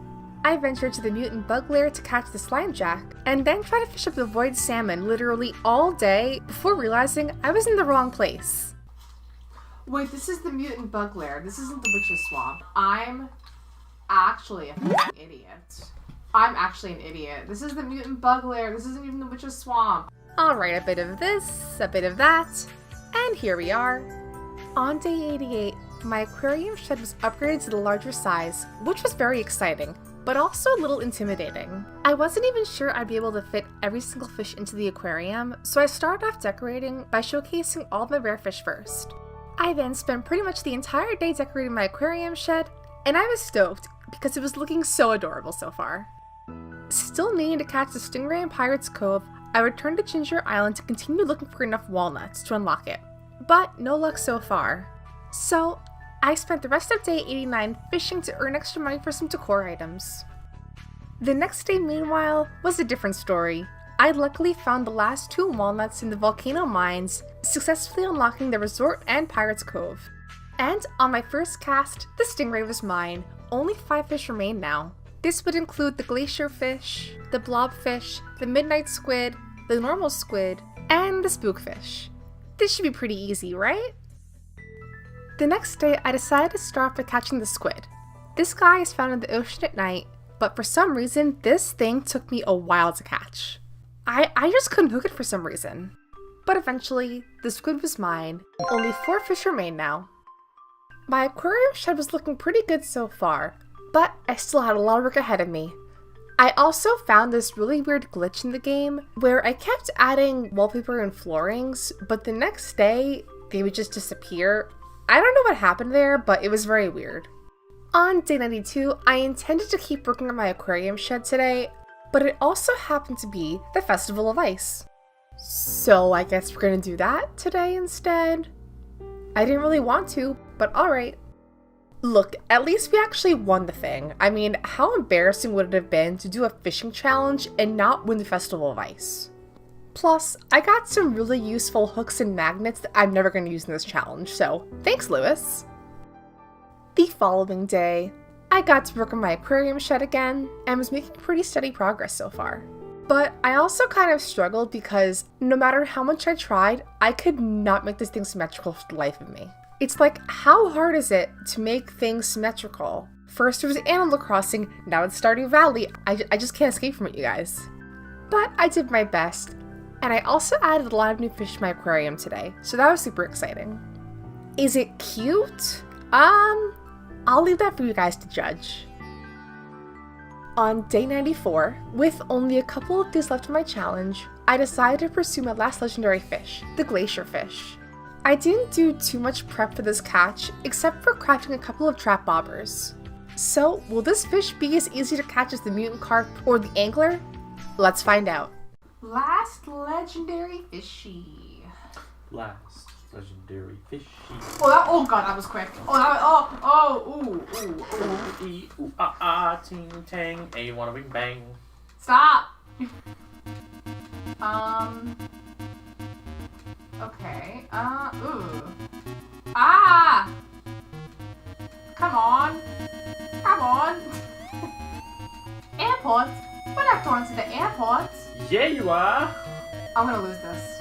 S1: I ventured to the mutant bug lair to catch the slime jack, and then try to fish up the void salmon literally all day before realizing I was in the wrong place. Wait, this is the mutant bug lair. This isn't the witch's swamp. I'm actually a fucking idiot. I'm actually an idiot. This is the mutant bug lair. This isn't even the witch's swamp. Alright, a bit of this, a bit of that, and here we are. On day 88, my aquarium shed was upgraded to the larger size, which was very exciting. but also a little intimidating. I wasn't even sure I'd be able to fit every single fish into the aquarium, so I started off decorating by showcasing all of my rare fish first. I then spent pretty much the entire day decorating my aquarium shed, and I was stoked because it was looking so adorable so far. Still needing to catch the stingray in Pirate's Cove, I returned to Ginger Island to continue looking for enough walnuts to unlock it, but no luck so far. So, I spent the rest of day 89 fishing to earn extra money for some decor items. The next day, meanwhile, was a different story. I luckily found the last 2 walnuts in the volcano mines, successfully unlocking the resort and Pirate's Cove. And on my first cast, the stingray was mine. Only 5 fish remain now. This would include the glacier fish, the blobfish, the midnight squid, the normal squid, and the spookfish. This should be pretty easy, right? The next day, I decided to start off by catching the squid. This guy is found in the ocean at night, but for some reason, this thing took me a while to catch. I just couldn't hook it for some reason. But eventually, the squid was mine. Only 4 fish remain now. My aquarium shed was looking pretty good so far, but I still had a lot of work ahead of me. I also found this really weird glitch in the game where I kept adding wallpaper and floorings, but the next day, they would just disappear. I don't know what happened there, but it was very weird. On day 92, I intended to keep working on my aquarium shed today, but it also happened to be the Festival of Ice. So I guess we're gonna do that today instead. I didn't really want to, but alright. Look, at least we actually won the thing. I mean, how embarrassing would it have been to do a fishing challenge and not win the Festival of Ice? Plus, I got some really useful hooks and magnets that I'm never going to use in this challenge, so thanks, Lewis. The following day, I got to work on my aquarium shed again and was making pretty steady progress so far. But I also kind of struggled because no matter how much I tried, I could not make this thing symmetrical for the life of me. It's like, how hard is it to make things symmetrical? First it was Animal Crossing, now it's Stardew Valley. I just can't escape from it, you guys. But I did my best, and I also added a lot of new fish to my aquarium today, so that was super exciting. Is it cute? I'll leave that for you guys to judge. On day 94, with only a couple of days left of my challenge, I decided to pursue my last legendary fish, the glacier fish. I didn't do too much prep for this catch, except for crafting a couple of trap bobbers. So, will this fish be as easy to catch as the mutant carp or the angler? Let's find out. Last legendary fishy.
S7: Last legendary fishy.
S1: Oh god, that was quick.
S7: Ooh, ting tang, a wanna wing bang.
S1: Stop. Okay, Come on. Airports? We're not going to the airports.
S7: Yeah, you are.
S1: I'm gonna lose this.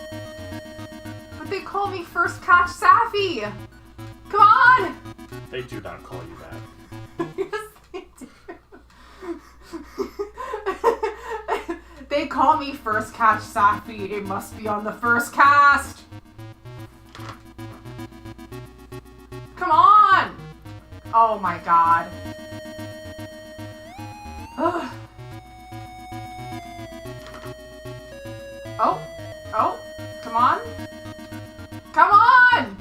S1: But they call me First Catch Safi. Come on!
S7: They do not call you that.
S1: Yes, they do. They call me First Catch Safi. It must be on the first cast. Come on! Oh my god. Ugh. Oh, come on. Come on!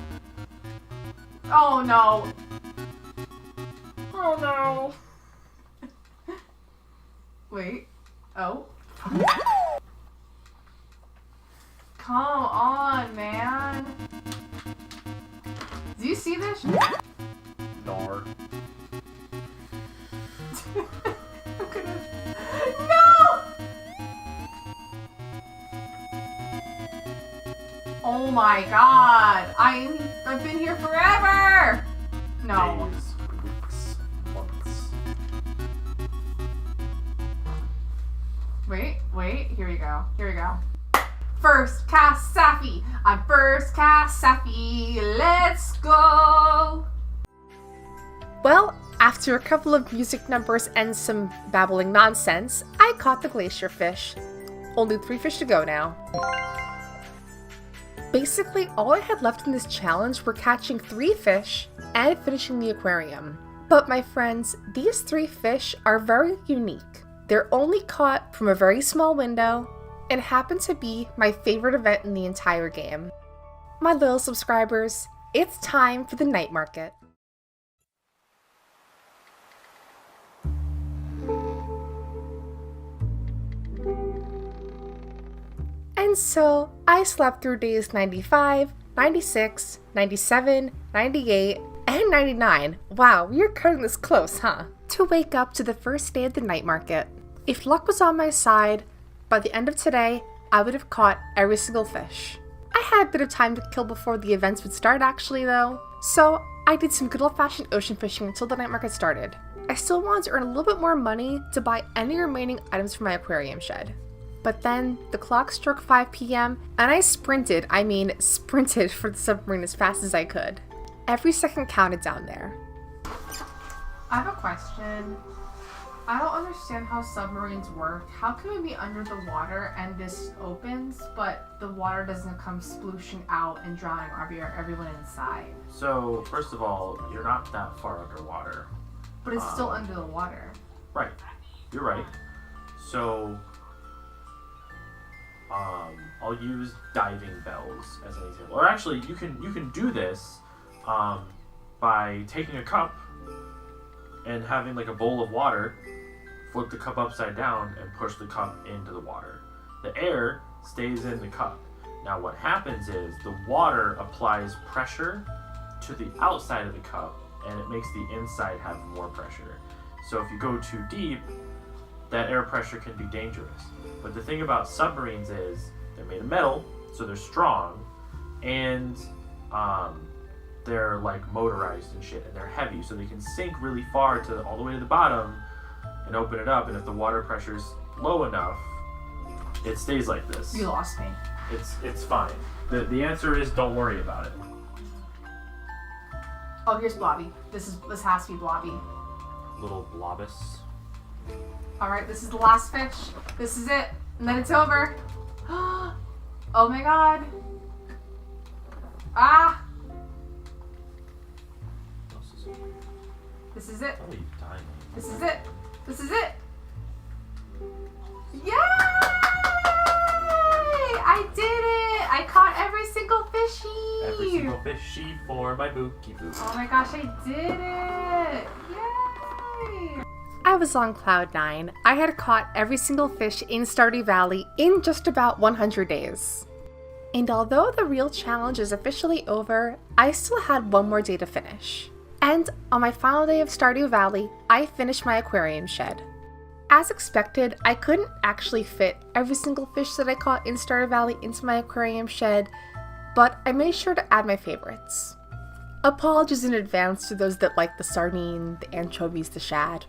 S1: Oh no. Oh no. Wait. Oh. Come on, man. Do you see this?
S7: Nor.
S1: No! Oh my god. I've been here forever. No.
S7: Days, weeks, months.
S1: Wait. Here we go. First cast Safi. I'm first cast Safi. Let's go. Well, after a couple of music numbers and some babbling nonsense, I caught the glacier fish. Only 3 fish to go now. Basically, all I had left in this challenge were catching 3 fish and finishing the aquarium. But my friends, these 3 fish are very unique. They're only caught from a very small window and happen to be my favorite event in the entire game. My loyal subscribers, it's time for the night market. And so, I slept through days 95, 96, 97, 98, and 99. Wow, we are cutting this close, huh? To wake up to the first day of the night market. If luck was on my side, by the end of today, I would have caught every single fish. I had a bit of time to kill before the events would start actually though, so I did some good old-fashioned ocean fishing until the night market started. I still wanted to earn a little bit more money to buy any remaining items for my aquarium shed. But then the clock struck 5 p.m. and I sprinted for the submarine as fast as I could. Every second counted down there. I have a question. I don't understand how submarines work. How can we be under the water and this opens, but the water doesn't come splooshing out and drowning everyone inside?
S7: So, first of all, you're not that far underwater.
S1: But it's still under the water.
S7: Right. You're right. So, I'll use diving bells as an example. Or actually, you can do this by taking a cup and having like a bowl of water, flip the cup upside down and push the cup into the water. The air stays in the cup. Now what happens is the water applies pressure to the outside of the cup and it makes the inside have more pressure. So if you go too deep, that air pressure can be dangerous. But the thing about submarines is they're made of metal, so they're strong, and they're like motorized and shit, and they're heavy, so they can sink really far to all the way to the bottom and open it up. And if the water pressure's low enough, it stays like this.
S1: You lost me.
S7: It's fine. The answer is don't worry about it.
S1: Oh, here's Blobby. This has to be Blobby.
S7: Little blobus.
S1: Alright, this is the last fish. This is it. And then it's over. Oh my god. Ah! This is it.
S7: Oh, you dying.
S1: This is it. This is it. Yay! I did it! I caught every single fishy!
S7: Every single fishy for my bookie boo.
S1: Oh my gosh, I did it! Yay! I was on cloud 9. I had caught every single fish in Stardew Valley in just about 100 days. And although the real challenge is officially over, I still had one more day to finish. And on my final day of Stardew Valley, I finished my aquarium shed. As expected, I couldn't actually fit every single fish that I caught in Stardew Valley into my aquarium shed, but I made sure to add my favorites. Apologies in advance to those that like the sardine, the anchovies, the shad.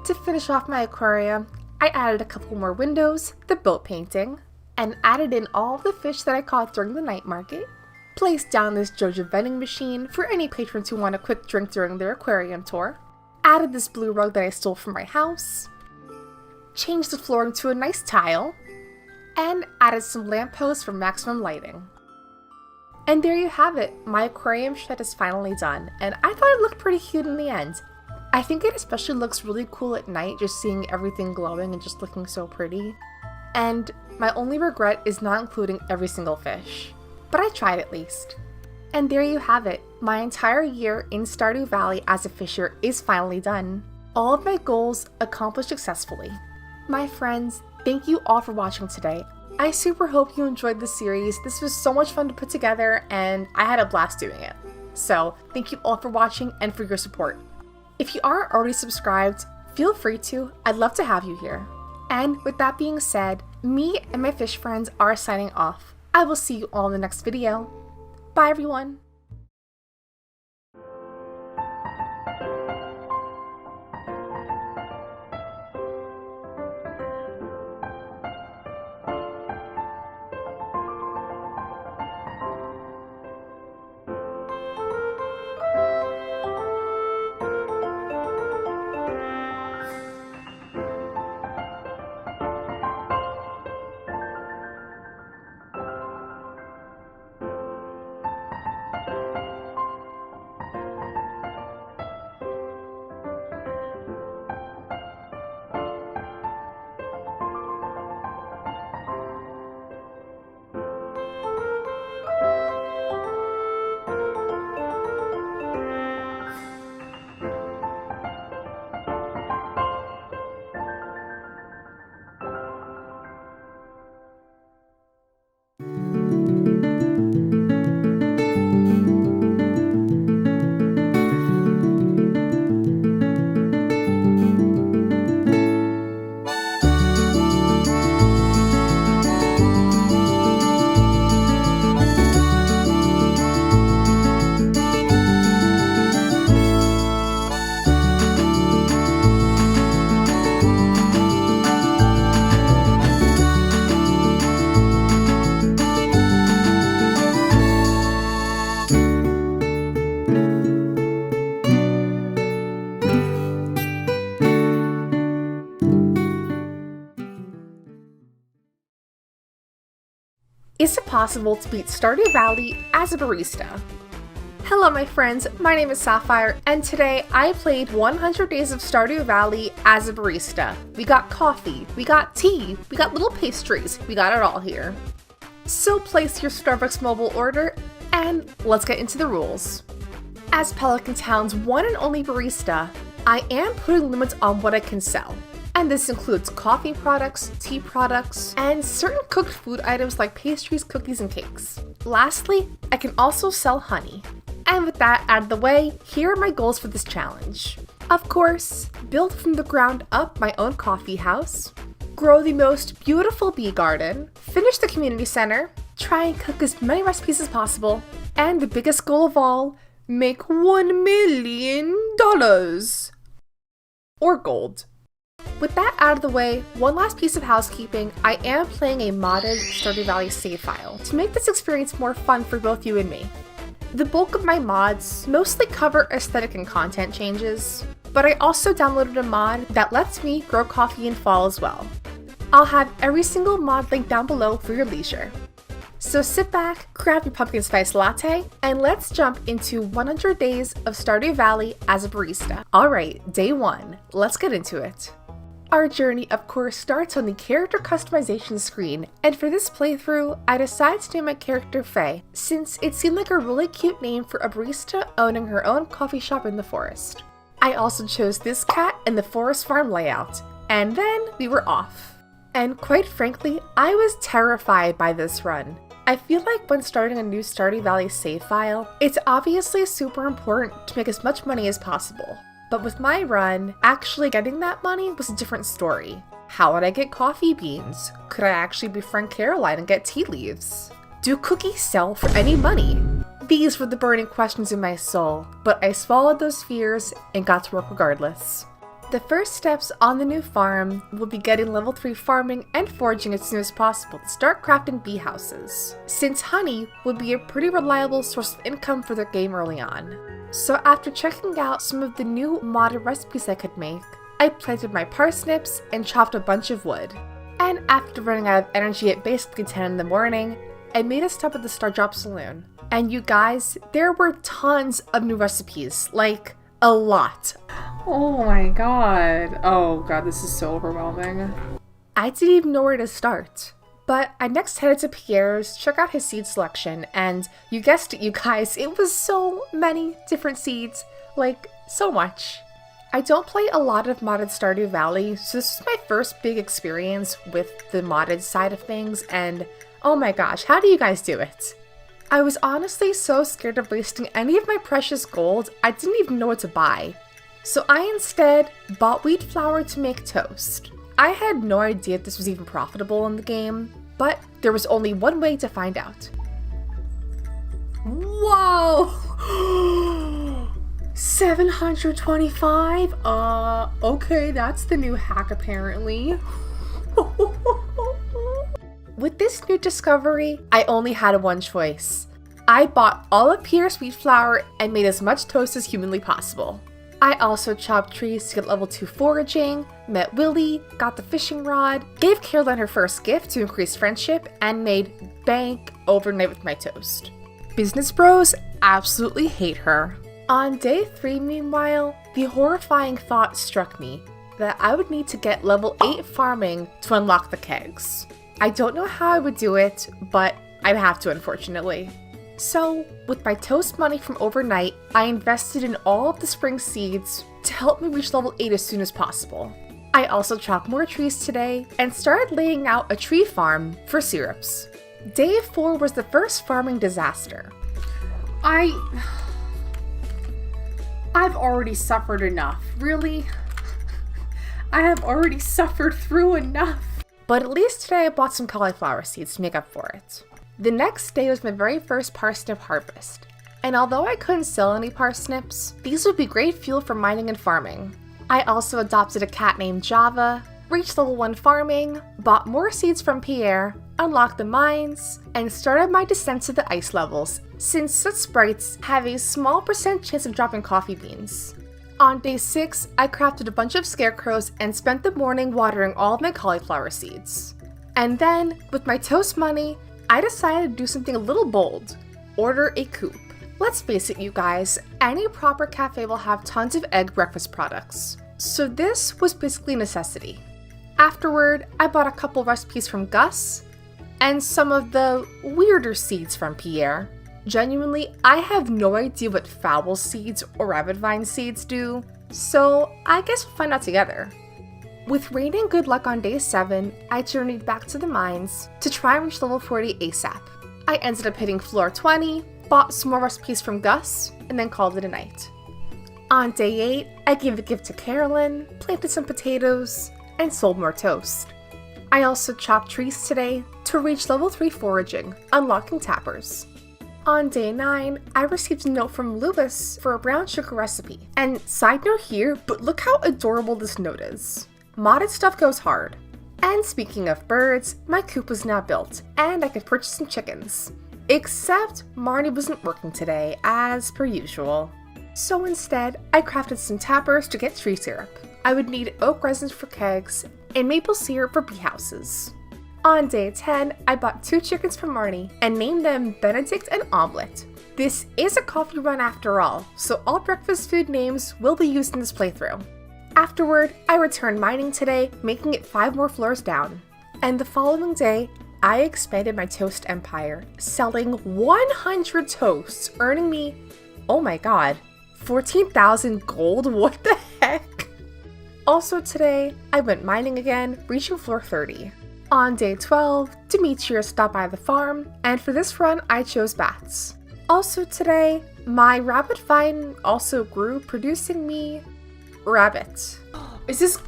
S1: To finish off my aquarium, I added a couple more windows, the boat painting, and added in all of the fish that I caught during the night market. Placed down this Joja vending machine for any patrons who want a quick drink during their aquarium tour. Added this blue rug that I stole from my house. Changed the flooring to a nice tile. And added some lampposts for maximum lighting. And there you have it, my aquarium shed is finally done, and I thought it looked pretty cute in the end. I think it especially looks really cool at night, just seeing everything glowing and just looking so pretty. And my only regret is not including every single fish. But I tried at least. And there you have it, my entire year in Stardew Valley as a fisher is finally done. All of my goals accomplished successfully. My friends, thank you all for watching today. I super hope you enjoyed the series. This was so much fun to put together and I had a blast doing it. So thank you all for watching and for your support. If you aren't already subscribed, feel free to. I'd love to have you here. And with that being said, me and my fish friends are signing off. I will see you all in the next video. Bye everyone! Is it possible to beat Stardew Valley as a barista? Hello my friends, my name is Sapphire, and today I played 100 Days of Stardew Valley as a barista. We got coffee, we got tea, we got little pastries, we got it all here. So place your Starbucks mobile order, and let's get into the rules. As Pelican Town's one and only barista, I am putting limits on what I can sell. And this includes coffee products, tea products, and certain cooked food items like pastries, cookies, and cakes. Lastly, I can also sell honey. And with that out of the way, here are my goals for this challenge. Of course, build from the ground up my own coffee house, grow the most beautiful bee garden, finish the community center, try and cook as many recipes as possible, and the biggest goal of all, make $1 million. Or gold. With that out of the way, one last piece of housekeeping, I am playing a modded Stardew Valley save file to make this experience more fun for both you and me. The bulk of my mods mostly cover aesthetic and content changes, but I also downloaded a mod that lets me grow coffee in fall as well. I'll have every single mod linked down below for your leisure. So sit back, grab your pumpkin spice latte, and let's jump into 100 days of Stardew Valley as a barista. Alright, day 1, let's get into it. Our journey, of course, starts on the character customization screen, and for this playthrough, I decided to name my character Faye, since it seemed like a really cute name for a barista owning her own coffee shop in the forest. I also chose this cat and the forest farm layout, and then we were off. And quite frankly, I was terrified by this run. I feel like when starting a new Stardew Valley save file, it's obviously super important to make as much money as possible. But with my run, actually getting that money was a different story. How would I get coffee beans? Could I actually befriend Caroline and get tea leaves? Do cookies sell for any money? These were the burning questions in my soul, but I swallowed those fears and got to work regardless. The first steps on the new farm will be getting level 3 farming and foraging as soon as possible to start crafting bee houses, since honey would be a pretty reliable source of income for the game early on. So after checking out some of the new modded recipes I could make, I planted my parsnips and chopped a bunch of wood. And after running out of energy at basically 10 in the morning, I made a stop at the Star Drop Saloon. And you guys, there were tons of new recipes, like a lot. Oh my god. Oh god, this is so overwhelming. I didn't even know where to start. But I next headed to Pierre's, check out his seed selection, and you guessed it, you guys, it was so many different seeds. Like, so much. I don't play a lot of modded Stardew Valley, so this was my first big experience with the modded side of things, and oh my gosh, how do you guys do it? I was honestly so scared of wasting any of my precious gold, I didn't even know what to buy. So I instead bought wheat flour to make toast. I had no idea if this was even profitable in the game, but there was only one way to find out. Whoa! 725? Okay, that's the new hack apparently. With this new discovery, I only had one choice. I bought all of Pierre's wheat flour and made as much toast as humanly possible. I also chopped trees to get level 2 foraging, met Willy, got the fishing rod, gave Caroline her first gift to increase friendship, and made bank overnight with my toast. Business bros absolutely hate her. On day 3, meanwhile, the horrifying thought struck me that I would need to get level 8 farming to unlock the kegs. I don't know how I would do it, but I'd have to, unfortunately. So, with my toast money from overnight, I invested in all of the spring seeds to help me reach level 8 as soon as possible. I also chopped more trees today and started laying out a tree farm for syrups. Day 4 was the first farming disaster. I've already suffered enough, really? I have already suffered through enough. But at least today I bought some cauliflower seeds to make up for it. The next day was my very first parsnip harvest, and although I couldn't sell any parsnips, these would be great fuel for mining and farming. I also adopted a cat named Java, reached level 1 farming, bought more seeds from Pierre, unlocked the mines, and started my descent to the ice levels, since such sprites have a small % chance of dropping coffee beans. On day 6, I crafted a bunch of scarecrows and spent the morning watering all of my cauliflower seeds. And then, with my toast money, I decided to do something a little bold. Order a coupe. Let's face it, you guys, any proper cafe will have tons of egg breakfast products. So this was basically a necessity. Afterward, I bought a couple recipes from Gus, and some of the weirder seeds from Pierre. Genuinely, I have no idea what fowl seeds or rabbit vine seeds do, so I guess we'll find out together. With rain and good luck on day 7, I journeyed back to the mines to try and reach level 40 ASAP. I ended up hitting floor 20, bought some more recipes from Gus, and then called it a night. On day 8, I gave a gift to Carolyn, planted some potatoes, and sold more toast. I also chopped trees today to reach level 3 foraging, unlocking tappers. On day 9, I received a note from Lewis for a brown sugar recipe. And side note here, but look how adorable this note is. Modded stuff goes hard. And speaking of birds, my coop was now built, and I could purchase some chickens. Except Marnie wasn't working today, as per usual. So instead, I crafted some tappers to get tree syrup. I would need oak resins for kegs, and maple syrup for bee houses. On day 10, I bought 2 chickens from Marnie and named them Benedict and Omelette. This is a coffee run after all, so all breakfast food names will be used in this playthrough. Afterward, I returned mining today, making it 5 more floors down. And the following day, I expanded my toast empire, selling 100 toasts, earning me, oh my god, 14,000 gold? What the heck? Also today, I went mining again, reaching floor 30. On day 12, Demetrius stopped by the farm, and for this run, I chose bats. Also today, my rabbit vine also grew, producing me rabbit. Is this...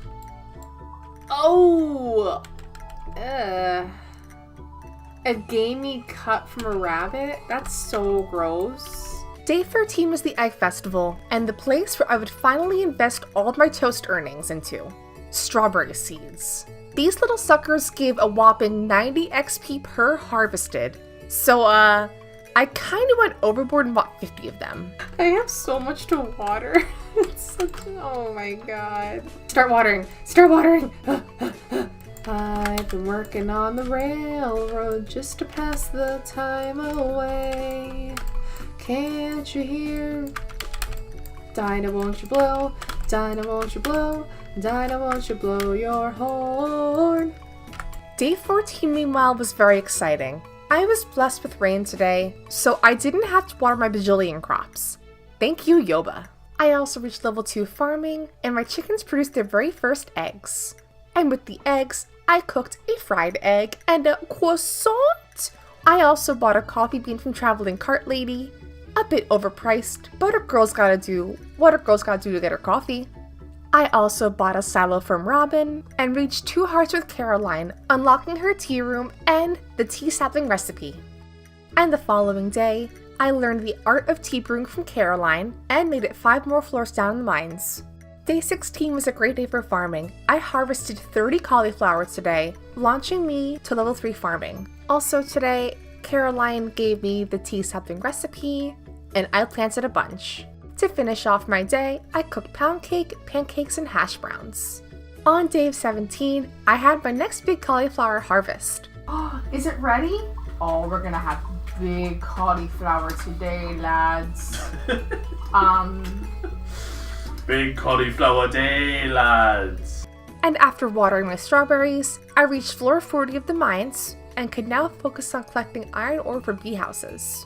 S1: Oh! A gamey cut from a rabbit? That's so gross. Day 13 was the Egg Festival, and the place where I would finally invest all of my toast earnings into. Strawberry seeds. These little suckers gave a whopping 90 XP per harvested, so I kinda went overboard and bought 50 of them. I have so much to water. It's such, oh my god. Start watering! Start watering! I've been working on the railroad just to pass the time away. Can't you hear? Dinah, won't you blow? Dinah, won't you blow? Dinah, won't you blow your horn? Day 14, meanwhile, was very exciting. I was blessed with rain today, so I didn't have to water my bajillion crops. Thank you, Yoba. I also reached level 2 farming, and my chickens produced their very first eggs. And with the eggs, I cooked a fried egg and a croissant. I also bought a coffee bean from Traveling Cart Lady. A bit overpriced, but a girl's gotta do what a girl's gotta do to get her coffee. I also bought a silo from Robin and reached 2 hearts with Caroline, unlocking her tea room and the tea sapling recipe. And the following day, I learned the art of tea brewing from Caroline and made it 5 more floors down in the mines. Day 16 was a great day for farming. I harvested 30 cauliflowers today, launching me to level 3 farming. Also today, Caroline gave me the tea sapling recipe, and I planted a bunch. To finish off my day, I cooked pound cake, pancakes, and hash browns. On day 17, I had my next big cauliflower harvest. Oh, is it ready? Oh, we're gonna have big cauliflower today, lads.
S7: Big cauliflower day, lads.
S1: And after watering my strawberries, I reached floor 40 of the mines and could now focus on collecting iron ore for bee houses.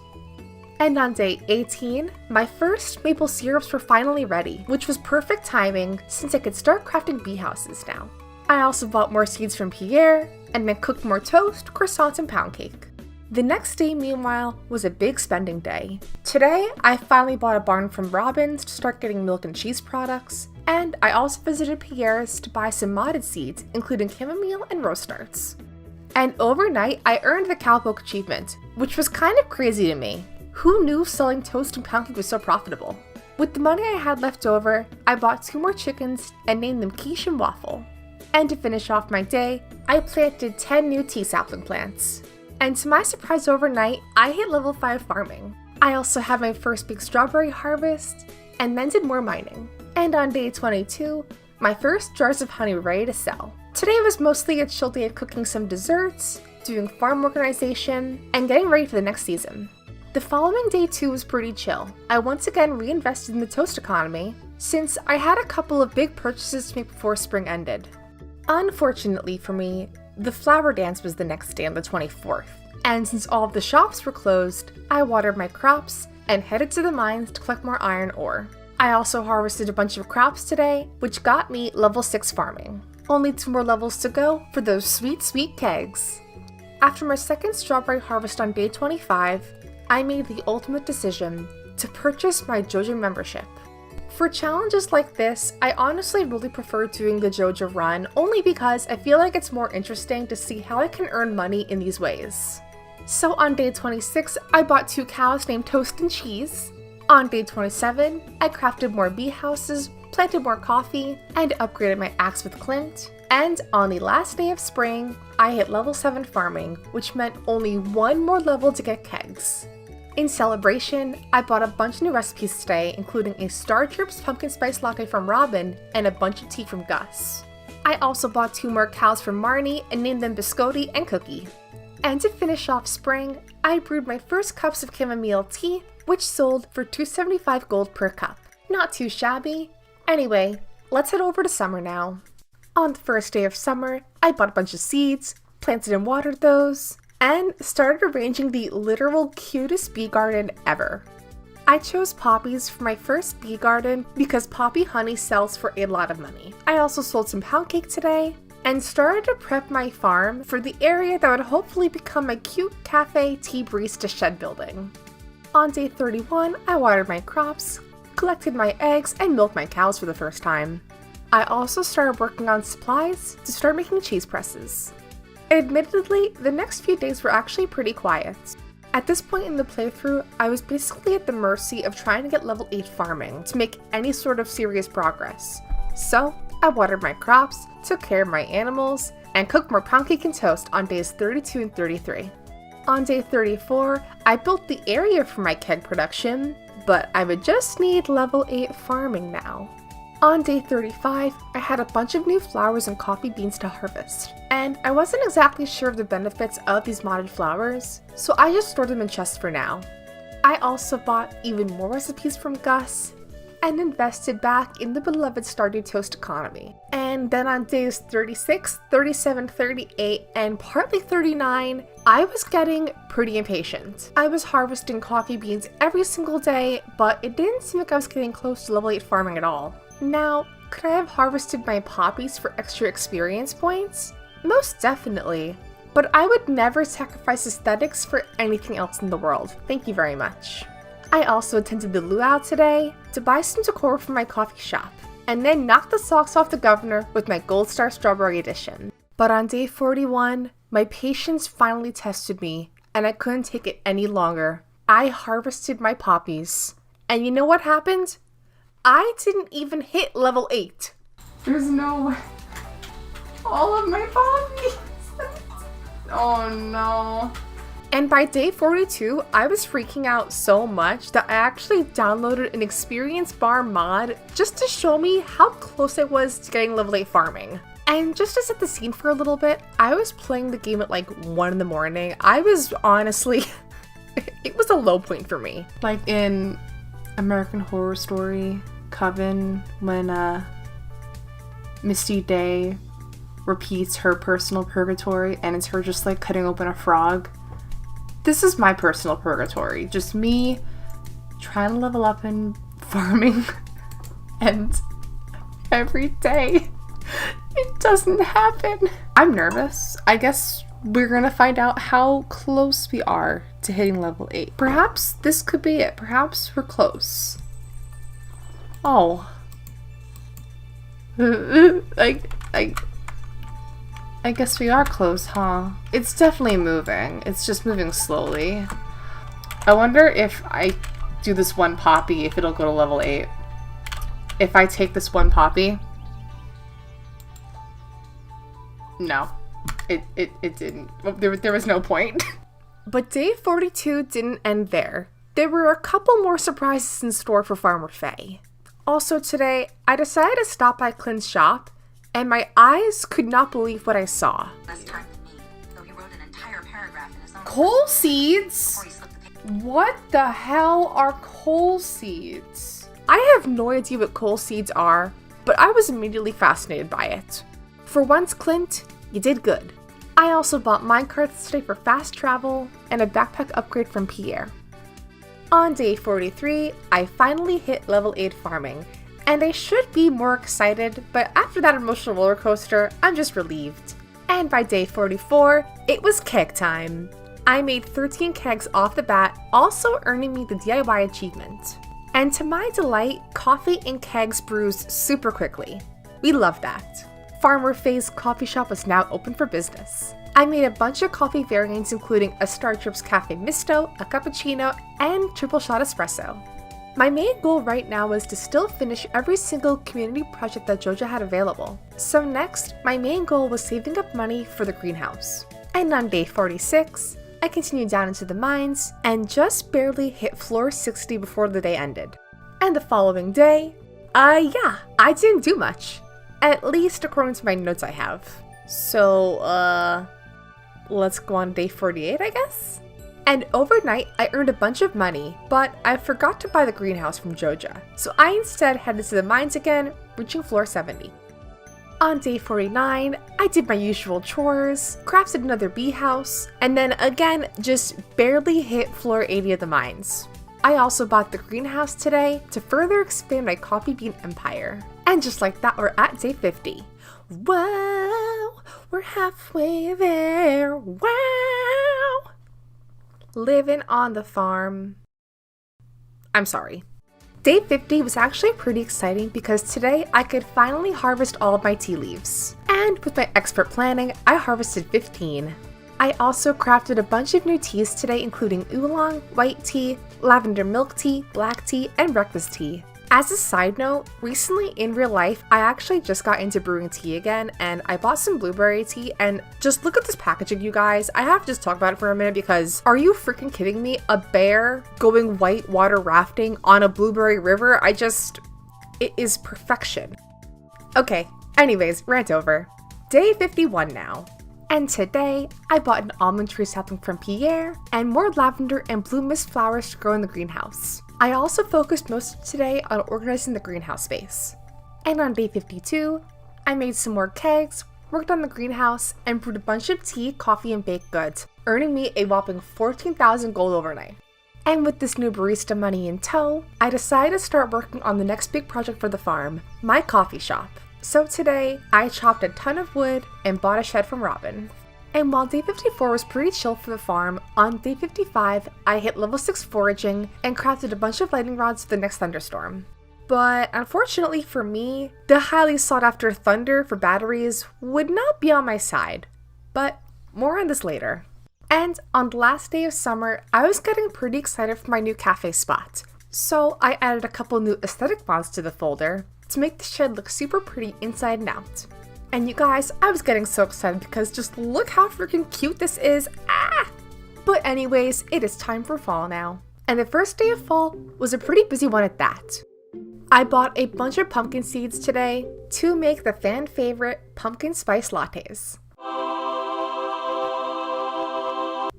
S1: And on day 18, my first maple syrups were finally ready, which was perfect timing since I could start crafting bee houses now. I also bought more seeds from Pierre, and then cooked more toast, croissants, and pound cake. The next day, meanwhile, was a big spending day. Today, I finally bought a barn from Robin's to start getting milk and cheese products, and I also visited Pierre's to buy some modded seeds, including chamomile and roast nuts. And overnight, I earned the Cowpoke achievement, which was kind of crazy to me. Who knew selling toast and pound cake was so profitable? With the money I had left over, I bought 2 more chickens and named them Quiche and Waffle. And to finish off my day, I planted 10 new tea sapling plants. And to my surprise overnight, I hit level 5 farming. I also had my first big strawberry harvest, and then did more mining. And on day 22, my first jars of honey were ready to sell. Today was mostly a chill day of cooking some desserts, doing farm organization, and getting ready for the next season. The following day 2 was pretty chill. I once again reinvested in the toast economy, since I had a couple of big purchases to make before spring ended. Unfortunately for me, the flower dance was the next day on the 24th, and since all of the shops were closed, I watered my crops and headed to the mines to collect more iron ore. I also harvested a bunch of crops today, which got me level 6 farming. Only 2 more levels to go for those sweet, sweet kegs. After my second strawberry harvest on day 25, I made the ultimate decision to purchase my JoJo membership. For challenges like this, I honestly really prefer doing the JoJo run only because I feel like it's more interesting to see how I can earn money in these ways. So on day 26, I bought 2 cows named Toast and Cheese. On day 27, I crafted more bee houses, planted more coffee, and upgraded my axe with Clint. And on the last day of spring, I hit level 7 farming, which meant only 1 more level to get kegs. In celebration, I bought a bunch of new recipes today, including a Star Troops pumpkin spice latte from Robin and a bunch of tea from Gus. I also bought 2 more cows from Marnie and named them Biscotti and Cookie. And to finish off spring, I brewed my first cups of chamomile tea, which sold for $2.75 gold per cup. Not too shabby. Anyway, let's head over to summer now. On the first day of summer, I bought a bunch of seeds, planted and watered those, and started arranging the literal cutest bee garden ever. I chose poppies for my first bee garden because poppy honey sells for a lot of money. I also sold some pound cake today, and started to prep my farm for the area that would hopefully become my cute cafe tea barista shed building. On day 31, I watered my crops, collected my eggs, and milked my cows for the first time. I also started working on supplies to start making cheese presses. Admittedly, the next few days were actually pretty quiet. At this point in the playthrough, I was basically at the mercy of trying to get level 8 farming to make any sort of serious progress. So, I watered my crops, took care of my animals, and cooked more pound cake and toast on days 32 and 33. On day 34, I built the area for my keg production, but I would just need level 8 farming now. On day 35, I had a bunch of new flowers and coffee beans to harvest, and I wasn't exactly sure of the benefits of these modded flowers, so I just stored them in chests for now. I also bought even more recipes from Gus, and invested back in the beloved Stardew toast economy. And then on days 36, 37, 38, and partly 39, I was getting pretty impatient. I was harvesting coffee beans every single day, but it didn't seem like I was getting close to level 8 farming at all. Now, could I have harvested my poppies for extra experience points? Most definitely, but I would never sacrifice aesthetics for anything else in the world. Thank you very much. I also attended the luau today to buy some decor for my coffee shop, and then knocked the socks off the governor with my Gold Star Strawberry Edition. But on day 41, my patience finally tested me, and I couldn't take it any longer. I harvested my poppies, and you know what happened? I didn't even hit level 8. There's no way. All of my poppies. Oh no. And by day 42, I was freaking out so much that I actually downloaded an experience bar mod just to show me how close I was to getting level 8 farming. And just to set the scene for a little bit, I was playing the game at like 1 in the morning. I was honestly, it was a low point for me. Like in American Horror Story, Coven, when Misty Day repeats her personal purgatory and it's her just like cutting open a frog. This is my personal purgatory. Just me trying to level up in farming, and every day it doesn't happen. I'm nervous. I guess we're gonna find out how close we are to hitting level 8. Perhaps this could be it. Perhaps we're close. Oh. I guess we are close, huh? It's definitely moving. It's just moving slowly. I wonder if I do this one poppy, if it'll go to level 8. If I take this one poppy. No. It didn't. There was no point. But day 42 didn't end there. There were a couple more surprises in store for Farmer Faye. Also today, I decided to stop by Clint's shop, and my eyes could not believe what I saw.
S11: Less time than me, though he wrote an entire
S1: Coal seeds? What the hell are coal seeds? I have no idea what coal seeds are, but I was immediately fascinated by it. For once, Clint, you did good. I also bought minecarts today for fast travel and a backpack upgrade from Pierre. On day 43, I finally hit level 8 farming, and I should be more excited, but after that emotional roller coaster, I'm just relieved. And by day 44, it was keg time. I made 13 kegs off the bat, also earning me the DIY achievement. And to my delight, coffee in kegs brews super quickly. We love that. Farmer Faye's coffee shop is now open for business. I made a bunch of coffee variants including a Stardew Cafe Misto, a cappuccino, and triple shot espresso. My main goal right now is to still finish every single community project that Joja had available. So next, my main goal was saving up money for the greenhouse. And on day 46, I continued down into the mines and just barely hit floor 60 before the day ended. And the following day, I didn't do much. At least according to my notes I have. So, let's go on day 48, I guess? And overnight, I earned a bunch of money, but I forgot to buy the greenhouse from Joja, so I instead headed to the mines again, reaching floor 70. On day 49, I did my usual chores, crafted another bee house, and then again, just barely hit floor 80 of the mines. I also bought the greenhouse today to further expand my coffee bean empire. And just like that, we're at day 50. Whoa, we're halfway there, wow! Living on the farm. I'm sorry. Day 50 was actually pretty exciting because today I could finally harvest all of my tea leaves. And with my expert planning, I harvested 15. I also crafted a bunch of new teas today including oolong, white tea, lavender milk tea, black tea, and breakfast tea. As a side note, recently in real life, I actually just got into brewing tea again, and I bought some blueberry tea, and just look at this packaging, you guys. I have to just talk about it for a minute because are you freaking kidding me? A bear going white water rafting on a blueberry river? It is perfection. Okay, anyways, rant over. Day 51 now. And today, I bought an almond tree sapling from Pierre, and more lavender and blue mist flowers to grow in the greenhouse. I also focused most of today on organizing the greenhouse space. And on day 52, I made some more kegs, worked on the greenhouse, and brewed a bunch of tea, coffee, and baked goods, earning me a whopping 14,000 gold overnight. And with this new barista money in tow, I decided to start working on the next big project for the farm, my coffee shop. So today, I chopped a ton of wood and bought a shed from Robin. And while day 54 was pretty chill for the farm, on day 55, I hit level 6 foraging and crafted a bunch of lightning rods for the next thunderstorm. But unfortunately for me, the highly sought after thunder for batteries would not be on my side. But more on this later. And on the last day of summer, I was getting pretty excited for my new cafe spot. So I added a couple new aesthetic mods to the folder to make the shed look super pretty inside and out. And you guys, I was getting so excited because just look how freaking cute this is. Ah! But anyways, it is time for fall now. And the first day of fall was a pretty busy one at that. I bought a bunch of pumpkin seeds today to make the fan favorite pumpkin spice lattes.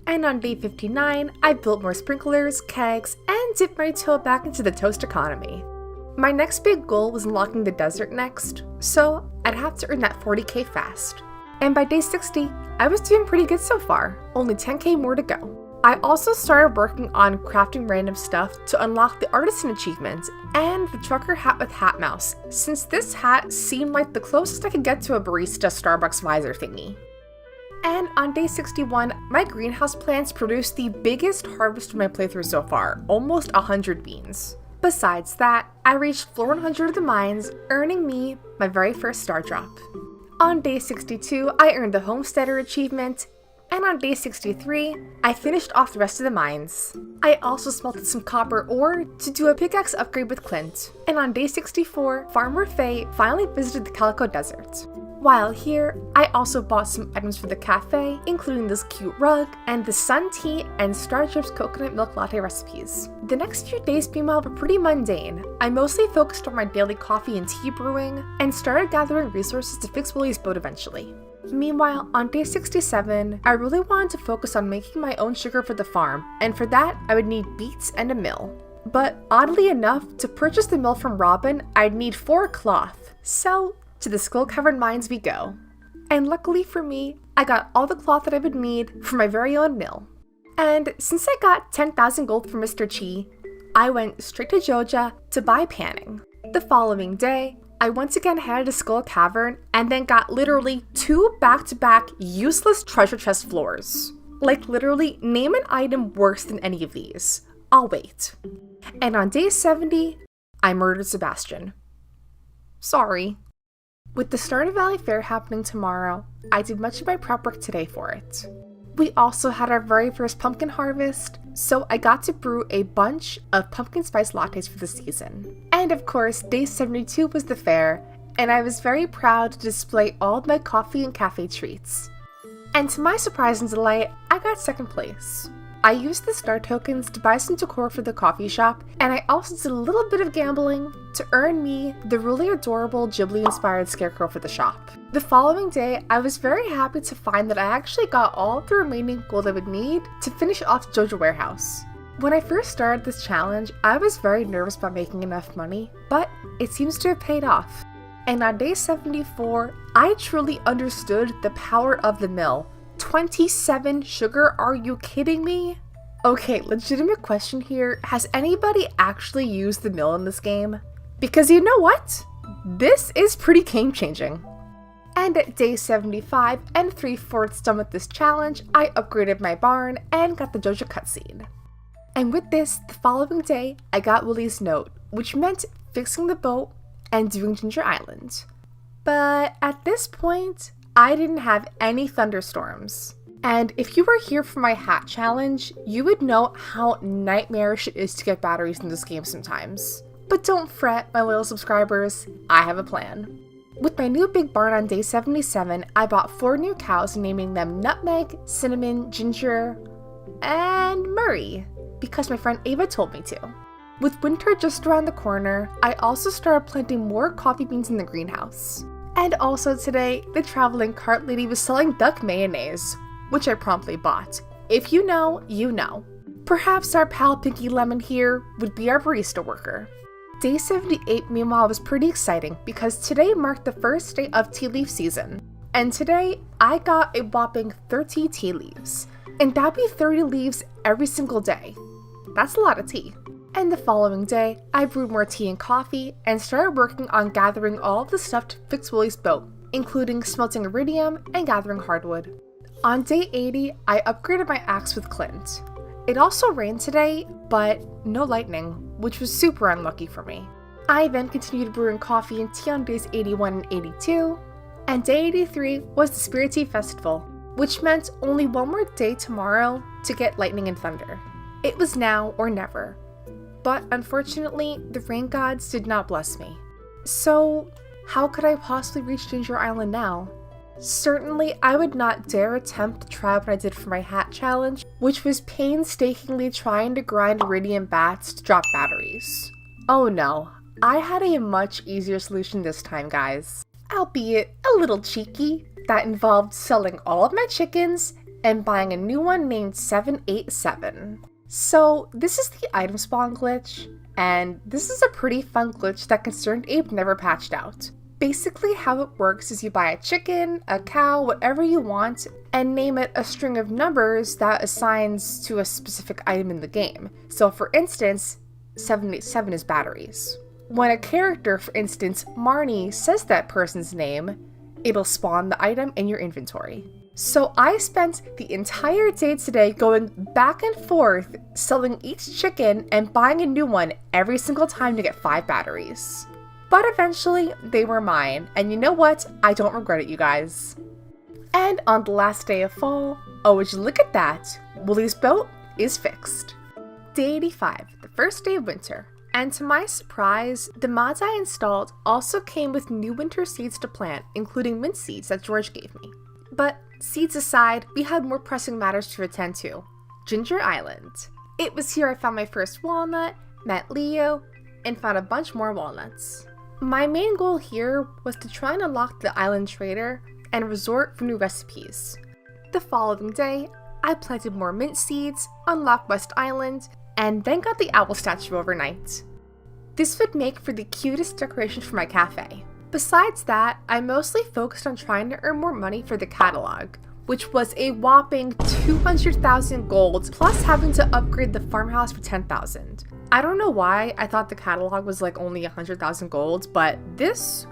S1: And on day 59, I built more sprinklers, kegs, and dipped my toe back into the toast economy. My next big goal was unlocking the desert next, so I'd have to earn that 40k fast. And by day 60, I was doing pretty good so far, only 10k more to go. I also started working on crafting random stuff to unlock the artisan achievement and the trucker hat with hat mouse, since this hat seemed like the closest I could get to a barista Starbucks visor thingy. And on day 61, my greenhouse plants produced the biggest harvest of my playthrough so far, almost 100 beans. Besides that, I reached floor 100 of the mines, earning me my very first star drop. On day 62, I earned the Homesteader achievement, and on day 63, I finished off the rest of the mines. I also smelted some copper ore to do a pickaxe upgrade with Clint. And on day 64, Farmer Faye finally visited the Calico Desert. While here, I also bought some items for the cafe, including this cute rug, and the sun tea and Stardew's coconut milk latte recipes. The next few days, meanwhile, were pretty mundane. I mostly focused on my daily coffee and tea brewing, and started gathering resources to fix Willie's boat eventually. Meanwhile, on day 67, I really wanted to focus on making my own sugar for the farm, and for that, I would need beets and a mill. But oddly enough, to purchase the mill from Robin, I'd need 4 cloth. So, to the skill-covered mines we go. And luckily for me, I got all the cloth that I would need for my very own mill. And since I got 10,000 gold from Mr. Chi, I went straight to Joja to buy panning. The following day, I once again headed to Skull Cavern and then got literally 2 back-to-back useless treasure chest floors. Like literally, name an item worse than any of these. I'll wait. And on day 70, I murdered Sebastian. Sorry. With the Stardew Valley Fair happening tomorrow, I did much of my prep work today for it. We also had our very first pumpkin harvest, so I got to brew a bunch of pumpkin spice lattes for the season. And of course, day 72 was the fair, and I was very proud to display all of my coffee and cafe treats. And to my surprise and delight, I got second place. I used the star tokens to buy some decor for the coffee shop, and I also did a little bit of gambling to earn me the really adorable Ghibli-inspired scarecrow for the shop. The following day, I was very happy to find that I actually got all of the remaining gold I would need to finish off Joja Warehouse. When I first started this challenge, I was very nervous about making enough money, but it seems to have paid off. And on day 74, I truly understood the power of the mill. 27 sugar? Are you kidding me? Okay, legitimate question here. Has anybody actually used the mill in this game? Because you know what? This is pretty game-changing. And at day 75 and 3/4 done with this challenge, I upgraded my barn and got the Joja cutscene. And with this, the following day, I got Willie's note, which meant fixing the boat and doing Ginger Island. But at this point, I didn't have any thunderstorms. And if you were here for my hat challenge, you would know how nightmarish it is to get batteries in this game sometimes. But don't fret, my loyal subscribers, I have a plan. With my new big barn on day 77, I bought 4 new cows, naming them Nutmeg, Cinnamon, Ginger, and Murray, because my friend Ava told me to. With winter just around the corner, I also started planting more coffee beans in the greenhouse. And also today, the traveling cart lady was selling duck mayonnaise, which I promptly bought. If you know, you know. Perhaps our pal Pinky Lemon here would be our barista worker. Day 78, meanwhile, was pretty exciting because today marked the first day of tea leaf season. And today, I got a whopping 30 tea leaves. And that'd be 30 leaves every single day. That's a lot of tea. And the following day, I brewed more tea and coffee and started working on gathering all of the stuff to fix Willie's boat, including smelting iridium and gathering hardwood. On day 80, I upgraded my axe with Clint. It also rained today, but no lightning, which was super unlucky for me. I then continued brewing coffee and tea on days 81 and 82, and day 83 was the Spirit Tea Festival, which meant only one more day tomorrow to get lightning and thunder. It was now or never. But unfortunately, the rain gods did not bless me. So, how could I possibly reach Ginger Island now? Certainly, I would not dare attempt to try what I did for my hat challenge, which was painstakingly trying to grind iridium bats to drop batteries. Oh no, I had a much easier solution this time, guys. Albeit a little cheeky, that involved selling all of my chickens and buying a new one named 787. So this is the item spawn glitch, and this is a pretty fun glitch that Concerned Ape never patched out. Basically how it works is you buy a chicken, a cow, whatever you want, and name it a string of numbers that assigns to a specific item in the game. So for instance, 787 is batteries. When a character, for instance Marnie, says that person's name, it'll spawn the item in your inventory. So I spent the entire day today going back and forth, selling each chicken and buying a new one every single time to get 5 batteries. But eventually, they were mine, and you know what? I don't regret it, you guys. And on the last day of fall, oh would you look at that, Willie's boat is fixed. Day 85, the first day of winter. And to my surprise, the mods I installed also came with new winter seeds to plant, including mint seeds that George gave me. But seeds aside, we had more pressing matters to attend to. Ginger Island. It was here I found my first walnut, met Leo, and found a bunch more walnuts. My main goal here was to try and unlock the island trader and resort for new recipes. The following day, I planted more mint seeds, unlocked West Island, and then got the owl statue overnight. This would make for the cutest decoration for my cafe. Besides that, I mostly focused on trying to earn more money for the catalog, which was a whopping 200,000 gold, plus having to upgrade the farmhouse for 10,000. I don't know why I thought the catalog was like only 100,000 gold, but this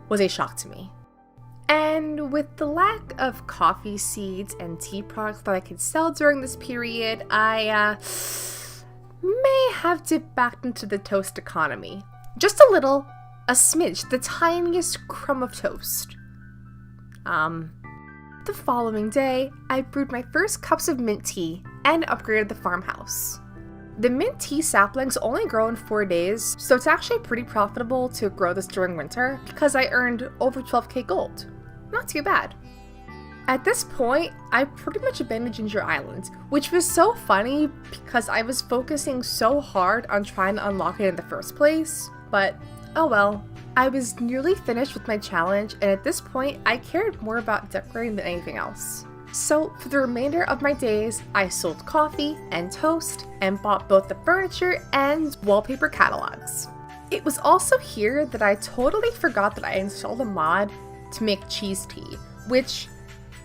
S1: was a shock to me. And with the lack of coffee seeds and tea products that I could sell during this period, I may have dipped back into the toast economy. Just a little, a smidge, the tiniest crumb of toast. The following day, I brewed my first cups of mint tea and upgraded the farmhouse. The mint tea saplings only grow in 4 days, so it's actually pretty profitable to grow this during winter because I earned over 12k gold. Not too bad. At this point, I pretty much abandoned Ginger Island, which was so funny because I was focusing so hard on trying to unlock it in the first place, but oh well. I was nearly finished with my challenge, and at this point, I cared more about decorating than anything else. So, for the remainder of my days, I sold coffee and toast, and bought both the furniture and wallpaper catalogs. It was also here that I totally forgot that I installed a mod to make cheese tea, which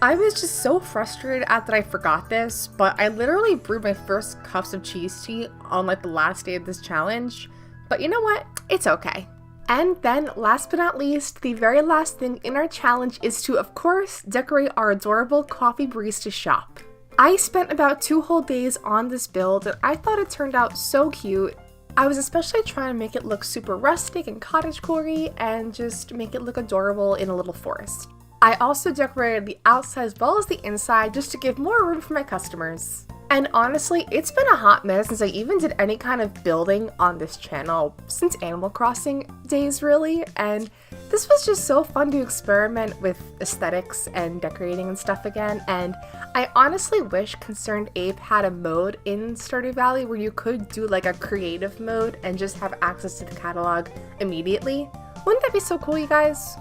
S1: I was just so frustrated at that I forgot this, but I literally brewed my first cups of cheese tea on like the last day of this challenge. But you know what? It's okay. And then, last but not least, the very last thing in our challenge is to, of course, decorate our adorable coffee barista shop. I spent about 2 whole days on this build, and I thought it turned out so cute. I was especially trying to make it look super rustic and cottagecore and just make it look adorable in a little forest. I also decorated the outside as well as the inside just to give more room for my customers. And honestly, it's been a hot minute since I even did any kind of building on this channel, since Animal Crossing days really, and this was just so fun to experiment with aesthetics and decorating and stuff again, and I honestly wish Concerned Ape had a mode in Stardew Valley where you could do like a creative mode and just have access to the catalog immediately. Wouldn't that be so cool, you guys?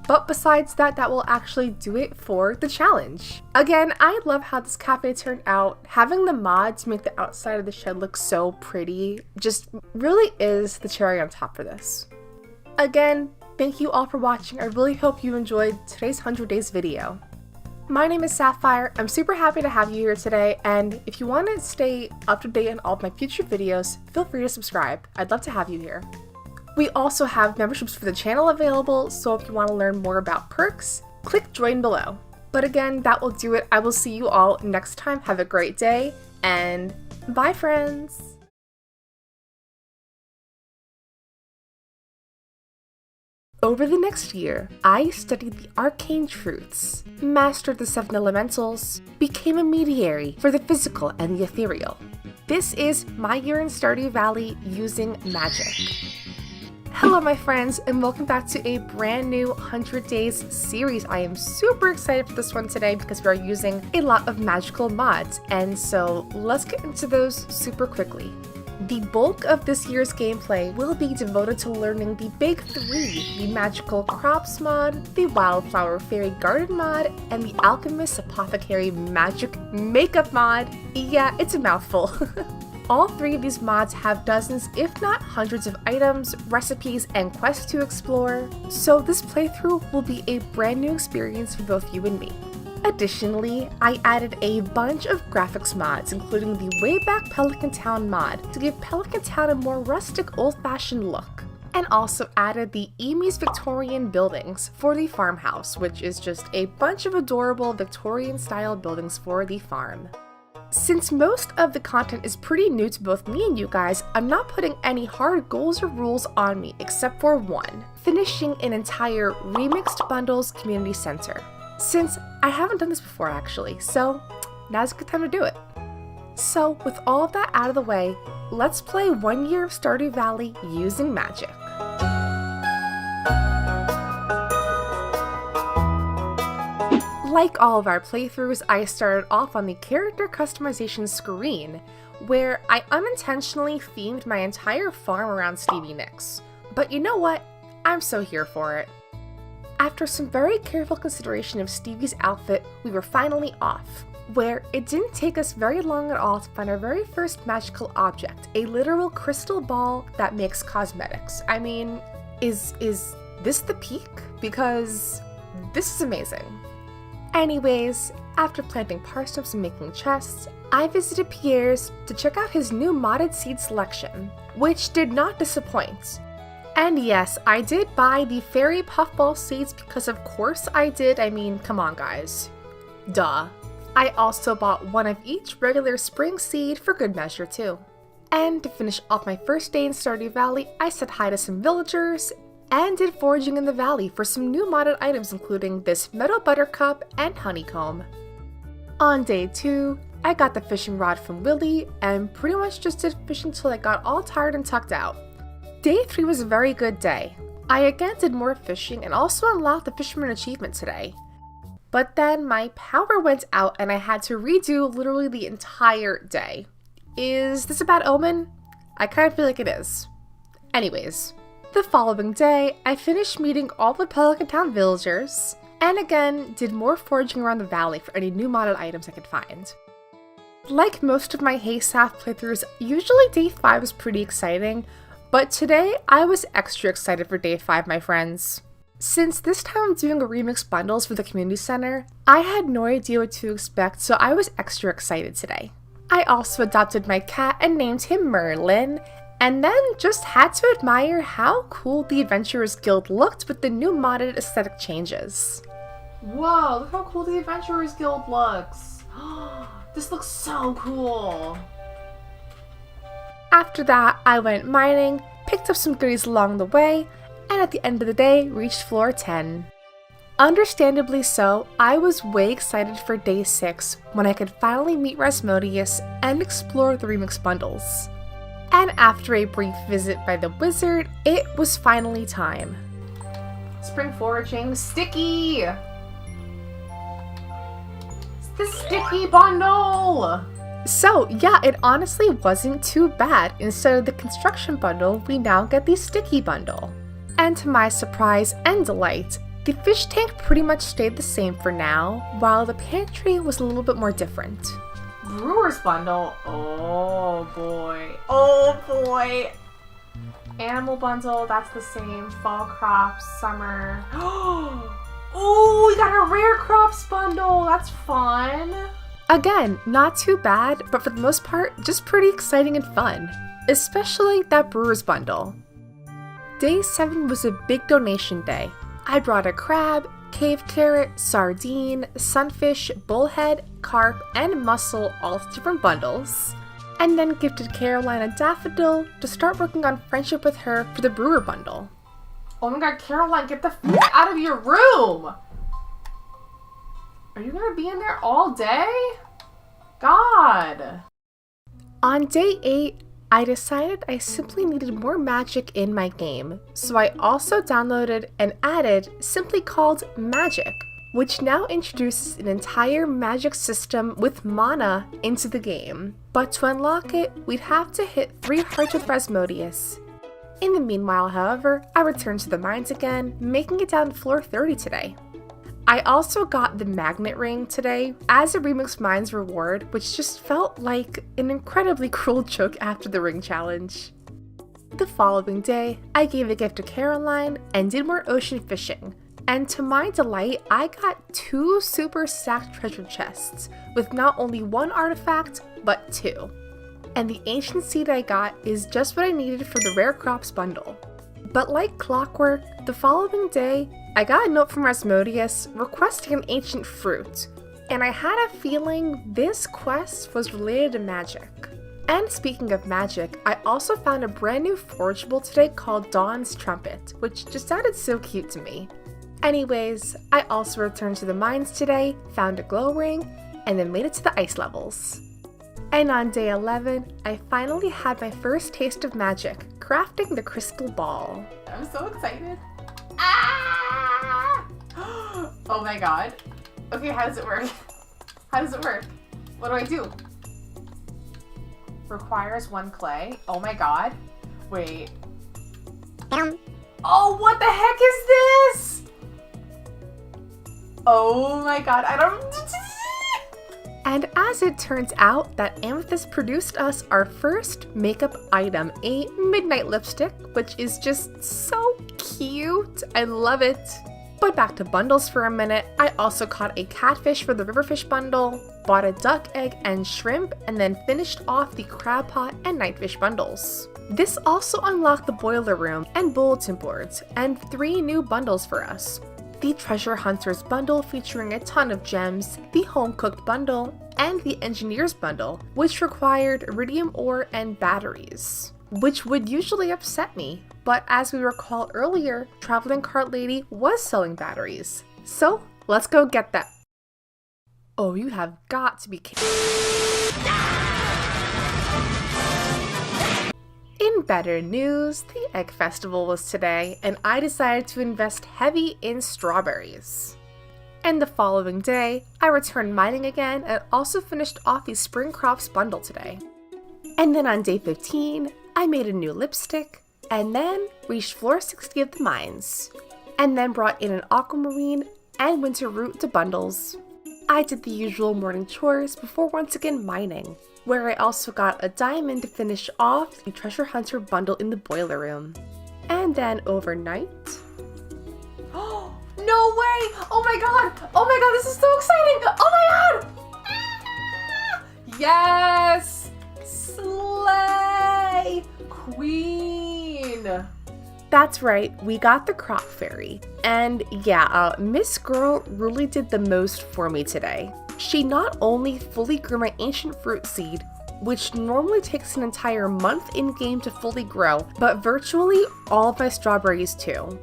S1: But besides that, that will actually do it for the challenge. Again, I love how this cafe turned out. Having the mod to make the outside of the shed look so pretty just really is the cherry on top for this. Again, thank you all for watching. I really hope you enjoyed today's 100 Days video. My name is Sapphire. I'm super happy to have you here today, and if you want to stay up to date on all of my future videos, feel free to subscribe. I'd love to have you here. We also have memberships for the channel available, so if you want to learn more about perks, click join below. But again, that will do it. I will see you all next time. Have a great day, and bye friends! Over the next year, I studied the arcane truths, mastered the 7 elementals, became a mediary for the physical and the ethereal. This is my year in Stardew Valley using magic. Hello my friends, and welcome back to a brand new 100 Days series. I am super excited for this one today because we are using a lot of magical mods, and so let's get into those super quickly. The bulk of this year's gameplay will be devoted to learning the big 3, the Magical Crops mod, the Wildflower Fairy Garden mod, and the Alchemist Apothecary Magic Makeup mod. Yeah, it's a mouthful. All 3 of these mods have dozens, if not hundreds of items, recipes, and quests to explore, so this playthrough will be a brand new experience for both you and me. Additionally, I added a bunch of graphics mods, including the Wayback Pelican Town mod, to give Pelican Town a more rustic, old-fashioned look, and also added the Amy's Victorian buildings for the farmhouse, which is just a bunch of adorable Victorian-style buildings for the farm. Since most of the content is pretty new to both me and you guys, I'm not putting any hard goals or rules on me except for one, finishing an entire Remixed Bundles Community Center. Since I haven't done this before actually, so now's a good time to do it. So with all of that out of the way, let's play 1 year of Stardew Valley using magic. Like all of our playthroughs, I started off on the character customization screen, where I unintentionally themed my entire farm around Stevie Nicks. But you know what? I'm so here for it. After some very careful consideration of Stevie's outfit, we were finally off, where it didn't take us very long at all to find our very first magical object, a literal crystal ball that makes cosmetics. I mean, is this the peak? Because this is amazing. Anyways, after planting parsnips and making chests, I visited Pierre's to check out his new modded seed selection, which did not disappoint. And yes, I did buy the fairy puffball seeds because of course I did. I mean, come on guys. Duh. I also bought one of each regular spring seed for good measure too. And to finish off my first day in Stardew Valley, I said hi to some villagers and did foraging in the valley for some new modded items including this meadow buttercup and honeycomb. On day 2, I got the fishing rod from Willy and pretty much just did fishing until I got all tired and tucked out. Day 3 was a very good day. I again did more fishing and also unlocked the fisherman achievement today. But then my power went out and I had to redo literally the entire day. Is this a bad omen? I kind of feel like it is. Anyways, the following day, I finished meeting all the Pelican Town villagers and again did more foraging around the valley for any new modded items I could find. Like most of my Haystaff playthroughs, usually day 5 is pretty exciting, but today I was extra excited for day 5, my friends. Since this time I'm doing a remix bundles for the community center, I had no idea what to expect, so I was extra excited today. I also adopted my cat and named him Merlin, and then just had to admire how cool the Adventurers Guild looked with the new modded aesthetic changes. Whoa, look how cool the Adventurers Guild looks. This looks so cool. After that, I went mining, picked up some goodies along the way, and at the end of the day, reached floor 10. Understandably so, I was way excited for day 6 when I could finally meet Rasmodius and explore the remix bundles. And after a brief visit by the wizard, it was finally time. Spring foraging, sticky! It's the sticky bundle! So yeah, it honestly wasn't too bad. Instead of the construction bundle, we now get the sticky bundle. And to my surprise and delight, the fish tank pretty much stayed the same for now, while the pantry was a little bit more different. Brewer's bundle, oh boy, oh boy. Animal bundle, that's the same. Fall crops, summer. Oh, we got a rare crops bundle, that's fun. Again, not too bad, but for the most part, just pretty exciting and fun. Especially that brewer's bundle. Day 7 was a big donation day. I brought a crab, cave carrot, sardine, sunfish, bullhead, carp, and mussel all to different bundles, and then gifted Caroline a daffodil to start working on friendship with her for the brewer bundle. Oh my god, Caroline, get the f out of your room! Are you gonna be in there all day? God! On day 8, I decided I simply needed more magic in my game, so I also downloaded and added Simply Called Magic, which now introduces an entire magic system with mana into the game. But to unlock it, we'd have to hit 3 hearts with Rasmodius. In the meanwhile, however, I returned to the mines again, making it down to floor 30 today. I also got the magnet ring today as a Remix Mines reward, which just felt like an incredibly cruel joke after the ring challenge. The following day, I gave a gift to Caroline and did more ocean fishing, and to my delight, I got 2 super stacked treasure chests with not only 1 artifact, but 2. And the ancient seed I got is just what I needed for the rare crops bundle. But like clockwork, the following day, I got a note from Rasmodius requesting an ancient fruit, and I had a feeling this quest was related to magic. And speaking of magic, I also found a brand new forageable today called Dawn's Trumpet, which just sounded so cute to me. Anyways, I also returned to the mines today, found a glow ring, and then made it to the ice levels. And on day 11, I finally had my first taste of magic, crafting the crystal ball. I'm so excited. Ah! Oh my god. Okay, how does it work? How does it work? What do I do? Requires 1 clay. Oh my god. Wait. Oh, what the heck is this? Oh my god, I don't... And as it turns out, that Amethyst produced us our first makeup item, a midnight lipstick, which is just so cute. I love it. But back to bundles for a minute. I also caught a catfish for the riverfish bundle, bought a duck egg and shrimp, and then finished off the crab pot and nightfish bundles. This also unlocked the boiler room and bulletin boards, and 3 new bundles for us. The Treasure Hunters bundle featuring a ton of gems, the Home Cooked bundle, and the Engineers bundle, which required iridium ore and batteries, which would usually upset me, but as we recall earlier, Traveling Cart Lady was selling batteries. So let's go get that. Oh, you have got to be kidding. In better news, the Egg Festival was today, and I decided to invest heavy in strawberries. And the following day, I returned mining again and also finished off the Spring Crops bundle today. And then on day 15, I made a new lipstick, and then reached floor 60 of the mines, and then brought in an aquamarine and winter root to bundles. I did the usual morning chores before once again mining, where I also got a diamond to finish off the Treasure Hunter bundle in the boiler room. And then overnight... Oh, no way! Oh my god! Oh my god, this is so exciting! Oh my god! Ah! Yes! Slay! Queen! That's right, we got the crop fairy. And yeah, Miss Girl really did the most for me today. She not only fully grew my ancient fruit seed, which normally takes an entire month in-game to fully grow, but virtually all of my strawberries too.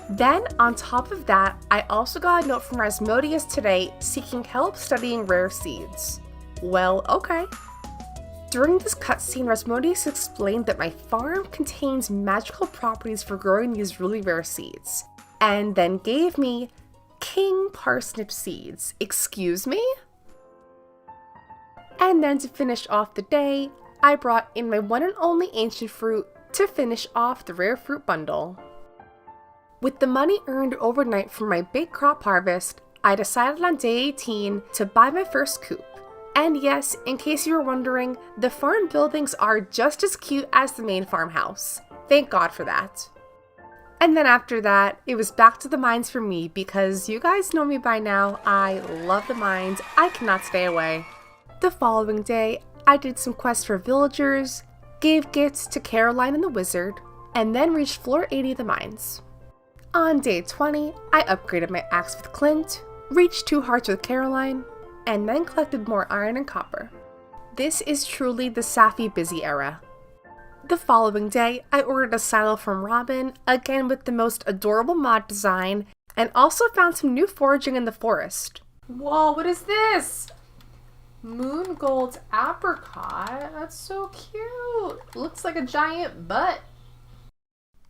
S1: Then, on top of that, I also got a note from Rasmodius today seeking help studying rare seeds. Well, okay. During this cutscene, Rasmodius explained that my farm contains magical properties for growing these really rare seeds, and then gave me king parsnip seeds. Excuse me? And then to finish off the day, I brought in my one and only ancient fruit to finish off the rare fruit bundle. With the money earned overnight from my big crop harvest, I decided on day 18 to buy my first coop. And yes, in case you were wondering, the farm buildings are just as cute as the main farmhouse. Thank God for that. And then after that, it was back to the mines for me because you guys know me by now, I love the mines, I cannot stay away. The following day, I did some quests for villagers, gave gifts to Caroline and the wizard, and then reached floor 80 of the mines. On day 20, I upgraded my axe with Clint, reached 2 hearts with Caroline, and then collected more iron and copper. This is truly the Sapphy busy era. The following day, I ordered a silo from Robin, again with the most adorable mod design, and also found some new foraging in the forest. Whoa, what is this? Moon Gold apricot? That's so cute. Looks like a giant butt.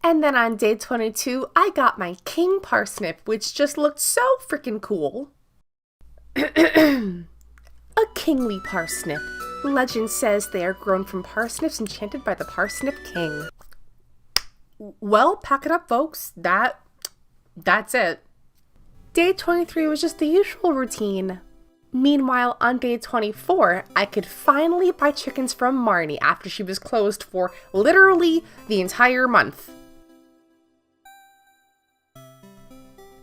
S1: And then on day 22, I got my king parsnip, which just looked so freaking cool. A kingly parsnip. Legend says they are grown from parsnips enchanted by the Parsnip King. Well, pack it up, folks. That's it. Day 23 was just the usual routine. Meanwhile, on day 24, I could finally buy chickens from Marnie after she was closed for literally the entire month.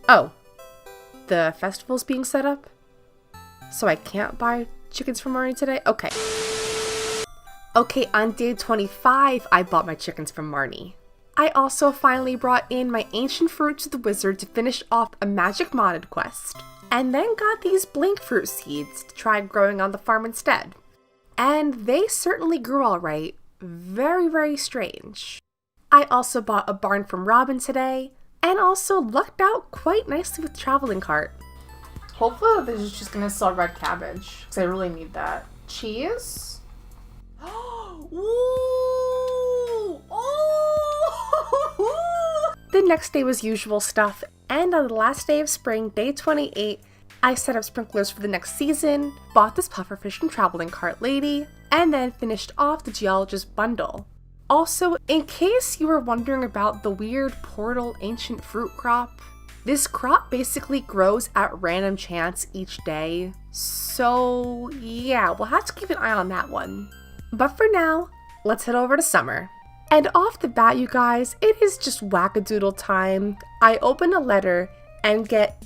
S1: Oh, the festival's being set up? So I can't buy chickens from Marnie today? Okay. Okay, on day 25, I bought my chickens from Marnie. I also finally brought in my ancient fruit to the wizard to finish off a magic modded quest, and then got these blink fruit seeds to try growing on the farm instead. And they certainly grew alright. Very, very strange. I also bought a barn from Robin today, and also lucked out quite nicely with Traveling Cart. Hopefully this is just gonna sell red cabbage, because I really need that. Cheese? Ooh! Oh! The next day was usual stuff, and on the last day of spring, day 28, I set up sprinklers for the next season, bought this pufferfish from Traveling Cart Lady, and then finished off the Geologist bundle. Also, in case you were wondering about the weird portal ancient fruit crop, This crop basically grows at random chance each day, so yeah, we'll have to keep an eye on that one. But for now, let's head over to summer. And off the bat, you guys, it is just wackadoodle time. I open a letter and get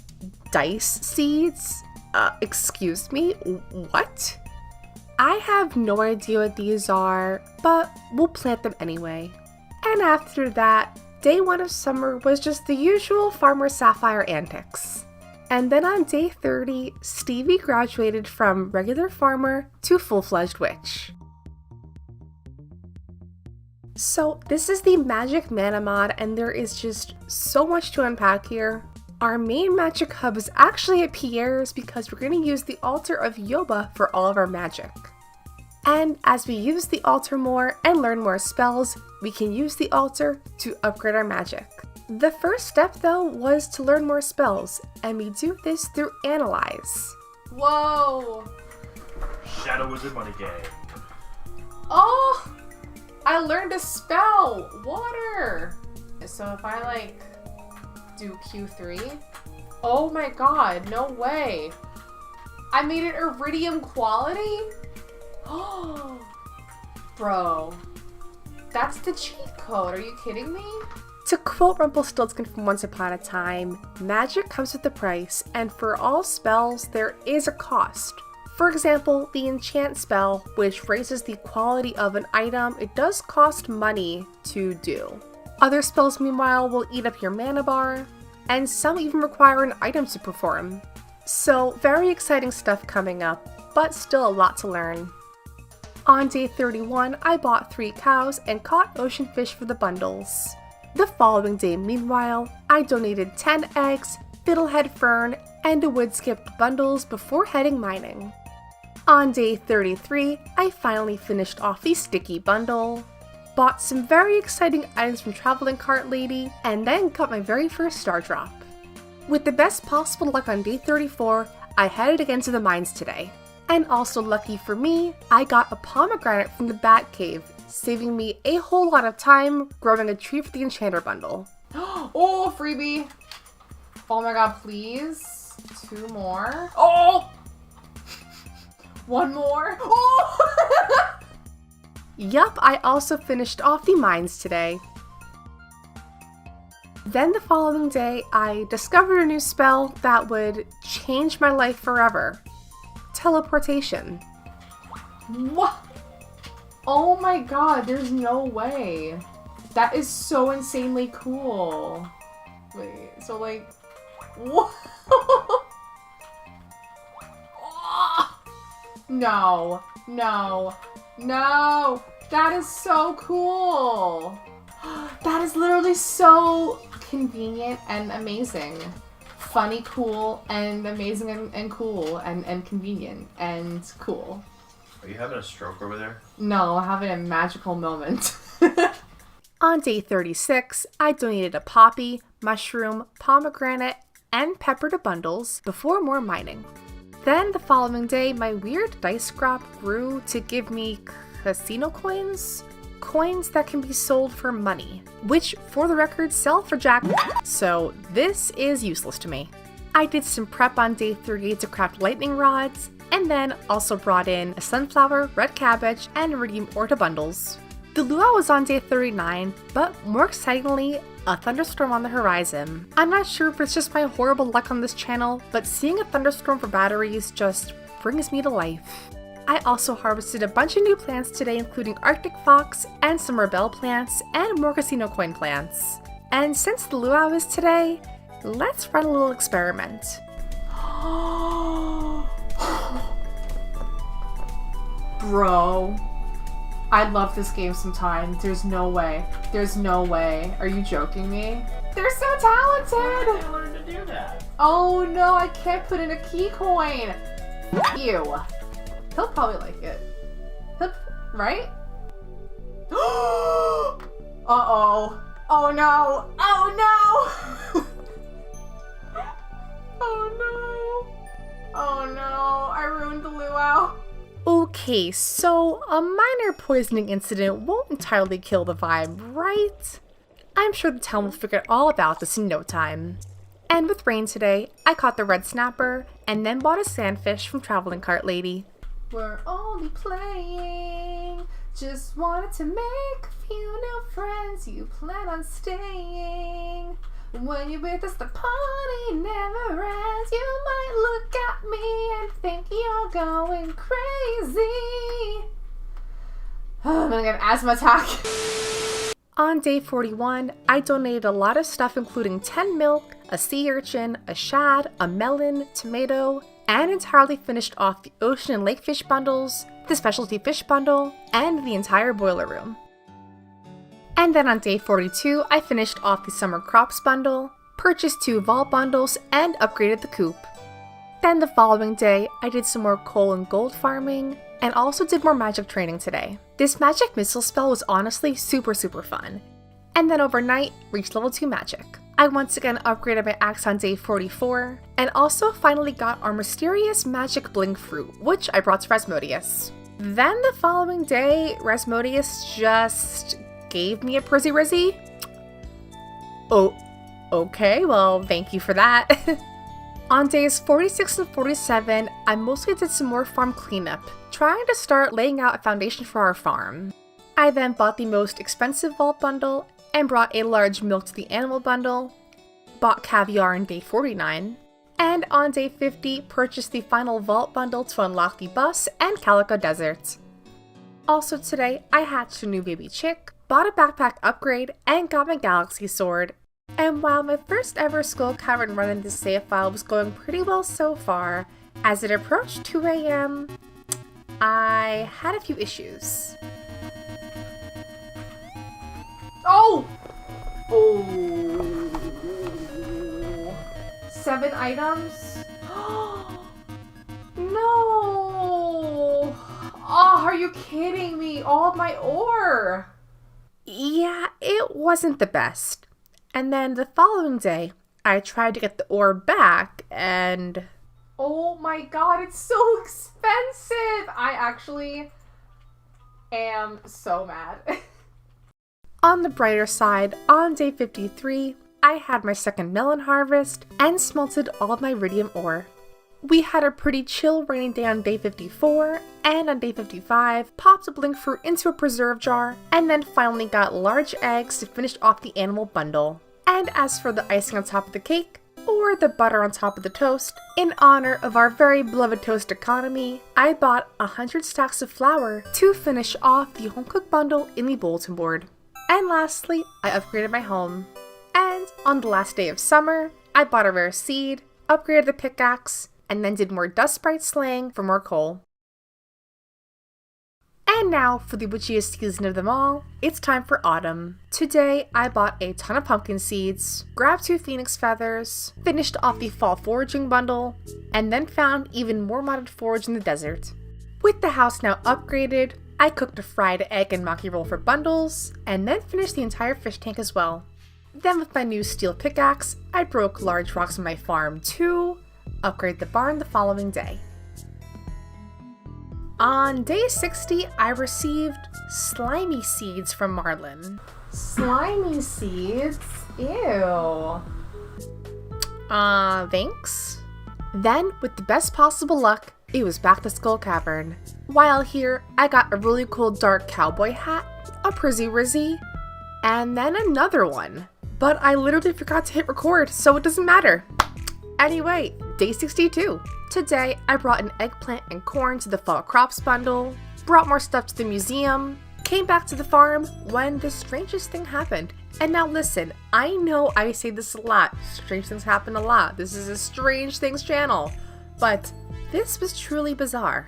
S1: dice seeds. Excuse me, what? I have no idea what these are, but we'll plant them anyway. And after that, day 1 of summer was just the usual Farmer Sapphire antics. And then on day 30, Stevie graduated from regular farmer to full-fledged witch. So this is the Magic Mana mod, and there is just so much to unpack here. Our main magic hub is actually at Pierre's because we're going to use the altar of Yoba for all of our magic. And as we use the altar more and learn more spells, we can use the altar to upgrade our magic. The first step though was to learn more spells, and we do this through Analyze. Whoa!
S7: Shadow Wizard Money Game.
S1: Oh! I learned a spell! Water! So if I like do Q3, oh my god, no way! I made it iridium quality? Oh, bro, that's the cheat code, are you kidding me? To quote Rumpelstiltskin from Once Upon a Time, magic comes with a price, and for all spells, there is a cost. For example, the enchant spell, which raises the quality of an item, it does cost money to do. Other spells, meanwhile, will eat up your mana bar, and some even require an item to perform. So, very exciting stuff coming up, but still a lot to learn. On day 31, I bought 3 cows and caught ocean fish for the bundles. The following day, meanwhile, I donated 10 eggs, fiddlehead fern, and a wood skip bundles before heading mining. On day 33, I finally finished off the sticky bundle, bought some very exciting items from Traveling Cart Lady, and then got my very first star drop. With the best possible luck on day 34, I headed again to the mines today. And also lucky for me, I got a pomegranate from the Bat Cave, saving me a whole lot of time growing a tree for the Enchanter bundle. Oh, freebie! Oh my god, please. 2 more. Oh! 1 more. Oh! Yup, I also finished off the mines today. Then the following day, I discovered a new spell that would change my life forever. Teleportation. What? Oh my god, there's no way. That is so insanely cool. Wait, so like, what? No, no, no. That is so cool. That is literally so convenient and amazing. Funny, cool, and amazing, and cool, and convenient, and cool.
S7: Are you having a stroke over there?
S1: No, I'm having a magical moment. On day 36, I donated a poppy, mushroom, pomegranate, and pepper to bundles before more mining. Then the following day, my weird dice crop grew to give me casino coins? Coins that can be sold for money, which, for the record, sell for jackpot, so this is useless to me. I did some prep on day 38 to craft lightning rods, and then also brought in a sunflower, red cabbage, and iridium ore to bundles. The luau was on day 39, but more excitingly, a thunderstorm on the horizon. I'm not sure if it's just my horrible luck on this channel, but seeing a thunderstorm for batteries just brings me to life. I also harvested a bunch of new plants today, including Arctic Fox and some Rebel plants and more casino coin plants. And since the luau is today, let's run a little experiment. Bro, I'd love this game sometime. There's no way. There's no way. Are you joking me? They're so talented!
S7: Why did you learn to do that?
S1: Oh no, I can't put in a key coin! Ew. He'll probably like it. Right? Uh-oh. Oh no! Oh no! Oh no! Oh no, I ruined the luau. Okay, so a minor poisoning incident won't entirely kill the vibe, right? I'm sure the town will figure all about this in no time. And with rain today, I caught the red snapper and then bought a sandfish from Traveling Cart Lady. We're only playing, just wanted to make a few new friends. You plan on staying. When you're with us, the party never ends. You might look at me and think you're going crazy. I'm gonna get an asthma attack. On day 41, I donated a lot of stuff including 10 milk, a sea urchin, a shad, a melon, tomato, and entirely finished off the ocean and lake fish bundles, the specialty fish bundle, and the entire boiler room. And then on day 42, I finished off the summer crops bundle, purchased 2 vault bundles, and upgraded the coop. Then the following day, I did some more coal and gold farming, and also did more magic training today. This magic missile spell was honestly super fun. And then overnight, reached level 2 magic. I once again upgraded my axe on day 44, and also finally got our mysterious magic bling fruit, which I brought to Rasmodius. Then the following day, Rasmodius just gave me a Prizzy Rizzy. Oh, okay, well, thank you for that. On days 46 and 47, I mostly did some more farm cleanup, trying to start laying out a foundation for our farm. I then bought the most expensive vault bundle and brought a large milk to the animal bundle, bought caviar on day 49, and on day 50 purchased the final vault bundle to unlock the bus and Calico Desert. Also today, I hatched a new baby chick, bought a backpack upgrade, and got my galaxy sword. And while my first ever Skull Cavern run in this save file was going pretty well so far, as it approached 2 AM, I had a few issues. Oh! 7 items? No! Oh, are you kidding me? All of my ore! Yeah, it wasn't the best. And then the following day, I tried to get the ore back, and oh my god, it's so expensive! I actually am so mad. On the brighter side, on day 53, I had my second melon harvest and smelted all of my iridium ore. We had a pretty chill rainy day on day 54, and on day 55, popped a blink fruit into a preserve jar, and then finally got large eggs to finish off the animal bundle. And as for the icing on top of the cake, or the butter on top of the toast, in honor of our very beloved toast economy, I bought 100 stacks of flour to finish off the home cook bundle in the bulletin board. And lastly, I upgraded my home. And on the last day of summer, I bought a rare seed, upgraded the pickaxe, and then did more dust sprite slaying for more coal. And now, for the witchiest season of them all, it's time for autumn. Today, I bought a ton of pumpkin seeds, grabbed 2 phoenix feathers, finished off the fall foraging bundle, and then found even more modded forage in the desert. With the house now upgraded, I cooked a fried egg and maki roll for bundles, and then finished the entire fish tank as well. Then with my new steel pickaxe, I broke large rocks on my farm to upgrade the barn the following day. On day 60, I received slimy seeds from Marlin. Slimy seeds? Ew. Thanks. Then, with the best possible luck, it was back to Skull Cavern. While here, I got a really cool dark cowboy hat, a Prizzy Rizzy, and then another one. But I literally forgot to hit record, so it doesn't matter. Anyway, day 62. Today, I brought an eggplant and corn to the fall crops bundle, brought more stuff to the museum, came back to the farm when the strangest thing happened. And now listen, I know I say this a lot, strange things happen a lot, this is a strange things channel, but this was truly bizarre.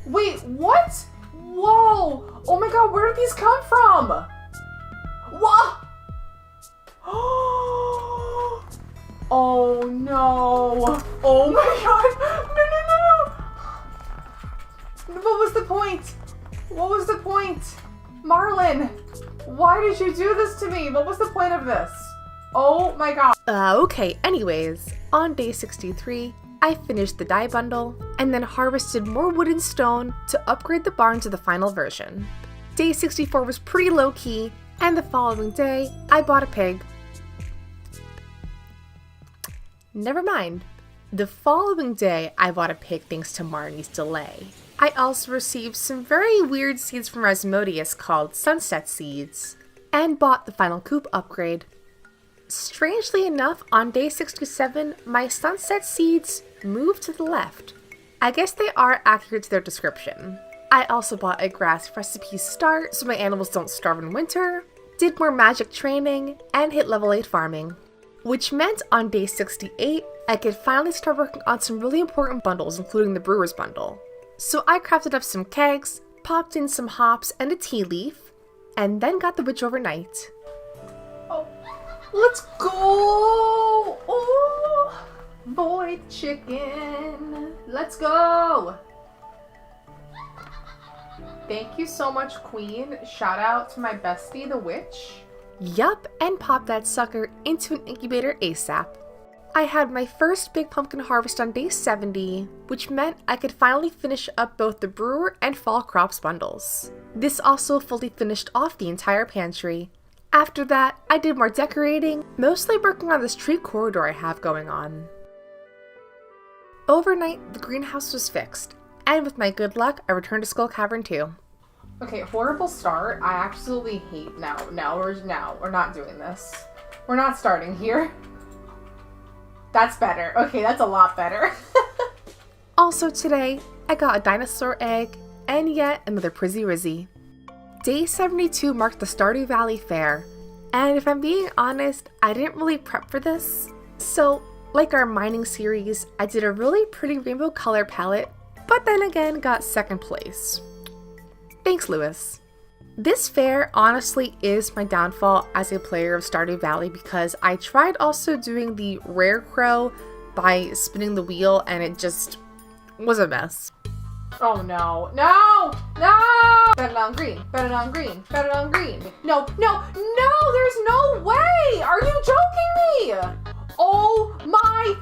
S1: Wait, what? Whoa! Oh my god, where did these come from? What? Oh no! Oh my god! No! What was the point? What was the point? Marlin! Why did you do this to me? What was the point of this? Oh my god. Okay, anyways, on day 63, I finished the dye bundle, and then harvested more wood and stone to upgrade the barn to the final version. Day 64 was pretty low-key, And the following day, I bought a pig. Never mind. The following day, I bought a pig thanks to Marnie's delay. I also received some very weird seeds from Asmodeus called sunset seeds, and bought the final coop upgrade. Strangely enough, on day 67, my sunset seeds moved to the left. I guess they are accurate to their description. I also bought a grass recipe start so my animals don't starve in winter, did more magic training, and hit level 8 farming. Which meant on day 68, I could finally start working on some really important bundles, including the brewer's bundle. So I crafted up some kegs, popped in some hops and a tea leaf, and then got the witch overnight. Oh, let's go! Oh, boy chicken, let's go! Thank you so much, Queen. Shout out to my bestie, the witch. Yup, and pop that sucker into an incubator ASAP. I had my first big pumpkin harvest on day 70, which meant I could finally finish up both the brewer and fall crops bundles. This also fully finished off the entire pantry. After that, I did more decorating, mostly working on this tree corridor I have going on. Overnight, the greenhouse was fixed, and with my good luck, I returned to Skull Cavern too. Okay, horrible start. I absolutely hate now. We're not doing this. We're not starting here. That's better. Okay, that's a lot better. Also today, I got a dinosaur egg and yet another Prizzy Rizzy. Day 72 marked the Stardew Valley Fair, and if I'm being honest, I didn't really prep for this. So, like our mining series, I did a really pretty rainbow color palette, but then again got second place. Thanks, Lewis. This fair honestly is my downfall as a player of Stardew Valley because I tried also doing the rare crow by spinning the wheel and it just was a mess. Oh no, no, no! Bet it on green, bet it on green, bet it on green. No, no, no, there's no way! Are you joking me? Oh my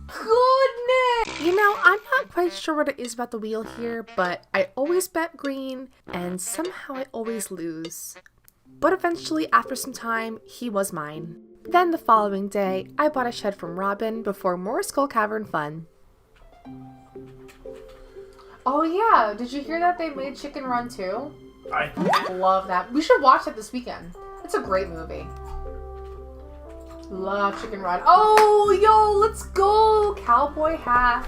S1: goodness! You know, I'm not quite sure what it is about the wheel here, but I always bet green, and somehow I always lose. But eventually, after some time, he was mine. Then the following day, I bought a shed from Robin before more Skull Cavern fun. Oh yeah, did you hear that they made Chicken Run too?
S7: I
S1: love that. We should watch it this weekend. It's a great movie. Love Chicken Run. Oh, yo, let's go! Cowboy hat.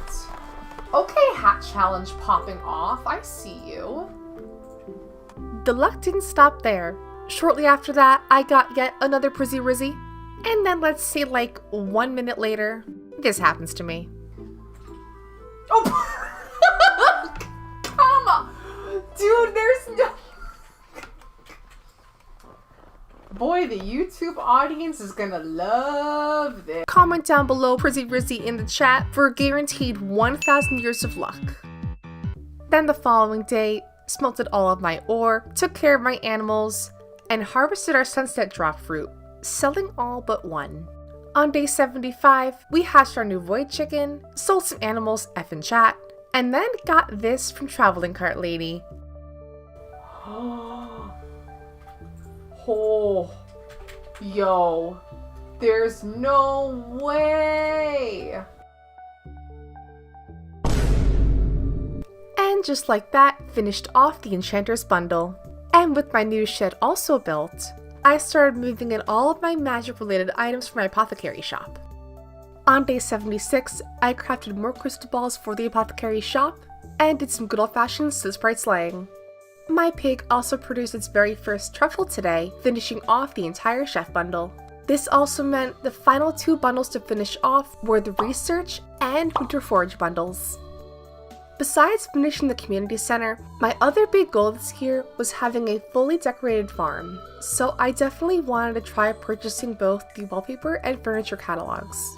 S1: Okay, hat challenge popping off. I see you. The luck didn't stop there. Shortly after that, I got yet another Prizzy Rizzy. And then let's say like 1 minute later, this happens to me. Oh! Come on! Dude, there's no... Boy, the YouTube audience is gonna love this. Comment down below Prizzy Rizzy in the chat for a guaranteed 1,000 years of luck. Then the following day, smelted all of my ore, took care of my animals, and harvested our sunset drop fruit, selling all but one. On day 75, we hatched our new void chicken, sold some animals in chat, and then got this from Traveling Cart Lady. Oh, yo, there's no way. And just like that, finished off the Enchanter's bundle. And with my new shed also built, I started moving in all of my magic related items from my apothecary shop. On day 76, I crafted more crystal balls for the apothecary shop, and did some good old-fashioned Sprite slaying. My pig also produced its very first truffle today, finishing off the entire chef bundle. This also meant the final 2 bundles to finish off were the research and winter forage bundles. Besides finishing the community center, my other big goal this year was having a fully decorated farm, so I definitely wanted to try purchasing both the wallpaper and furniture catalogs.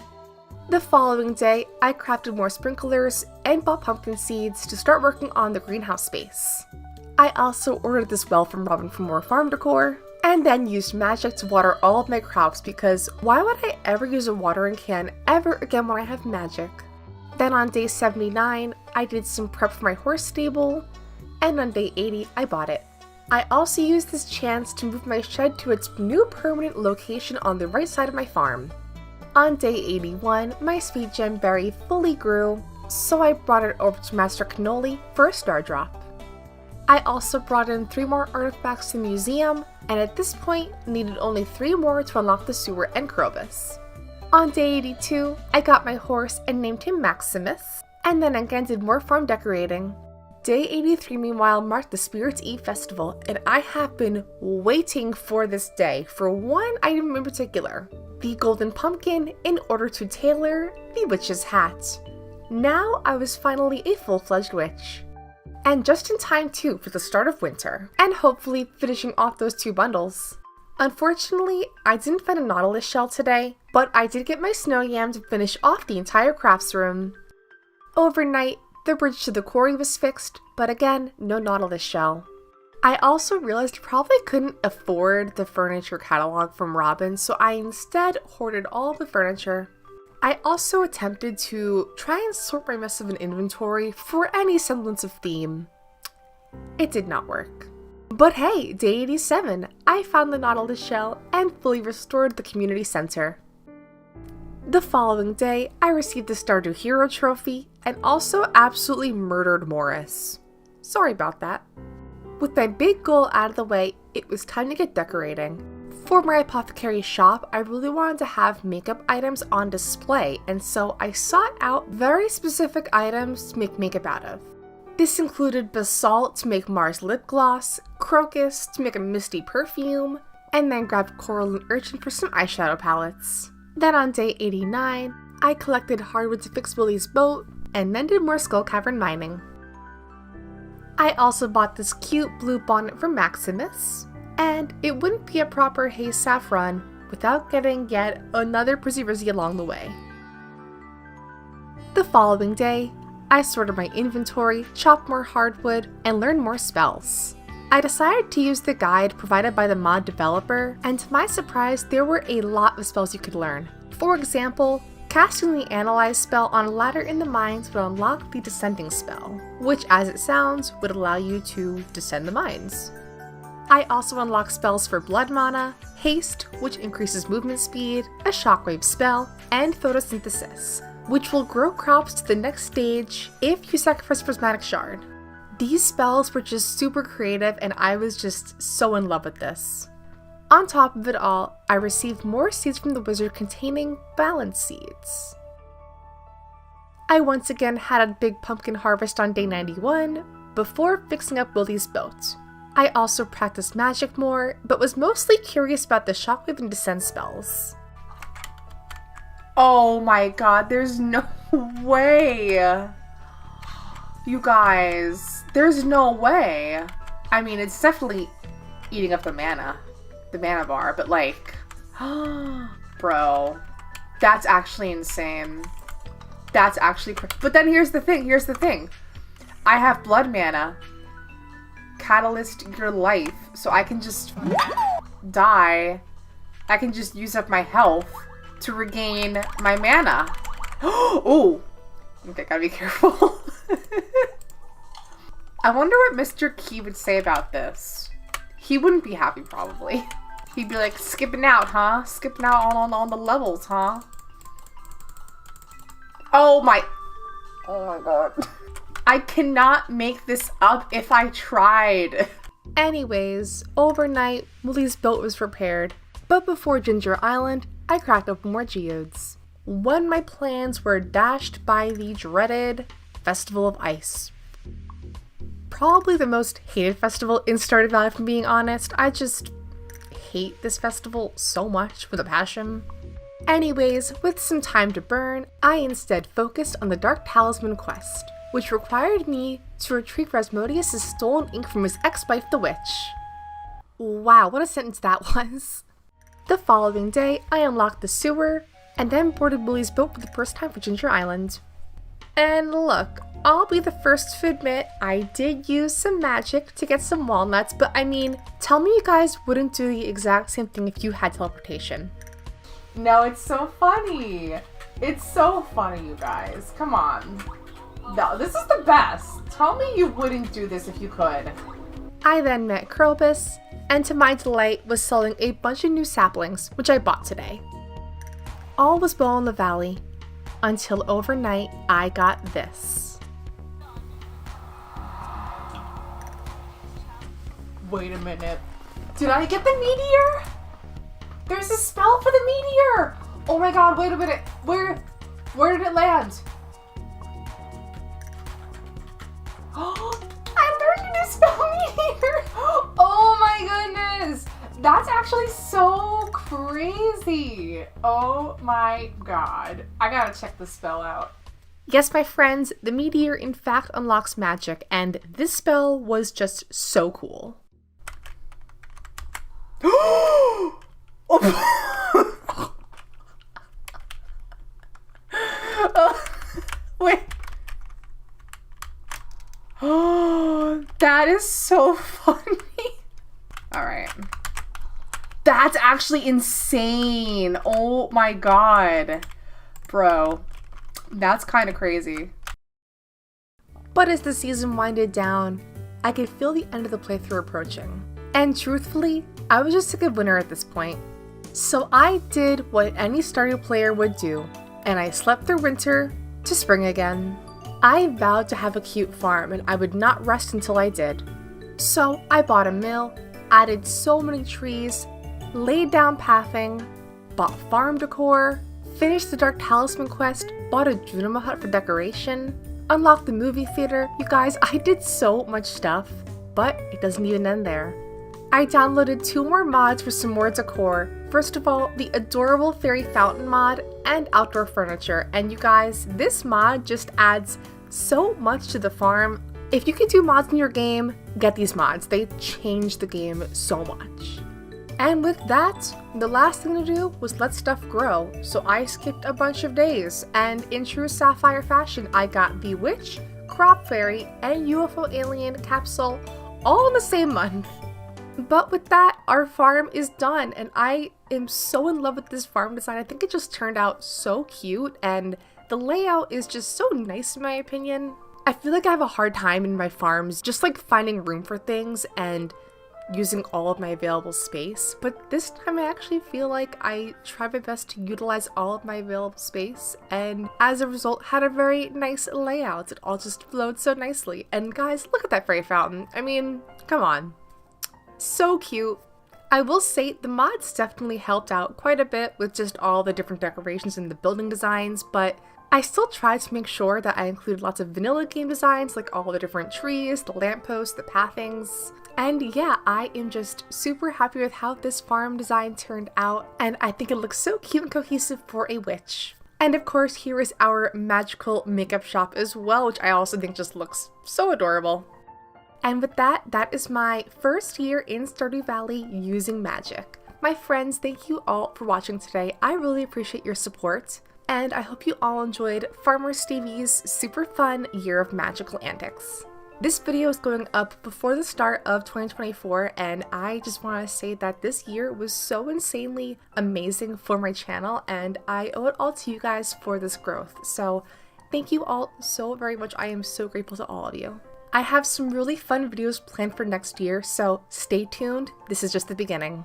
S1: The following day, I crafted more sprinklers and bought pumpkin seeds to start working on the greenhouse space. I also ordered this well from Robin for more farm decor, and then used magic to water all of my crops because why would I ever use a watering can ever again when I have magic? Then on day 79, I did some prep for my horse stable, and on day 80, I bought it. I also used this chance to move my shed to its new permanent location on the right side of my farm. On day 81, my sweet gem berry fully grew, so I brought it over to Master Cannoli for a star drop. I also brought in 3 more artifacts to the museum, and at this point needed only 3 more to unlock the sewer and Krobus. On day 82, I got my horse and named him Maximus, and then again did more farm decorating. Day 83 meanwhile marked the Spirits Eve festival, and I have been waiting for this day for one item in particular, the golden pumpkin, in order to tailor the witch's hat. Now I was finally a full-fledged witch. And just in time too for the start of winter, and hopefully finishing off those 2 bundles. Unfortunately, I didn't find a Nautilus shell today, but I did get my snow yam to finish off the entire crafts room. Overnight, the bridge to the quarry was fixed, but again, no Nautilus shell. I also realized I probably couldn't afford the furniture catalog from Robin, so I instead hoarded all the furniture. I also attempted to try and sort my mess of an inventory for any semblance of theme. It did not work. But hey, day 87, I found the Nautilus shell and fully restored the community center. The following day, I received the Stardew Hero trophy and also absolutely murdered Morris. Sorry about that. With my big goal out of the way, it was time to get decorating. For my apothecary shop, I really wanted to have makeup items on display, and so I sought out very specific items to make makeup out of. This included basalt to make Mars lip gloss, crocus to make a misty perfume, and then grabbed coral and urchin for some eyeshadow palettes. Then on day 89, I collected hardwood to fix Willie's boat, and then did more Skull Cavern mining. I also bought this cute blue bonnet from Maximus, and it wouldn't be a proper Hey Saffron without getting yet another Prizzy Rizzy along the way. The following day, I sorted my inventory, chopped more hardwood, and learned more spells. I decided to use the guide provided by the mod developer, and to my surprise, there were a lot of spells you could learn. For example, casting the Analyze spell on a ladder in the mines would unlock the Descending spell, which, as it sounds, would allow you to descend the mines. I also unlocked spells for Blood Mana, Haste, which increases movement speed, a Shockwave spell, and Photosynthesis, which will grow crops to the next stage if you sacrifice Prismatic Shard. These spells were just super creative, and I was just so in love with this. On top of it all, I received more seeds from the wizard containing balance seeds. I once again had a big pumpkin harvest on day 91 before fixing up Willie's boat. I also practiced magic more, but was mostly curious about the Shockwave and Descend spells. Oh my god, there's no way! You guys, there's no way! I mean, it's definitely eating up the mana bar, but like, bro, that's actually insane. That's actually, but then here's the thing. I have blood mana. Catalyst your life, so I can just die. I can just use up my health to regain my mana. Oh, okay, gotta be careful. I wonder what Mr. Key would say about this. He wouldn't be happy, probably. He'd be like, skipping out, huh? Skipping out on the levels, huh? Oh my god. I cannot make this up if I tried. Anyways, overnight, Willie's boat was repaired. But before Ginger Island, I cracked open more geodes. When my plans were dashed by the dreaded Festival of Ice. Probably the most hated festival in Stardew Valley, if I'm being honest. I just hate this festival so much with a passion. Anyways, with some time to burn, I instead focused on the Dark Talisman quest, which required me to retrieve Rasmodius' stolen ink from his ex-wife, the witch. Wow, what a sentence that was. The following day, I unlocked the sewer, and then boarded Willie's boat for the first time for Ginger Island. And look, I'll be the first to admit I did use some magic to get some walnuts, but I mean, tell me you guys wouldn't do the exact same thing if you had teleportation. No, it's so funny. It's so funny, you guys. Come on. No, this is the best. Tell me you wouldn't do this if you could. I then met Krobus, and to my delight was selling a bunch of new saplings, which I bought today. All was well in the valley, until overnight I got this. Wait a minute. Did I get the meteor? There's a spell for the meteor! Oh my god, wait a minute. Where did it land? I learned a new spell meteor! Oh my goodness! That's actually so crazy! Oh my god. I gotta check this spell out. Yes, my friends, the meteor in fact unlocks magic, and this spell was just so cool. Wait. Oh, that is so funny. Alright. That's actually insane. Oh my god. Bro, that's kind of crazy. But as the season winded down, I could feel the end of the playthrough approaching. And truthfully, I was just a good winner at this point. So I did what any Stardew player would do, and I slept through winter to spring again. I vowed to have a cute farm and I would not rest until I did. So I bought a mill, added so many trees, laid down pathing, bought farm decor, finished the Dark Talisman quest, bought a Junima hut for decoration, unlocked the movie theater. You guys, I did so much stuff, but it doesn't even end there. I downloaded 2 more mods for some more decor. First of all, the adorable fairy fountain mod and outdoor furniture. And you guys, this mod just adds so much to the farm. If you can do mods in your game, get these mods. They change the game so much. And with that, the last thing to do was let stuff grow. So I skipped a bunch of days, and in true Sapphire fashion, I got the Witch, Crop Fairy, and UFO Alien capsule all in the same month. But with that, our farm is done, and I am so in love with this farm design. I think it just turned out so cute, and the layout is just so nice in my opinion. I feel like I have a hard time in my farms just like finding room for things and using all of my available space, but this time I actually feel like I tried my best to utilize all of my available space, and as a result had a very nice layout. It all just flowed so nicely. And guys, look at that fairy fountain. I mean, come on. So cute. I will say the mods definitely helped out quite a bit with just all the different decorations and the building designs, but I still tried to make sure that I included lots of vanilla game designs, like all the different trees, the lampposts, the pathings. And yeah, I am just super happy with how this farm design turned out, and I think it looks so cute and cohesive for a witch. And of course, here is our magical makeup shop as well, which I also think just looks so adorable. And with that, that is my first year in Stardew Valley using magic. My friends, thank you all for watching today. I really appreciate your support, and I hope you all enjoyed Farmer Stevie's super fun year of magical antics. This video is going up before the start of 2024, and I just want to say that this year was so insanely amazing for my channel, and I owe it all to you guys for this growth. So thank you all so very much. I am so grateful to all of you. I have some really fun videos planned for next year, so stay tuned. This is just the beginning.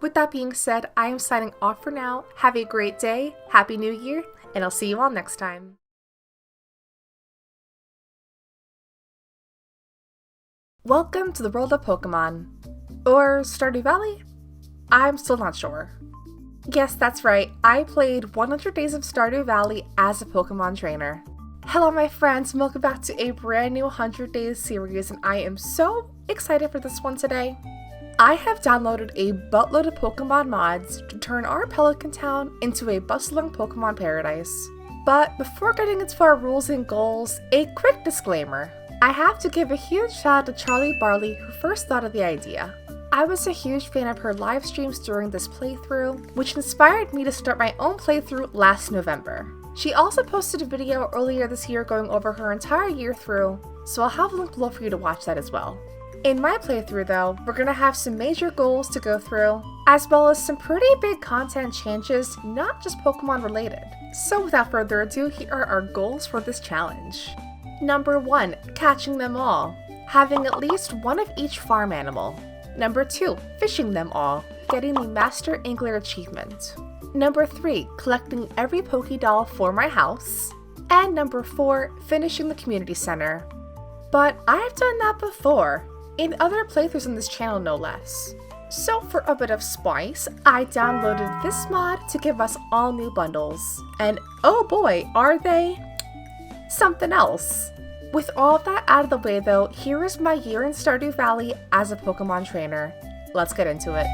S1: With that being said, I am signing off for now. Have a great day, Happy New Year, and I'll see you all next time. Welcome to the world of Pokemon. Or Stardew Valley? I'm still not sure. Yes, that's right, I played 100 Days of Stardew Valley as a Pokemon trainer. Hello my friends, and welcome back to a brand new 100 Days series, and I am so excited for this one today. I have downloaded a buttload of Pokemon mods to turn our Pelican Town into a bustling Pokemon paradise. But before getting into our rules and goals, a quick disclaimer. I have to give a huge shout out to Charlie Barley, who first thought of the idea. I was a huge fan of her live streams during this playthrough, which inspired me to start my own playthrough last November. She also posted a video earlier this year going over her entire year through, so I'll have a link below for you to watch that as well. In my playthrough though, we're going to have some major goals to go through, as well as some pretty big content changes, not just Pokemon related. So without further ado, here are our goals for this challenge. Number 1, catching them all. having at least one of each farm animal. Number 2, fishing them all, getting the Master Angler achievement. Number 3, collecting every Pokédoll for my house. And number 4, finishing the community center. But I've done that before, in other playthroughs on this channel no less. So for a bit of spice, I downloaded this mod to give us all new bundles. And oh boy, are they something else. With all of that out of the way though, here is my year in Stardew Valley as a Pokemon trainer. Let's get into it.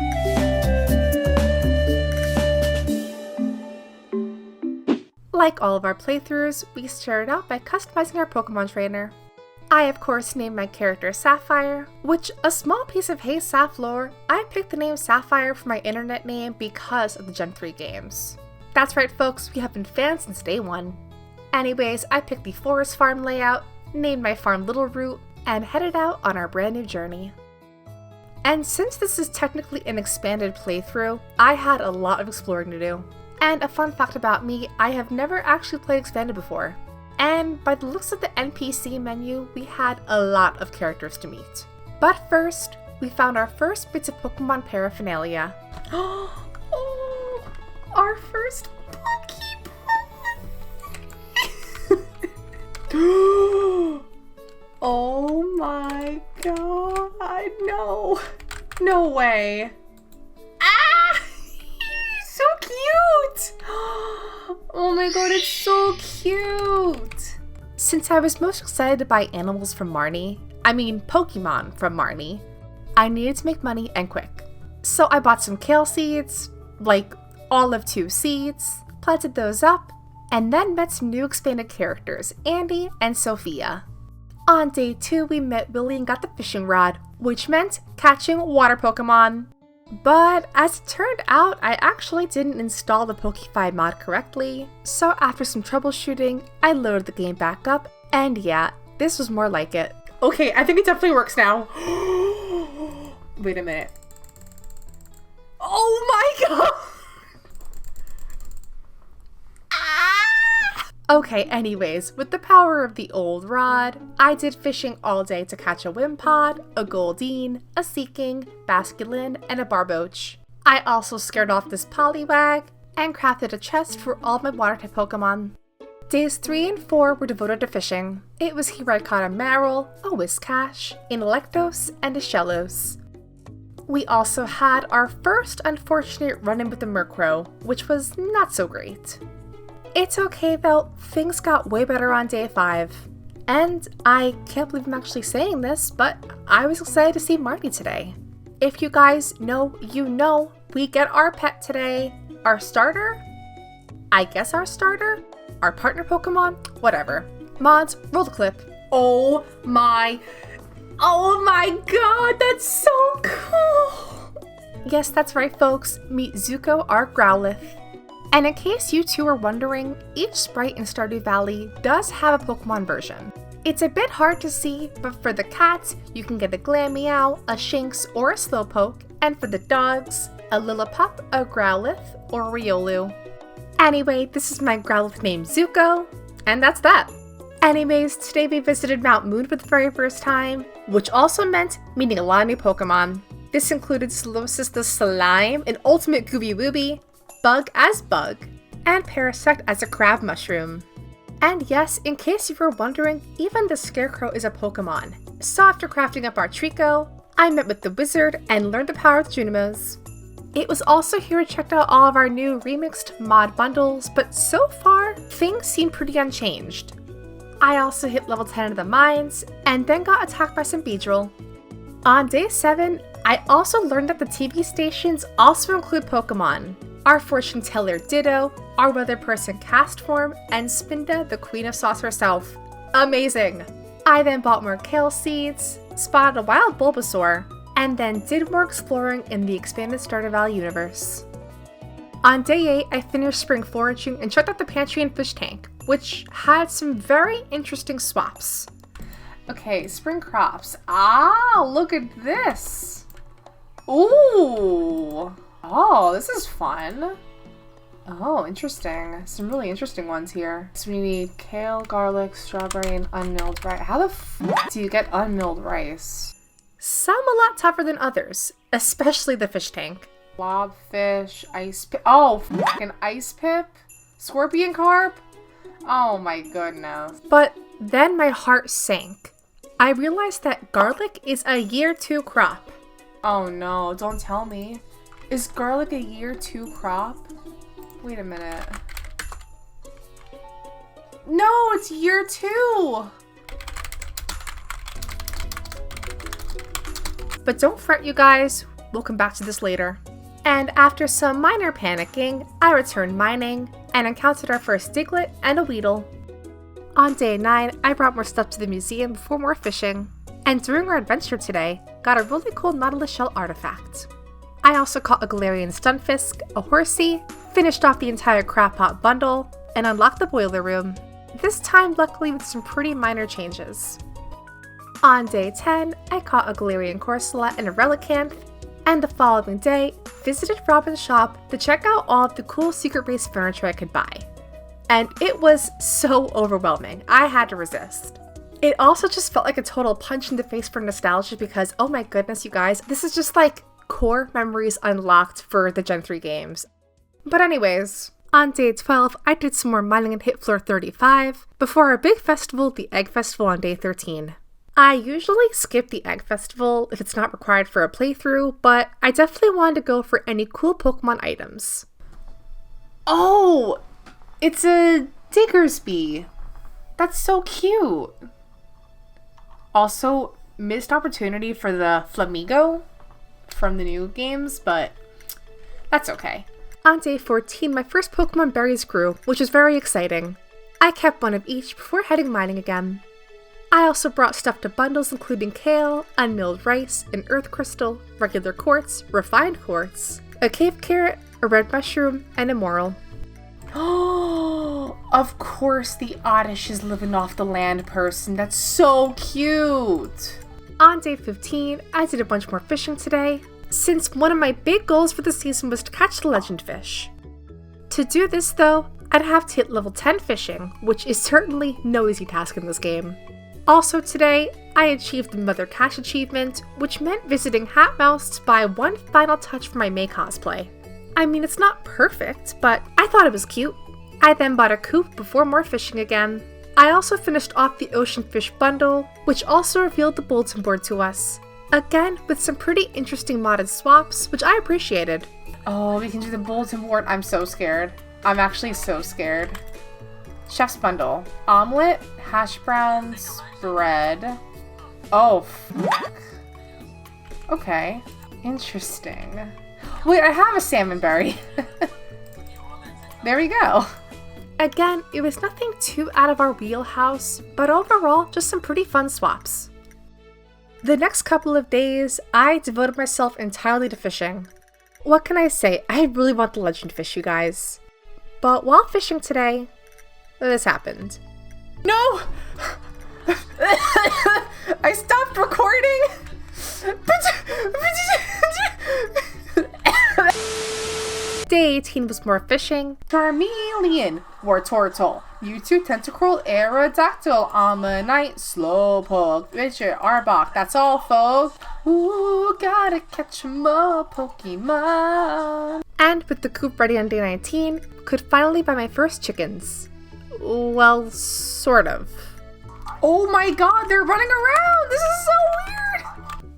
S1: Like all of our playthroughs, we started out by customizing our Pokemon trainer. I of course named my character Sapphire, which, a small piece of Hey Saph lore, I picked the name Sapphire for my internet name because of the Gen 3 games. That's right folks, we have been fans since day one. Anyways, I picked the forest farm layout, named my farm Little Root, and headed out on our brand new journey. And since this is technically an expanded playthrough, I had a lot of exploring to do. And a fun fact about me, I have never actually played expanded before. And by the looks of the NPC menu, we had a lot of characters to meet. But first, we found our first bits of Pokemon paraphernalia. Oh, our first Pokemon! Oh my god, no. No way. Ah! So cute! Oh my god, it's so cute! Since I was most excited to buy animals from Marnie, Pokemon from Marnie, I needed to make money and quick. So I bought some kale seeds, like all of 2 seeds, planted those up, and then met some new expanded characters, Andy and Sophia. On day 2, we met Willie and got the fishing rod, which meant catching water Pokemon. But as it turned out, I actually didn't install the Pokefy mod correctly, so after some troubleshooting, I loaded the game back up, and yeah, this was more like it. Okay, I think it definitely works now. Wait a minute. Oh my god! Okay, anyways, with the power of the old rod, I did fishing all day to catch a Wimpod, a Goldeen, a Seeking, Basculin, and a Barboach. I also scared off this Poliwag, and crafted a chest for all my water-type Pokemon. Days 3 and 4 were devoted to fishing. It was here I caught a Marill, a Whiscash, an Electos, and a Shellos. We also had our first unfortunate run-in with the Murkrow, which was not so great. It's okay though, things got way better on day 5. And I can't believe I'm actually saying this, but I was excited to see Marnie today. If you guys know, you know, we get our pet today. Our starter? I guess our starter? Our partner Pokemon? Whatever. Mods, roll the clip. Oh my god, that's so cool! Yes, that's right folks, meet Zuko, our Growlithe. And in case you two are wondering, each sprite in Stardew Valley does have a Pokemon version. It's a bit hard to see, but for the cats, you can get a Glameow, a Shinx, or a Slowpoke, and for the dogs, a Lillipup, a Growlithe, or a Riolu. Anyway, this is my Growlithe named Zuko, and that's that. Anyways, today we visited Mount Moon for the very first time, which also meant meeting a lot of new Pokemon. This included Solosis the Slime, an ultimate Gooby Wooby, Bug as Bug, and Parasect as a crab mushroom. And yes, in case you were wondering, even the Scarecrow is a Pokemon. So after crafting up our Trico, I met with the wizard and learned the power of the Junimos. It was also here I checked out all of our new remixed mod bundles, but so far, things seem pretty unchanged. I also hit level 10 of the mines, and then got attacked by some Beedrill. On day 7, I also learned that the TV stations also include Pokemon. Our fortune teller Ditto, our weather person Castform, and Spinda, the queen of sauce herself. Amazing! I then bought more kale seeds, spotted a wild Bulbasaur, and then did more exploring in the expanded Stardew Valley universe. On day 8, I finished spring foraging and checked out the pantry and fish tank, which had some very interesting swaps. Okay, spring crops. Ah, look at this! Ooh! Oh, this is fun. Oh, interesting. Some really interesting ones here. So we need kale, garlic, strawberry, and unmilled rice. How the f do you get unmilled rice? Some a lot tougher than others, especially the fish tank. Blobfish, ice pip. Oh, fucking ice pip? Scorpion carp? Oh my goodness. But then my heart sank. I realized that garlic is a year 2 crop. Oh no, don't tell me. Is garlic a year 2 crop? Wait a minute. No, it's year 2! But don't fret, you guys. We'll come back to this later. And after some minor panicking, I returned mining and encountered our first diglet and a weedle. On day 9, I brought more stuff to the museum before more fishing. And during our adventure today, got a really cool nautilus shell artifact. I also caught a Galarian stunfisk, a horsey, finished off the entire crab pot bundle, and unlocked the boiler room. This time luckily with some pretty minor changes. On day 10, I caught a Galarian Corsola and a Relicanth, and the following day, visited Robin's shop to check out all of the cool secret base furniture I could buy. And it was so overwhelming, I had to resist. It also just felt like a total punch in the face for nostalgia because, oh my goodness, you guys, this is just like core memories unlocked for the Gen 3 games. But anyways, on day 12, I did some more mining and hit floor 35 before our big festival, the Egg Festival, on day 13. I usually skip the Egg Festival if it's not required for a playthrough, but I definitely wanted to go for any cool Pokemon items. Oh, it's a Diggersby. That's so cute. Also, missed opportunity for the Flamigo from the new games, but that's okay. On day 14, my first Pokemon berries grew, which was very exciting. I kept one of each before heading mining again. I also brought stuff to bundles including kale, unmilled rice, an earth crystal, regular quartz, refined quartz, a cave carrot, a red mushroom, and a moral. Oh, of course the Oddish is living off the land person. That's so cute. On day 15, I did a bunch more fishing today, since one of my big goals for the season was to catch the legend fish. To do this though, I'd have to hit level 10 fishing, which is certainly no easy task in this game. Also today, I achieved the Mother Cash achievement, which meant visiting Hatmouse to buy one final touch for my May cosplay. I mean, it's not perfect, but I thought it was cute. I then bought a coop before more fishing again. I also finished off the Ocean Fish bundle, which also revealed the bulletin board to us. Again, with some pretty interesting modded swaps, which I appreciated. Oh, we can do the bulletin board. I'm so scared. I'm actually so scared. Chef's bundle. Omelet, hash browns, bread. Oh, fuck. Okay. Interesting. Wait, I have a salmon berry. There we go. Again, it was nothing too out of our wheelhouse, but overall, just some pretty fun swaps. The next couple of days, I devoted myself entirely to fishing. What can I say? I really want the legend fish, you guys. But while fishing today, this happened. No! I stopped recording! Day 18 was more fishing. Charmeleon, Wartortle, Mewtwo, Tentacruel, Aerodactyl, Ammonite, Slowpoke, Richard, Arbok. That's all, folks. Ooh, gotta catch more Pokemon. And with the coop ready on day 19, could finally buy my first chickens. Well, sort of. Oh my god, they're running around! This is so weird!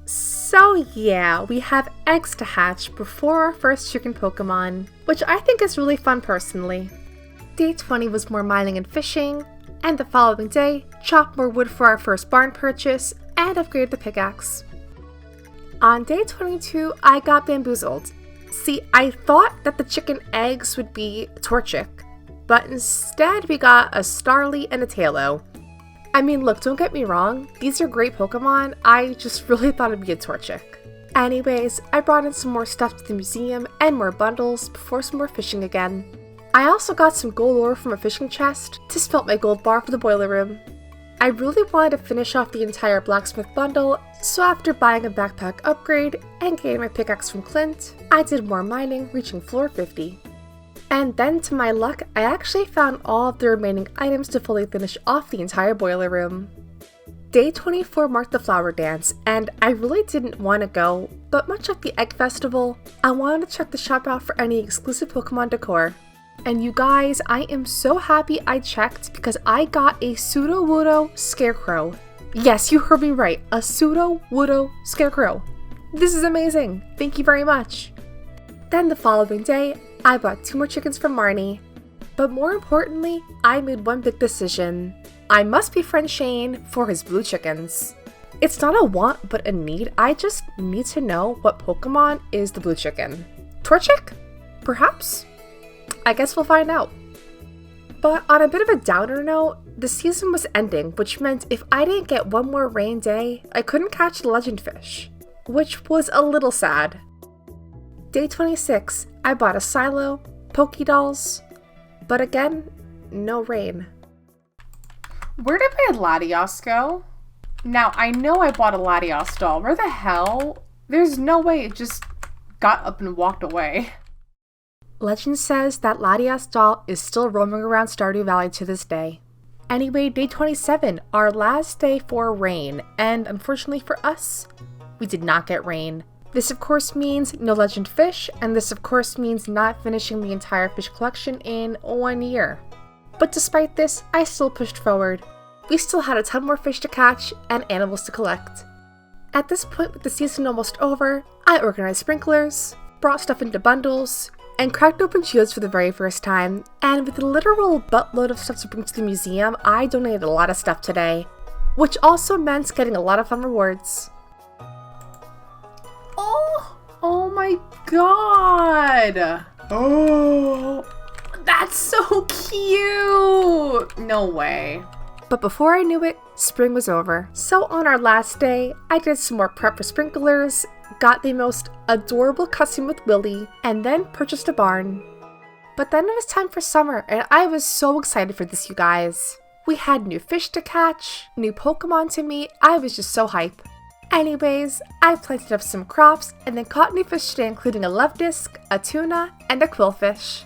S1: So yeah, we have eggs to hatch before our first chicken Pokemon, which I think is really fun personally. Day 20 was more mining and fishing, and the following day, chopped more wood for our first barn purchase, and upgraded the pickaxe. On day 22, I got bamboozled. See, I thought that the chicken eggs would be Torchic, but instead we got a Starly and a Tailo. I mean, look, don't get me wrong, these are great Pokemon, I just really thought it'd be a Torchic. Anyways, I brought in some more stuff to the museum and more bundles before some more fishing again. I also got some gold ore from a fishing chest to spelt my gold bar for the boiler room. I really wanted to finish off the entire blacksmith bundle, so after buying a backpack upgrade and getting my pickaxe from Clint, I did more mining, reaching floor 50. And then to my luck, I actually found all of the remaining items to fully finish off the entire boiler room. Day 24 marked the flower dance, and I really didn't want to go, but much like the Egg Festival, I wanted to check the shop out for any exclusive Pokemon decor. And you guys, I am so happy I checked because I got a Pseudo-Wudo Scarecrow. Yes, you heard me right, a Pseudo-Wudo Scarecrow. This is amazing, thank you very much. Then the following day, I bought 2 more chickens from Marnie. But more importantly, I made one big decision. I must befriend Shane for his blue chickens. It's not a want, but a need. I just need to know what Pokemon is the blue chicken. Torchic? Perhaps? I guess we'll find out. But on a bit of a downer note, the season was ending, which meant if I didn't get one more rain day, I couldn't catch the legend fish, which was a little sad. Day 26, I bought a silo, Pokédolls, but again, no rain.
S2: Where did my Latios go? Now, I know I bought a Latios doll. Where the hell? There's no way it just got up and walked away.
S1: Legend says that Latias doll is still roaming around Stardew Valley to this day. Anyway, day 27, our last day for rain, and unfortunately for us, we did not get rain. This of course means no legend fish, and this of course means not finishing the entire fish collection in 1 year. But despite this, I still pushed forward. We still had a ton more fish to catch and animals to collect. At this point with the season almost over, I organized sprinklers, brought stuff into bundles, and cracked open geodes for the very first time, and with a literal buttload of stuff to bring to the museum, I donated a lot of stuff today, which also meant getting a lot of fun rewards.
S2: Oh my god! Oh, that's so cute! No way.
S1: But before I knew it, spring was over. So on our last day, I did some more prep for sprinklers, got the most adorable costume with Willy, and then purchased a barn. But then it was time for summer, and I was so excited for this, you guys. We had new fish to catch, new Pokemon to meet, I was just so hype. Anyways, I planted up some crops and then caught new fish today, including a love disc, a tuna, and a quillfish.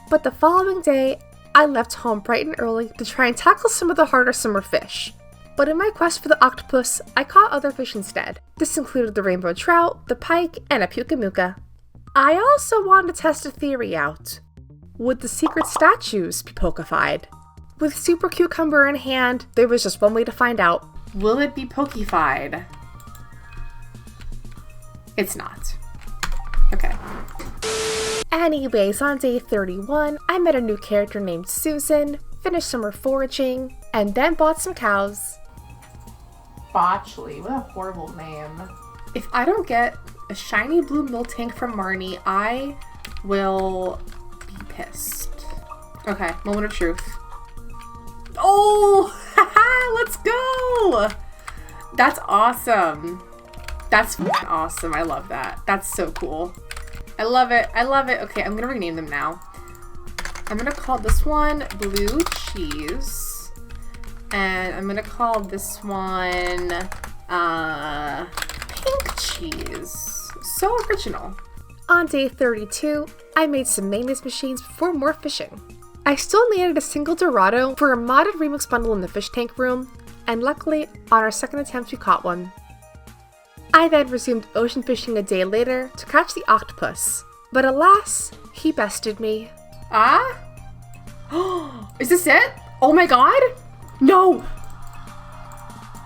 S1: But the following day, I left home bright and early to try and tackle some of the harder summer fish. But in my quest for the octopus, I caught other fish instead. This included the rainbow trout, the pike, and a pukamuka. I also wanted to test a theory out. Would the secret statues be Pokefied? With Super Cucumber in hand, there was just one way to find out.
S2: Will it be Pokefied? It's not. Okay.
S1: Anyways, on day 31, I met a new character named Susan, finished summer foraging, and then bought some cows.
S2: Botchley, what a horrible name. If I don't get a shiny blue milk tank from Marnie, I will be pissed. Okay, moment of truth. Oh, let's go! That's awesome. That's awesome. I love that. That's so cool. I love it. I love it. Okay, I'm gonna rename them now. I'm gonna call this one Blue Cheese. And I'm gonna call this one Pink Cheese. So original.
S1: On day 32, I made some maintenance machines before more fishing. I still needed a single Dorado for a modded remix bundle in the fish tank room, and luckily, on our second attempt we caught one. I then resumed ocean fishing a day later to catch the octopus, but alas, he bested me.
S2: Ah? Is this it? Oh my god? No!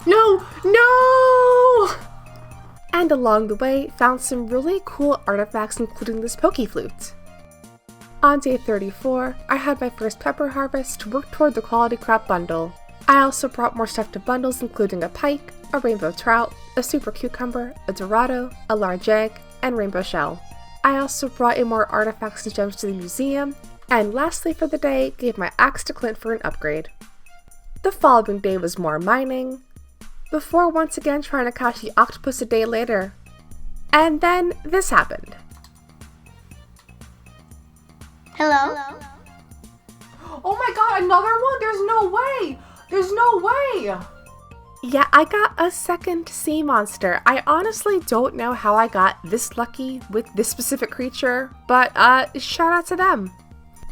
S2: No! No!
S1: And along the way, found some really cool artifacts including this Pokeflute. On day 34, I had my first pepper harvest to work toward the quality crop bundle. I also brought more stuff to bundles including a pike, a rainbow trout, a super cucumber, a dorado, a large egg, and rainbow shell. I also brought in more artifacts and gems to the museum, and lastly for the day, gave my axe to Clint for an upgrade. The following day was more mining, before once again trying to catch the octopus a day later. And then this happened.
S4: Hello?
S2: Oh my god, another one? There's no way! There's no way!
S1: Yeah, I got a second sea monster. I honestly don't know how I got this lucky with this specific creature, but shout out to them.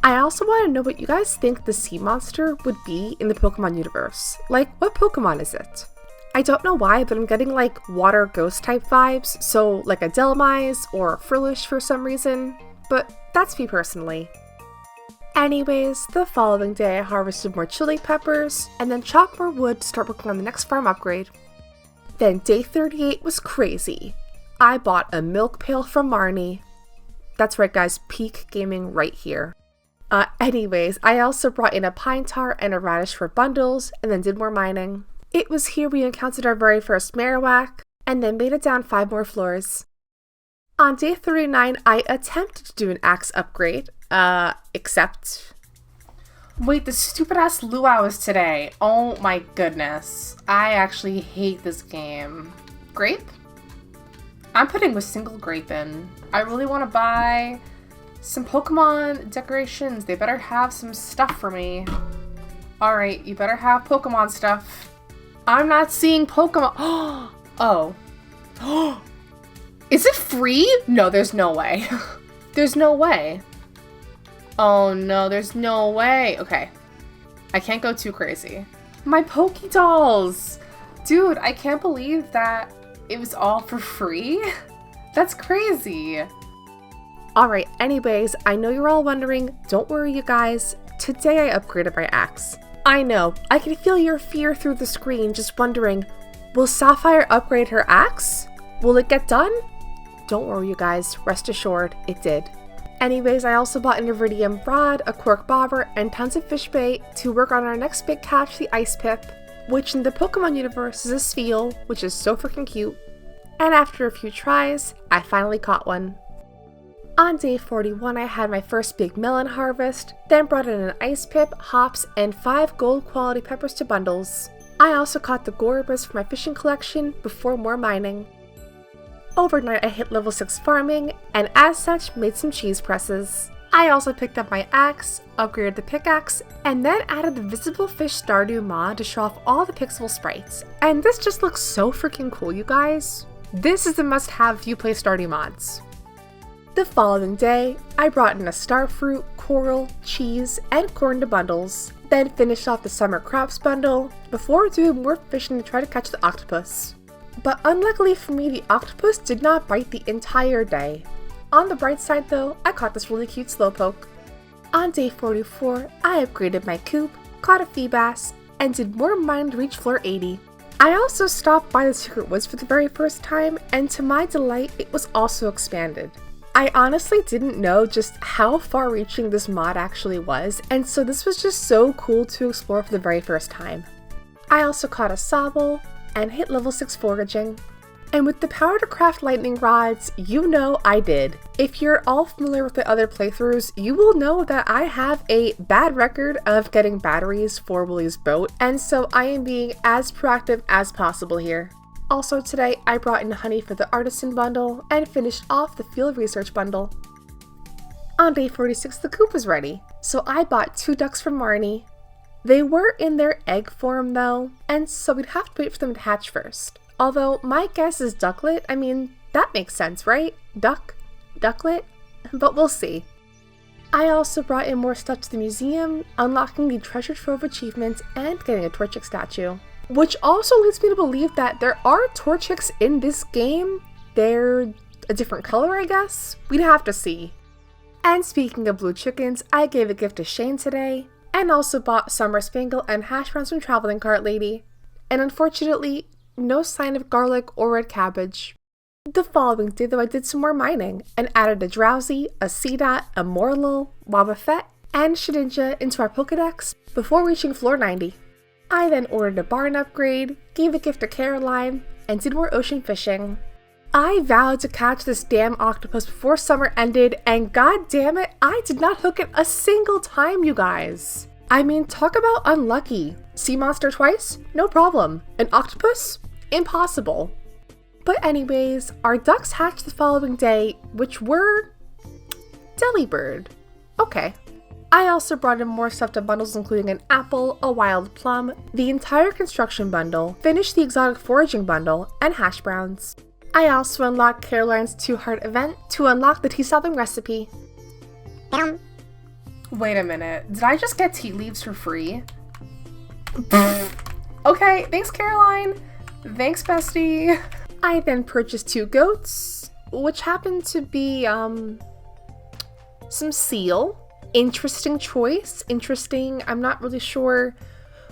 S1: I also want to know what you guys think the sea monster would be in the Pokemon universe. Like, what Pokemon is it? I don't know why, but I'm getting like water ghost type vibes, so like a Dhelmise or a Frillish for some reason, but that's me personally. Anyways, the following day I harvested more chili peppers, and then chopped more wood to start working on the next farm upgrade. Then day 38 was crazy. I bought a milk pail from Marnie. That's right guys, peak gaming right here. Anyways, I also brought in a pine tar and a radish for bundles, and then did more mining. It was here we encountered our very first Marowak, and then made it down 5 more floors. On day 39, I attempted to do an axe upgrade, except...
S2: Wait, the stupid ass luau is today. Oh my goodness. I actually hate this game. Grape? I'm putting a single grape in. I really want to buy some Pokemon decorations. They better have some stuff for me. Alright, you better have Pokemon stuff. I'm not seeing Pokemon. Oh. Is it free? No, there's no way. There's no way. Oh no, there's no way. Okay. I can't go too crazy. My Pokédolls! Dude, I can't believe that it was all for free. That's crazy.
S1: Alright, anyways, I know you're all wondering, don't worry you guys, today I upgraded my axe. I know, I can feel your fear through the screen just wondering, will Sapphire upgrade her axe? Will it get done? Don't worry you guys, rest assured, it did. Anyways, I also bought an iridium rod, a cork bobber, and tons of fish bait to work on our next big catch, the Ice Pip, which in the Pokemon universe is a Spheal, which is so freaking cute. And after a few tries, I finally caught one. On day 41, I had my first big melon harvest, then brought in an Ice Pip, hops, and 5 gold quality peppers to bundles. I also caught the Goribus for my fishing collection before more mining. Overnight, I hit level 6 farming, and as such, made some cheese presses. I also picked up my axe, upgraded the pickaxe, and then added the Visible Fish Stardew mod to show off all the pixel sprites. And this just looks so freaking cool, you guys. This is a must-have if you play Stardew mods. The following day, I brought in a starfruit, coral, cheese, and corn to bundles, then finished off the summer crops bundle before doing more fishing to try to catch the octopus. But unluckily for me, the octopus did not bite the entire day. On the bright side though, I caught this really cute slowpoke. On day 44, I upgraded my coop, caught a Feebas, and did more mining to reach floor 80. I also stopped by the Secret Woods for the very first time, and to my delight, it was also expanded. I honestly didn't know just how far-reaching this mod actually was, and so this was just so cool to explore for the very first time. I also caught a Sobble, and hit level 6 foraging. And with the power to craft lightning rods, you know I did. If you're all familiar with the other playthroughs, you will know that I have a bad record of getting batteries for Willie's boat, and so I am being as proactive as possible here. Also today, I brought in honey for the artisan bundle and finished off the field research bundle. On day 46, the coop was ready, so I bought 2 ducks from Marnie. They were in their egg form though, and so we'd have to wait for them to hatch first. Although my guess is ducklet. I mean, that makes sense, right? Ducklet? But we'll see. I also brought in more stuff to the museum, unlocking the treasure trove achievement and getting a Torchic statue. Which also leads me to believe that there are Torchics in this game. They're a different color, I guess? We'd have to see. And speaking of blue chickens, I gave a gift to Shane today, and also bought summer spangle and hash browns from Traveling Cart Lady. And unfortunately, no sign of garlic or red cabbage. The following day though, I did some more mining and added a Drowsy, a Seedot, a Morlul, Wobbuffet, and Shedinja into our Pokedex before reaching floor 90. I then ordered a barn upgrade, gave a gift to Caroline, and did more ocean fishing. I vowed to catch this damn octopus before summer ended, and god damn it, I did not hook it a single time, you guys. I mean, talk about unlucky. Sea monster twice? No problem. An octopus? Impossible. But anyways, our ducks hatched the following day, which were Delibird. Okay. I also brought in more stuff to bundles, including an apple, a wild plum, the entire construction bundle, finished the exotic foraging bundle, and hash browns. I also unlocked Caroline's 2-heart event to unlock the tea sopping recipe.
S2: Wait a minute. Did I just get tea leaves for free? Okay, thanks, Caroline. Thanks, bestie.
S1: I then purchased 2 goats, which happened to be, some seal. Interesting choice. Interesting. I'm not really sure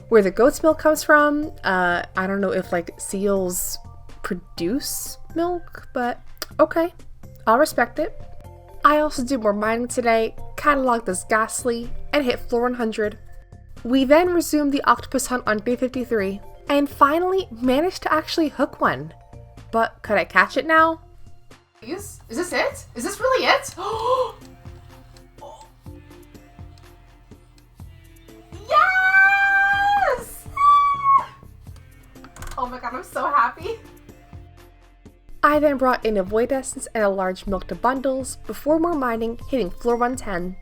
S1: where the goat's milk comes from. I don't know if, like, seals produce milk, but okay. I'll respect it. I also did more mining today, cataloged as ghastly, and hit floor 100. We then resumed the octopus hunt on day 53, and finally managed to actually hook one. But could I catch it now?
S2: Is this it? Is this really it? Yes! Oh my god, I'm so happy.
S1: I then brought in a void essence and a large milk to bundles before more mining, hitting floor 110.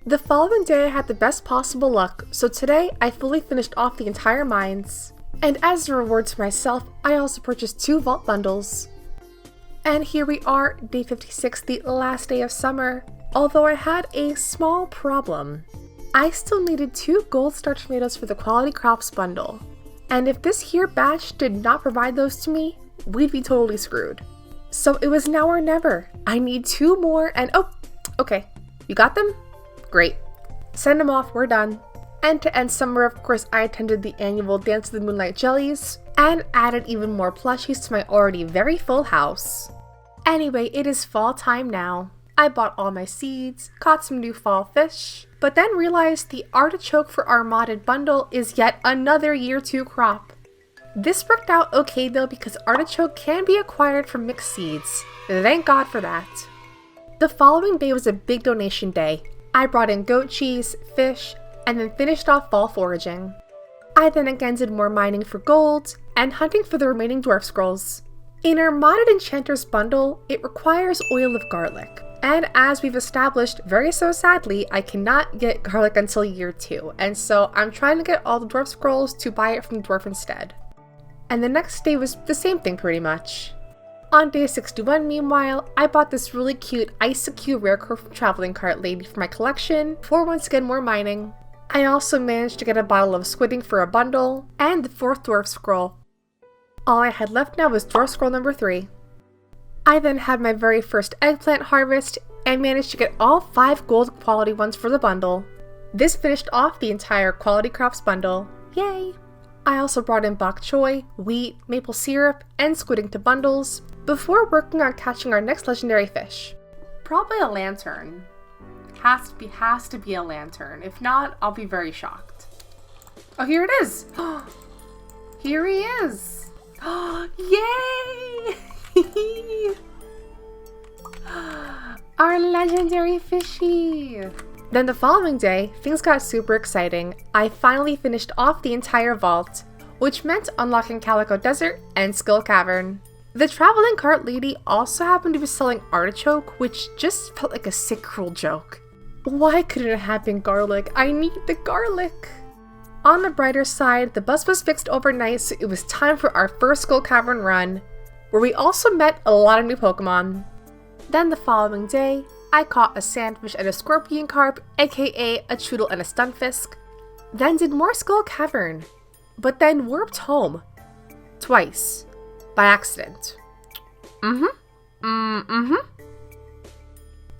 S1: The following day I had the best possible luck, so today I fully finished off the entire mines. And as a reward to myself, I also purchased 2 vault bundles. And here we are, day 56, the last day of summer, although I had a small problem. I still needed 2 gold star tomatoes for the quality crops bundle. And if this here batch did not provide those to me, we'd be totally screwed. So it was now or never. I need 2 more and oh, okay. You got them? Great. Send them off, we're done. And to end summer, of course, I attended the annual Dance of the Moonlight Jellies and added even more plushies to my already very full house. Anyway, it is fall time now. I bought all my seeds, caught some new fall fish, but then realized the artichoke for our modded bundle is yet another year 2 crop. This worked out okay though because artichoke can be acquired from mixed seeds. Thank God for that. The following day was a big donation day. I brought in goat cheese, fish, and then finished off fall foraging. I then again did more mining for gold and hunting for the remaining dwarf scrolls. In our modded enchanters bundle, it requires oil of garlic. And as we've established, very so sadly, I cannot get garlic until year 2, and so I'm trying to get all the dwarf scrolls to buy it from dwarf instead. And the next day was the same thing pretty much. On day 61, meanwhile, I bought this really cute ICQ Rarecrow from Traveling Cart Lady for my collection for once again more mining. I also managed to get a bottle of squidding for a bundle, and the 4th dwarf scroll. All I had left now was dwarf scroll number 3. I then had my very first eggplant harvest, and managed to get all 5 gold quality ones for the bundle. This finished off the entire quality crops bundle. Yay! I also brought in bok choy, wheat, maple syrup, and squidding to bundles, before working on catching our next legendary fish.
S2: Probably a lantern. Has to be a lantern. If not, I'll be very shocked. Oh, here it is! Here he is! Yay! Our legendary fishy!
S1: Then the following day, things got super exciting. I finally finished off the entire vault, which meant unlocking Calico Desert and Skull Cavern. The Traveling Cart Lady also happened to be selling artichoke, which just felt like a sick, cruel joke. Why couldn't it have been garlic? I need the garlic! On the brighter side, the bus was fixed overnight, so it was time for our first Skull Cavern run, where we also met a lot of new Pokemon. Then the following day, I caught a sandfish and a scorpion carp, aka a Choodle and a Stunfisk, then did more Skull Cavern, but then warped home. Twice. By accident.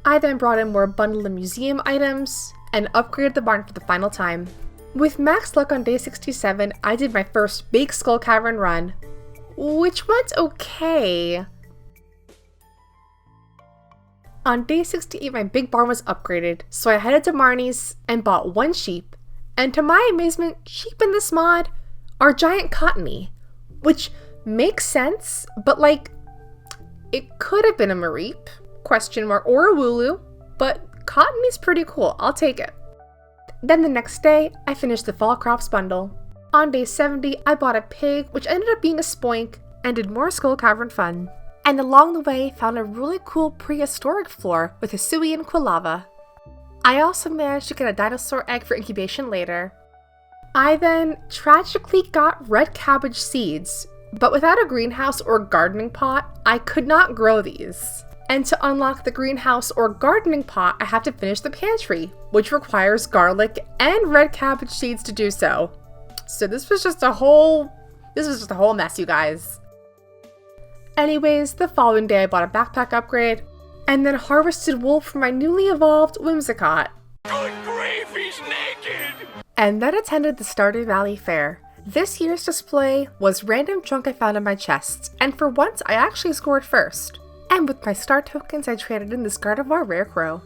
S1: I then brought in more bundle and museum items, and upgraded the barn for the final time. With max luck on day 67, I did my first big Skull Cavern run, which went okay. On day 68, my big barn was upgraded, so I headed to Marnie's and bought 1 sheep. And to my amazement, sheep in this mod are giant cottony, which makes sense, but like, it could have been a Mareep, or a Wooloo, but cottony's pretty cool, I'll take it. Then the next day, I finished the fall crops bundle. On day 70, I bought a pig, which ended up being a spoink, and did more Skull Cavern fun. And along the way, found a really cool prehistoric floor with Hisui and Quilava. I also managed to get a dinosaur egg for incubation later. I then tragically got red cabbage seeds, but without a greenhouse or gardening pot, I could not grow these. And to unlock the greenhouse or gardening pot, I have to finish the pantry, which requires garlic and red cabbage seeds to do so. So this was just a whole mess, you guys. Anyways, the following day I bought a backpack upgrade, and then harvested wool for my newly evolved Whimsicott.
S3: Good grief, he's naked!
S1: And then attended the Stardew Valley Fair. This year's display was random junk I found in my chests, and for once I actually scored first. And with my star tokens I traded in this Gardevoir Rare Crow.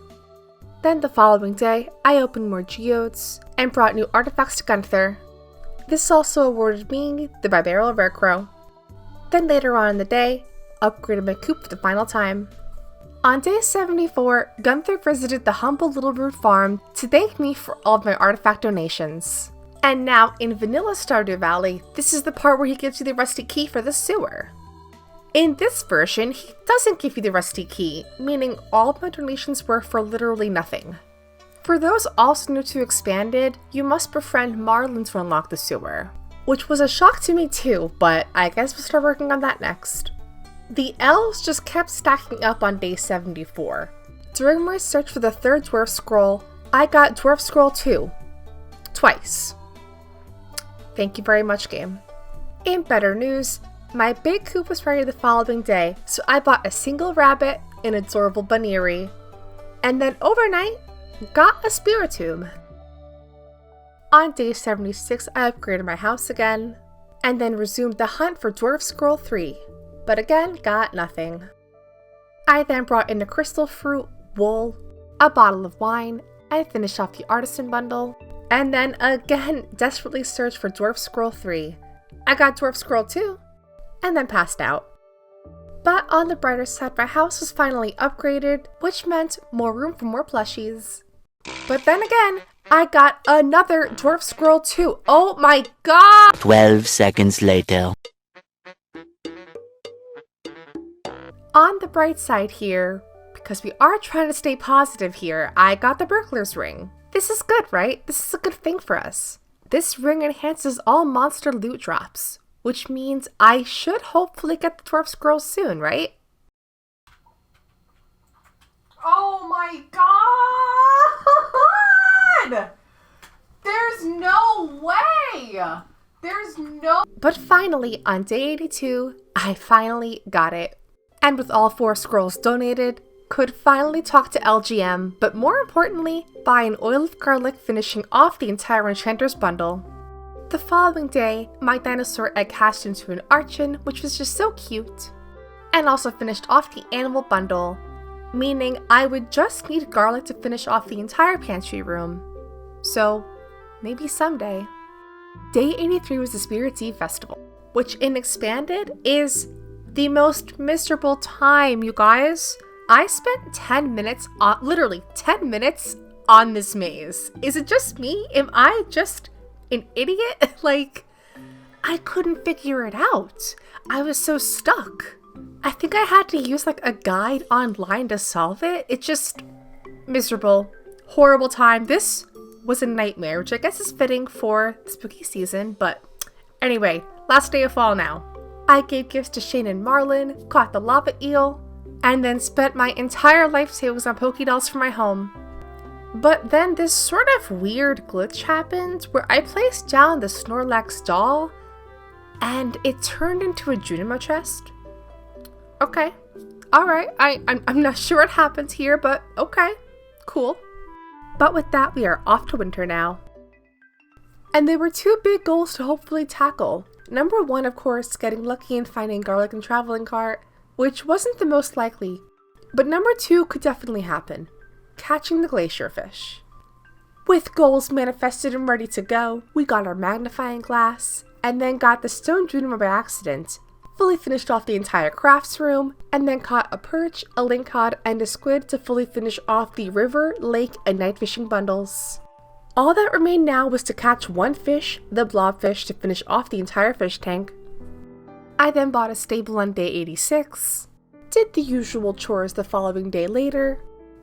S1: Then the following day, I opened more geodes, and brought new artifacts to Gunther. This also awarded me the Bibarel Rare Crow. Then later on in the day, upgraded my coop for the final time. On day 74, Gunther visited the humble Little Root farm to thank me for all of my artifact donations. And now, in vanilla Stardew Valley, this is the part where he gives you the rusty key for the sewer. In this version, he doesn't give you the rusty key, meaning all of my donations were for literally nothing. For those also new to Expanded, you must befriend Marlin to unlock the sewer, which was a shock to me too, but I guess we'll start working on that next. The elves just kept stacking up on day 74. During my search for the third Dwarf Scroll, I got Dwarf Scroll 2. Twice. Thank you very much, game. In better news, my big coop was ready the following day, so I bought a single rabbit, an adorable Bunnery, and then overnight, got a Spiritomb. On day 76, I upgraded my house again, and then resumed the hunt for Dwarf Scroll 3, but again, got nothing. I then brought in a crystal fruit, wool, a bottle of wine, and finished off the artisan bundle, and then again desperately searched for Dwarf Scroll 3. I got Dwarf Scroll 2, and then passed out. But on the brighter side, my house was finally upgraded, which meant more room for more plushies. But then again, I got another Dwarf Scroll 2. Oh my god!
S8: 12 seconds later.
S1: On the bright side here, because we are trying to stay positive here, I got the Burglar's Ring. This is good, right? This is a good thing for us. This ring enhances all monster loot drops, which means I should hopefully get the Dwarf Scroll soon, right? Oh my god! There's no way! But finally, on day 82, I finally got it. And with all 4 scrolls donated, could finally talk to LGM, but more importantly, buy an oil of garlic, finishing off the entire Enchanter's bundle. The following day, my dinosaur egg hatched into an Archon, which was just so cute. And also finished off the animal bundle, meaning I would just need garlic to finish off the entire pantry room. So, maybe someday. Day 83 was the Spirits Eve Festival, which in Expanded is the most miserable time, you guys. I spent 10 minutes literally 10 minutes on this maze. Is it just me? Am I just an idiot? Like, I couldn't figure it out. I was so stuck. I think I had to use like a guide online to solve it. It just miserable, horrible time. This was a nightmare, which I guess is fitting for the spooky season, but anyway, last day of fall now. I gave gifts to Shane and Marlin, caught the lava eel, and then spent my entire life savings on Pokédolls for my home. But then this sort of weird glitch happened where I placed down the Snorlax doll and it turned into a Junimo chest. Okay, alright, I'm not sure what happened here, but okay, cool. But with that, we are off to winter now. And there were 2 big goals to hopefully tackle. Number 1, of course, getting lucky and finding garlic and traveling cart, which wasn't the most likely. But number 2 could definitely happen. Catching the glacier fish. With goals manifested and ready to go, we got our magnifying glass, and then got the stone Junimo by accident, fully finished off the entire crafts room, and then caught a perch, a lingcod, and a squid to fully finish off the river, lake, and night fishing bundles. All that remained now was to catch 1 fish, the blobfish, to finish off the entire fish tank. I then bought a stable on day 86, did the usual chores the following day later,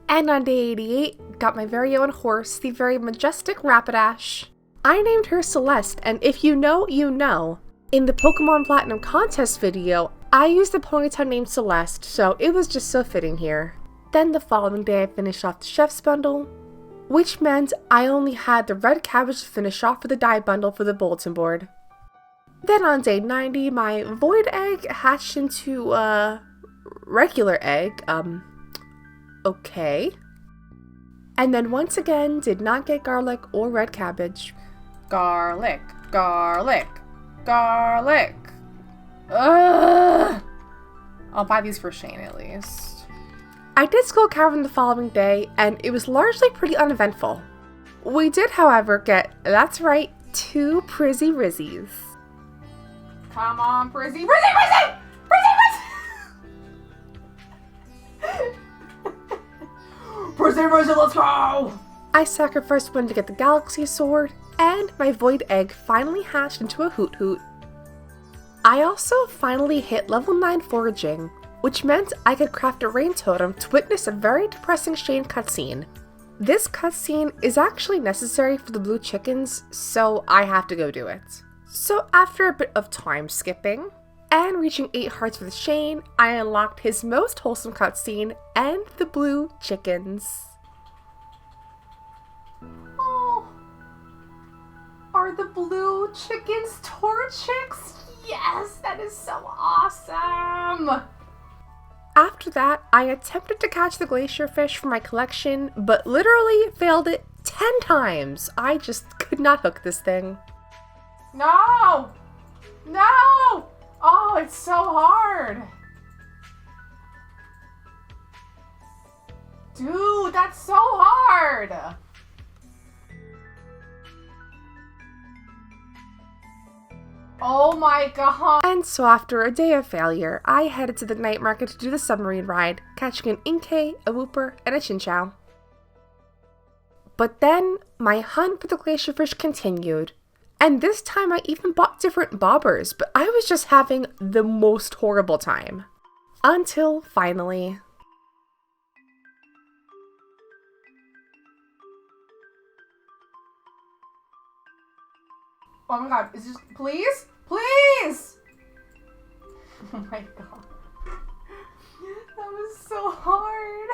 S1: and on day 88, got my very own horse, the very majestic Rapidash. I named her Celeste, and if you know, you know. In the Pokemon Platinum contest video, I used a ponytail named Celeste, so it was just so fitting here. Then the following day I finished off the chef's bundle, which meant I only had the red cabbage to finish off for the dye bundle for the bulletin board. Then on day 90, my void egg hatched into a regular egg, okay. And then once again, did not get garlic or red cabbage.
S2: Garlic, garlic, garlic. Ugh! I'll buy these for Shane at least.
S1: I did school cavern the following day, and it was largely pretty uneventful. We did, however, get, that's right, 2 Prizzy Rizzies.
S2: Come on, Prizzy, Prizzy, Prizzy! Prizzy, Prizzy! Prizzy, Prizzy, let's go!
S1: I sacrificed one to get the galaxy sword, and my void egg finally hatched into a hoot hoot. I also finally hit level 9 foraging, which meant I could craft a rain totem to witness a very depressing Shane cutscene. This cutscene is actually necessary for the blue chickens, so I have to go do it. So after a bit of time skipping, and reaching 8 hearts with Shane, I unlocked his most wholesome cutscene and the blue chickens.
S2: Oh, are the blue chickens Torchics? Yes, that is so awesome!
S1: After that, I attempted to catch the glacier fish for my collection, but literally failed it 10 times. I just could not hook this thing.
S2: No! No! Oh, it's so hard! Dude, that's so hard! Oh my god!
S1: And so after a day of failure, I headed to the night market to do the submarine ride, catching an Inkay, a Whooper, and a Chinchou. But then, my hunt for the glacier fish continued. And this time I even bought different bobbers, but I was just having the most horrible time. Until finally...
S2: Oh my god, is this, please? Please! Oh my god. That was so hard.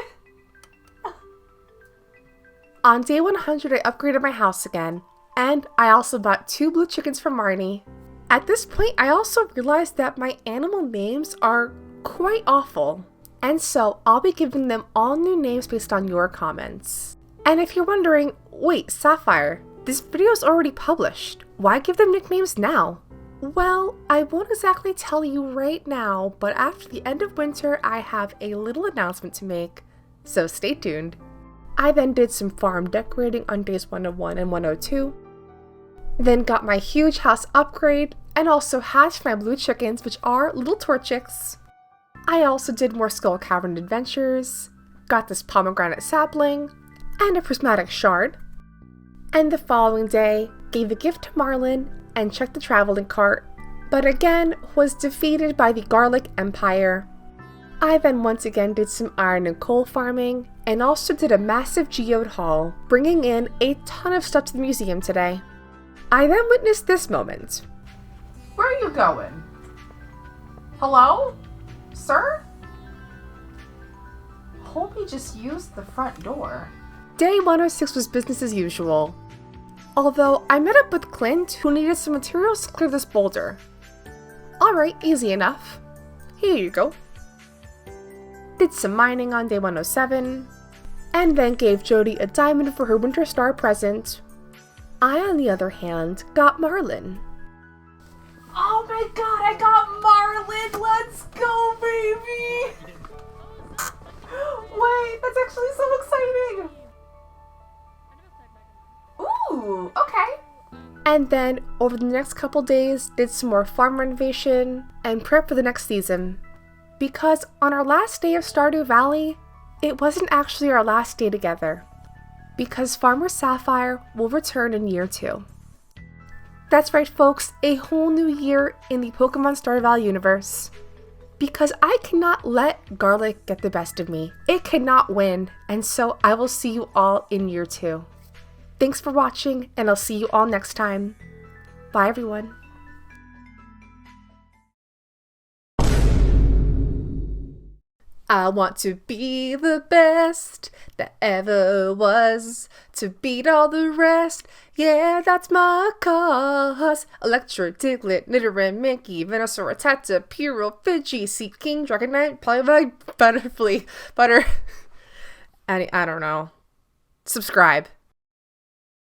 S1: On day 100, I upgraded my house again, and I also bought 2 blue chickens from Marnie. At this point, I also realized that my animal names are quite awful, and so I'll be giving them all new names based on your comments. And if you're wondering, wait, Sapphire, this video is already published. Why give them nicknames now? Well, I won't exactly tell you right now, but after the end of winter, I have a little announcement to make, so stay tuned. I then did some farm decorating on days 101 and 102, then got my huge house upgrade, and also hatched my blue chickens, which are little Torchics. I also did more Skull Cavern adventures, got this pomegranate sapling, and a prismatic shard. And the following day, gave a gift to Marlin and checked the traveling cart, but again was defeated by the Garlic Empire. I then once again did some iron and coal farming, and also did a massive geode haul, bringing in a ton of stuff to the museum today. I then witnessed this moment.
S2: Where are you going? Hello? Sir? Hope you just used the front door.
S1: Day 106 was business as usual. Although I met up with Clint, who needed some materials to clear this boulder. Alright, easy enough. Here you go. Did some mining on day 107, and then gave Jody a diamond for her Winter Star present. I, on the other hand, got Marlin.
S2: Oh my god, I got Marlin! Let's go, baby! Wait, that's actually so exciting! Ooh, okay.
S1: And then, over the next couple days, did some more farm renovation and prep for the next season. Because on our last day of Stardew Valley, it wasn't actually our last day together. Because Farmer Sapphire will return in year 2. That's right, folks, a whole new year in the Pokemon Stardew Valley universe. Because I cannot let Garlic get the best of me. It cannot win, and so I will see you all in year 2. Thanks for watching, and I'll see you all next time. Bye, everyone. I want to be the best that ever was, to beat all the rest. Yeah, that's my cause. Electro, Diglett, Nidoran, Mickey, Venusaur, Rattata, Puro, Pidgey, Seeking, Dragonite, Polybag, Butterfly, Butter. I don't know. Subscribe.